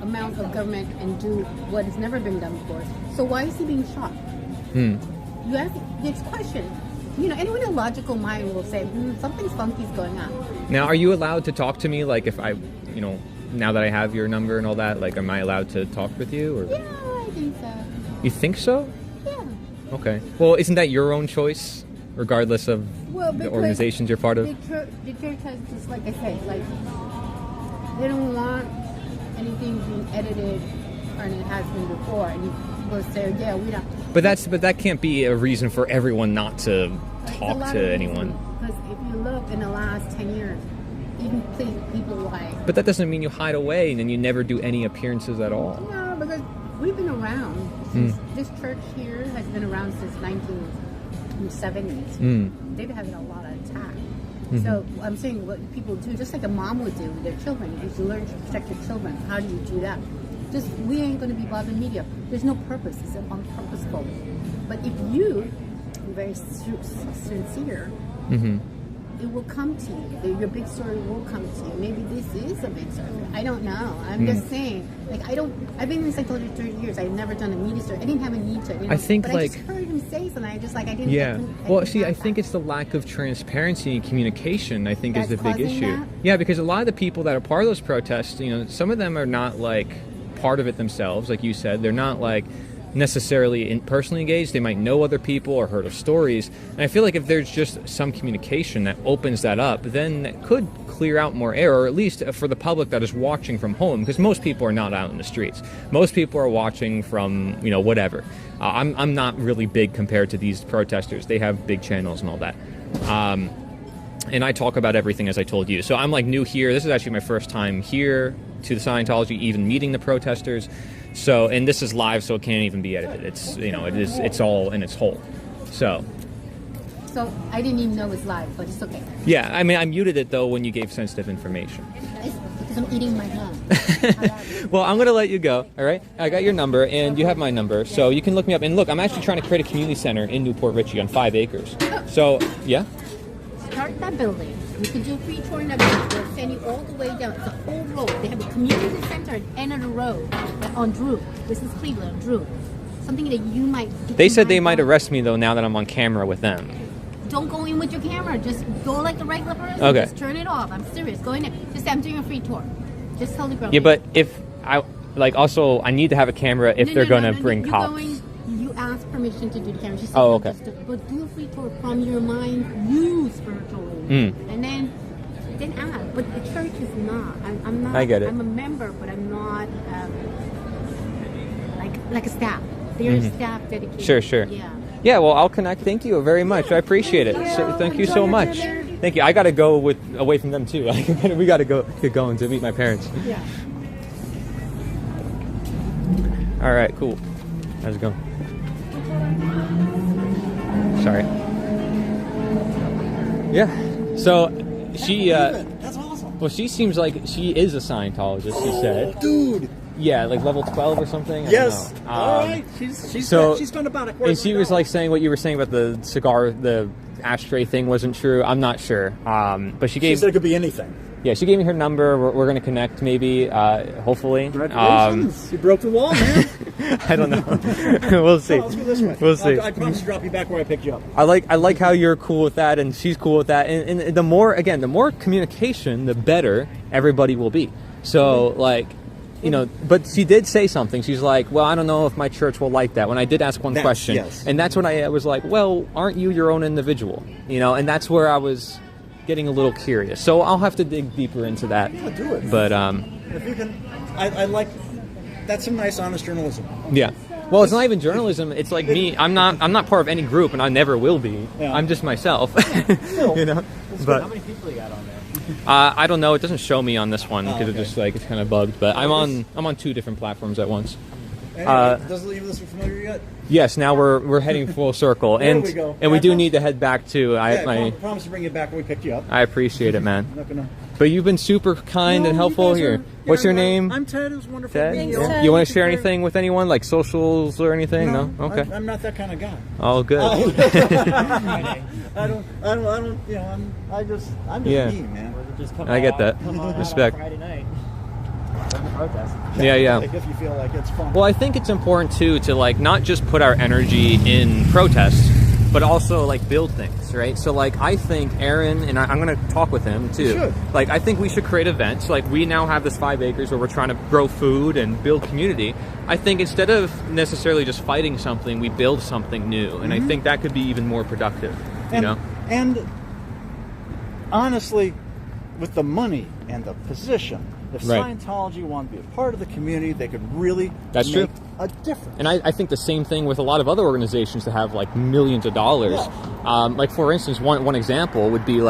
S14: amount of government and do what has never been done before. So why is he being shot? You ask this question. Anyone in a logical mind will say, something's funky's going on.
S1: Now, are you allowed to talk to me? Like, if I, now that I have your number and all that, like, am I allowed to talk with you? Or?
S14: Yeah, I think so.
S1: You think so?
S14: Yeah.
S1: Okay. Well, isn't that your own choice, regardless of the organizations you're part of?
S14: The church has just, like I said, they don't want anything being edited, and it has been before. And people say, yeah, we don't.
S1: But that can't be a reason for everyone not to talk to anyone.
S14: Because if you look in the last 10 years, even people like.
S1: But that doesn't mean you hide away and then you never do any appearances at all.
S14: No, because we've been around. This church here has been around since 1970s. They've had a lot of attack. So I'm saying what people do, just like a mom would do with their children. If you learn to protect your children, how do you do that? We ain't going to be bothering media. There's no purpose. It's unpurposeful. But if you are very sincere, it will come to you. Your big story will come to you. Maybe this is a big story. I don't know. I'm just saying. Like I've been in psychology 30 years. I've never done a media story. I didn't have a need to.
S1: I think
S14: but
S1: like
S14: I just heard him say something. I just like I didn't.
S1: Yeah. Well, see, I think it's the lack of transparency and communication. I think is the big issue.
S14: That?
S1: Yeah, because a lot of the people that are part of those protests, some of them are not like part of it themselves. Like you said, they're not like necessarily personally engaged. They might know other people or heard of stories. And I feel like if there's just some communication that opens that up, then that could clear out more air, or at least for the public that is watching from home, because most people are not out in the streets. Most people are watching from, whatever. I'm not really big compared to these protesters. They have big channels and all that. And I talk about everything as I told you. So I'm like new here. This is actually my first time here to the Scientology, even meeting the protesters. So, and this is live, so it can't even be edited. It's, it's all in its whole. So
S14: I didn't even know it was live, but it's okay.
S1: Yeah, I mean, I muted it though when you gave sensitive information.
S14: It's because I'm eating my gum.
S1: Well, I'm going to let you go, all right? I got your number, and you have my number, so you can look me up. And look, I'm actually trying to create a community center in Newport Richey on 5 acres. So, yeah?
S14: Start that building. You can do a free tour in that building. They'll send you all the way down. It's a whole road. They have a community center at the end of the road on Drew. This is Cleveland, on Drew. Something that you might...
S1: They said they might arrest me, though, now that I'm on camera with them.
S14: Don't go in with your camera. Just go like a regular person.
S1: Okay.
S14: Just turn it off. I'm serious. Go in there. Just say I'm doing a free tour. Just tell the girl.
S1: Yeah, but if I... also, I need to have a camera if they're going to bring cops.
S14: You ask permission to do the camera. She said,
S1: oh, okay.
S14: But do a free tour from your mind, you spiritually. And then ask. But the church is not. I'm not.
S1: I get it.
S14: I'm a member, but I'm not like a staff. They're staff dedicated.
S1: Sure.
S14: Yeah.
S1: Yeah, well, I'll connect. Thank you very much. I appreciate it. So, thank you so much. Thank you. I got to go away from them, too. We got to get going to meet my parents.
S14: Yeah.
S1: All right, cool. How's it going? Sorry. Yeah. So, she...
S3: That's awesome.
S1: Well, she seems like she is a Scientologist, she said.
S3: Dude!
S1: Yeah, like level 12 or something.
S3: Yes.
S1: I don't know.
S3: All right. She's been about it.
S1: And she was like saying what you were saying about the cigar, the ashtray thing wasn't true. I'm not sure. But she
S3: said it could be anything.
S1: Yeah, she gave me her number. We're going to connect maybe, hopefully.
S3: Congratulations. You broke the wall, man.
S1: I don't know. We'll see.
S3: Let's go this way.
S1: We'll see.
S3: I promise to drop you back where I picked you up.
S1: I like how you're cool with that, and she's cool with that. And the more communication, the better everybody will be. So, but she did say something. She's like, well, I don't know if my church will like that. When I did ask one question.
S3: Yes.
S1: And that's when I was like, well, aren't you your own individual? And that's where I was getting a little curious. So I'll have to dig deeper into that.
S3: Yeah, do it.
S1: But,
S3: if you can, I like, that's some nice, honest journalism.
S1: Yeah. Well, it's not even journalism. It's like me. I'm not part of any group, and I never will be. Yeah. I'm just myself. But
S13: how many people you got on there?
S1: I don't know. It doesn't show me on this one because it's just it's kind of bugged. But I'm on 2 different platforms at once.
S3: Anyway, doesn't leave this familiar yet?
S1: Yes. Now we're heading full circle, and
S3: we go.
S1: And we do need to head back to.
S3: I promise to bring you back when we picked you up.
S1: I appreciate it, man.
S3: I'm not gonna.
S1: But you've been super kind and helpful here. What's your name?
S3: I'm Ted. It was wonderful.
S1: Ted? Yeah. You want to share anything with anyone, like socials or anything? No? Okay.
S3: I'm not that kind of guy.
S1: Oh, good.
S3: I'm just me, man.
S1: I get that. Respect.
S13: Friday night.
S1: Yeah.
S3: Like if you feel like it's fun.
S1: Well, I think it's important too to not just put our energy in protests, but also build things, right? So I think Aaron, and I'm going to talk with him too. I think we should create events. We now have this 5 acres where we're trying to grow food and build community. I think instead of necessarily just fighting something, we build something new, and I think that could be even more productive.
S3: And honestly, with the money and the position, if Scientology wanted to be a part of the community, they could really make a difference.
S1: And I think the same thing with a lot of other organizations that have millions of dollars. Yeah. For instance, one example would be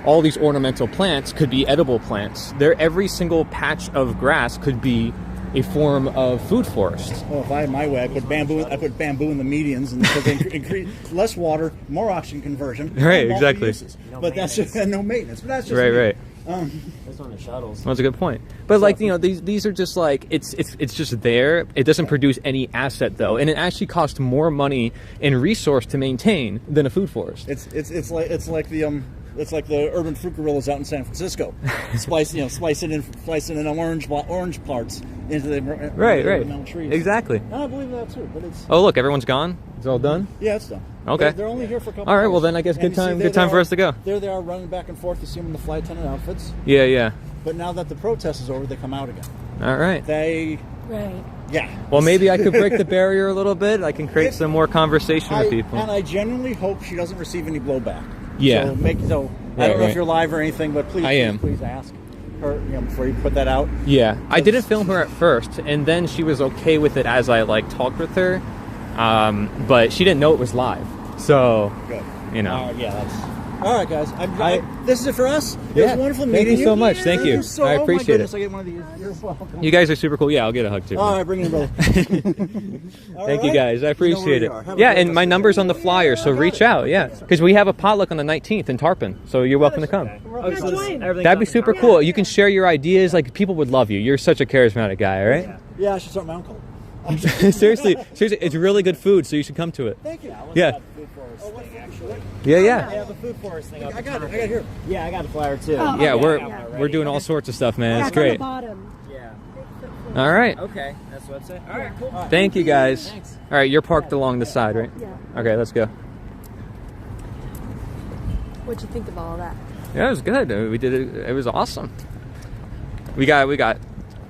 S1: all these ornamental plants could be edible plants. Every single patch of grass could be a form of food forest.
S3: Well, if I had my way, I put bamboo in the medians, and because they increase less water, more oxygen conversion.
S1: Right, exactly.
S3: But that's just no maintenance. But that's just
S1: right.
S13: That's on the shuttles.
S1: That's a good point. But these are just it's just there. It doesn't produce any asset though, and it actually costs more money and resource to maintain than a food forest.
S3: It's like the it's like the urban fruit gorillas out in San Francisco. Splicing in orange parts into the metal trees.
S1: Exactly.
S3: And I believe that too. But it's
S1: Oh, look, everyone's gone. It's all done.
S3: yeah, it's done.
S1: Okay.
S3: They're only here for a couple.
S1: All right.
S3: Hours.
S1: Well, then I guess
S3: And
S1: good time for us to go.
S3: There they are running back and forth. You see them in the flight attendant outfits.
S1: Yeah, yeah.
S3: But now that the protest is over, they come out again.
S1: All right.
S2: Right.
S3: Yeah.
S1: Well, maybe I could break the barrier a little bit. I can create some more conversation with people.
S3: And I genuinely hope she doesn't receive any blowback.
S1: Yeah.
S3: So I don't know if you're live or anything, but please ask her before you put that out.
S1: Yeah. I didn't film her at first, and then she was okay with it as I talked with her, but she didn't know it was live. So,
S3: good.
S1: Yeah,
S3: that's. All right, guys. This is it for us. It was wonderful meeting you.
S1: Thank you so much. Thank you.
S3: I
S1: appreciate it.
S3: I get one of these. You're welcome.
S1: You guys are super cool. Yeah, I'll get a hug too.
S3: All right, bring it in, brother.
S1: Thank you guys. I appreciate it. Yeah, and my number's on the flyer, so reach out. Yeah, because we have a potluck on the 19th in Tarpon, so you're welcome to come. That'd be super cool. You can share your ideas. People would love you. You're such a charismatic guy, all right?
S3: Yeah, I should start my own cult.
S1: seriously, it's really good food, so you should come to it.
S3: Thank you.
S1: Yeah.
S13: I
S1: Yeah.
S13: have a food forest thing up
S3: I got
S13: in
S3: it here.
S13: Yeah, I got a flyer too.
S1: Yeah, we're doing all sorts of stuff, man. It's great.
S13: Yeah.
S1: All right.
S13: Okay, that's the website. All right, cool.
S1: Thank you, guys.
S13: Thanks.
S1: All right, you're parked along the side, right?
S2: Yeah.
S1: Okay, let's go.
S2: What'd you think of all that?
S1: Yeah, it was good. We did it. It was awesome. We got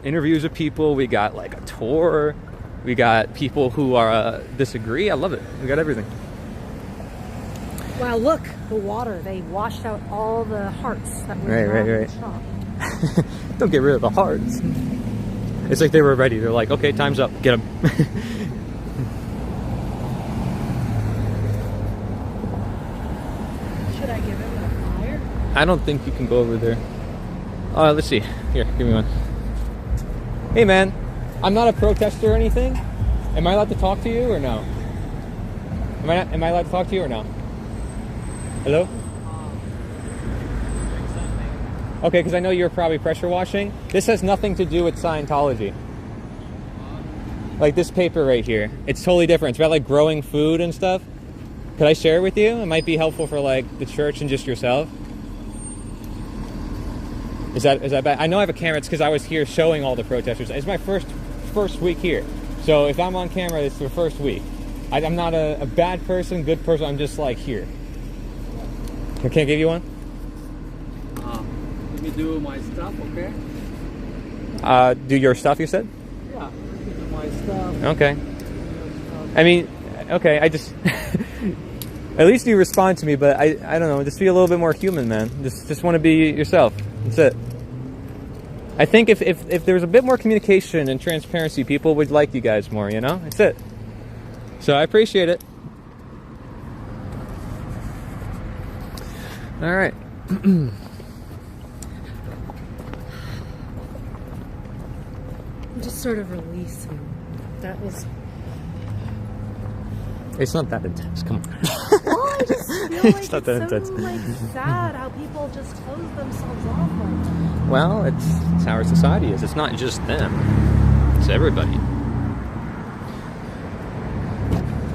S1: interviews with people. We got a tour. We got people who are disagree. I love it. We got everything.
S2: Wow, look, the water. They washed out all the hearts that were in the shop.
S1: Don't get rid of the hearts. It's like they were ready. They're like, okay, time's up. Get them.
S2: Should I give him a flyer?
S1: I don't think you can go over there. Let's see. Here, give me one. Hey, man. I'm not a protester or anything. Am I allowed to talk to you or no? Am I allowed to talk to you or no? Hello? Okay, because I know you're probably pressure washing. This has nothing to do with Scientology. This paper right here. It's totally different. It's about growing food and stuff. Could I share it with you? It might be helpful for the church and just yourself. Is that bad? I know I have a camera. It's because I was here showing all the protesters. It's my first week here. So if I'm on camera, it's the first week. I'm not a bad person, good person. I'm just here. Can I give you one?
S12: Let me do my stuff, okay?
S1: Do your stuff, you said?
S12: Yeah, do my stuff.
S1: Okay. I mean, okay, I just... At least you respond to me, but I don't know, just be a little bit more human, man. Just want to be yourself. That's it. I think if there was a bit more communication and transparency, people would like you guys more, That's it. So I appreciate it. All right.
S2: Just sort of release him. That was...
S1: It's not that intense. Come on.
S2: Well, I just feel like
S1: it's not that intense.
S2: Sad how people just close themselves off like that.
S1: Well, it's how our society is. It's not just them. It's everybody.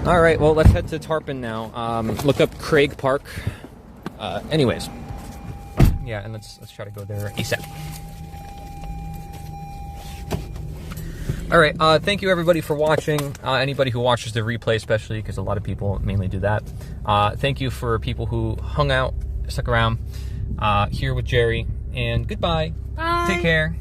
S1: All right. Well, let's head to Tarpon now. Look up Craig Park. Anyways. Yeah, and let's try to go there ASAP. All right, thank you everybody for watching. Anybody who watches the replay, especially, because a lot of people mainly do that. Thank you for people who hung out, stuck around here with Jerry, and goodbye.
S2: Bye.
S1: Take care.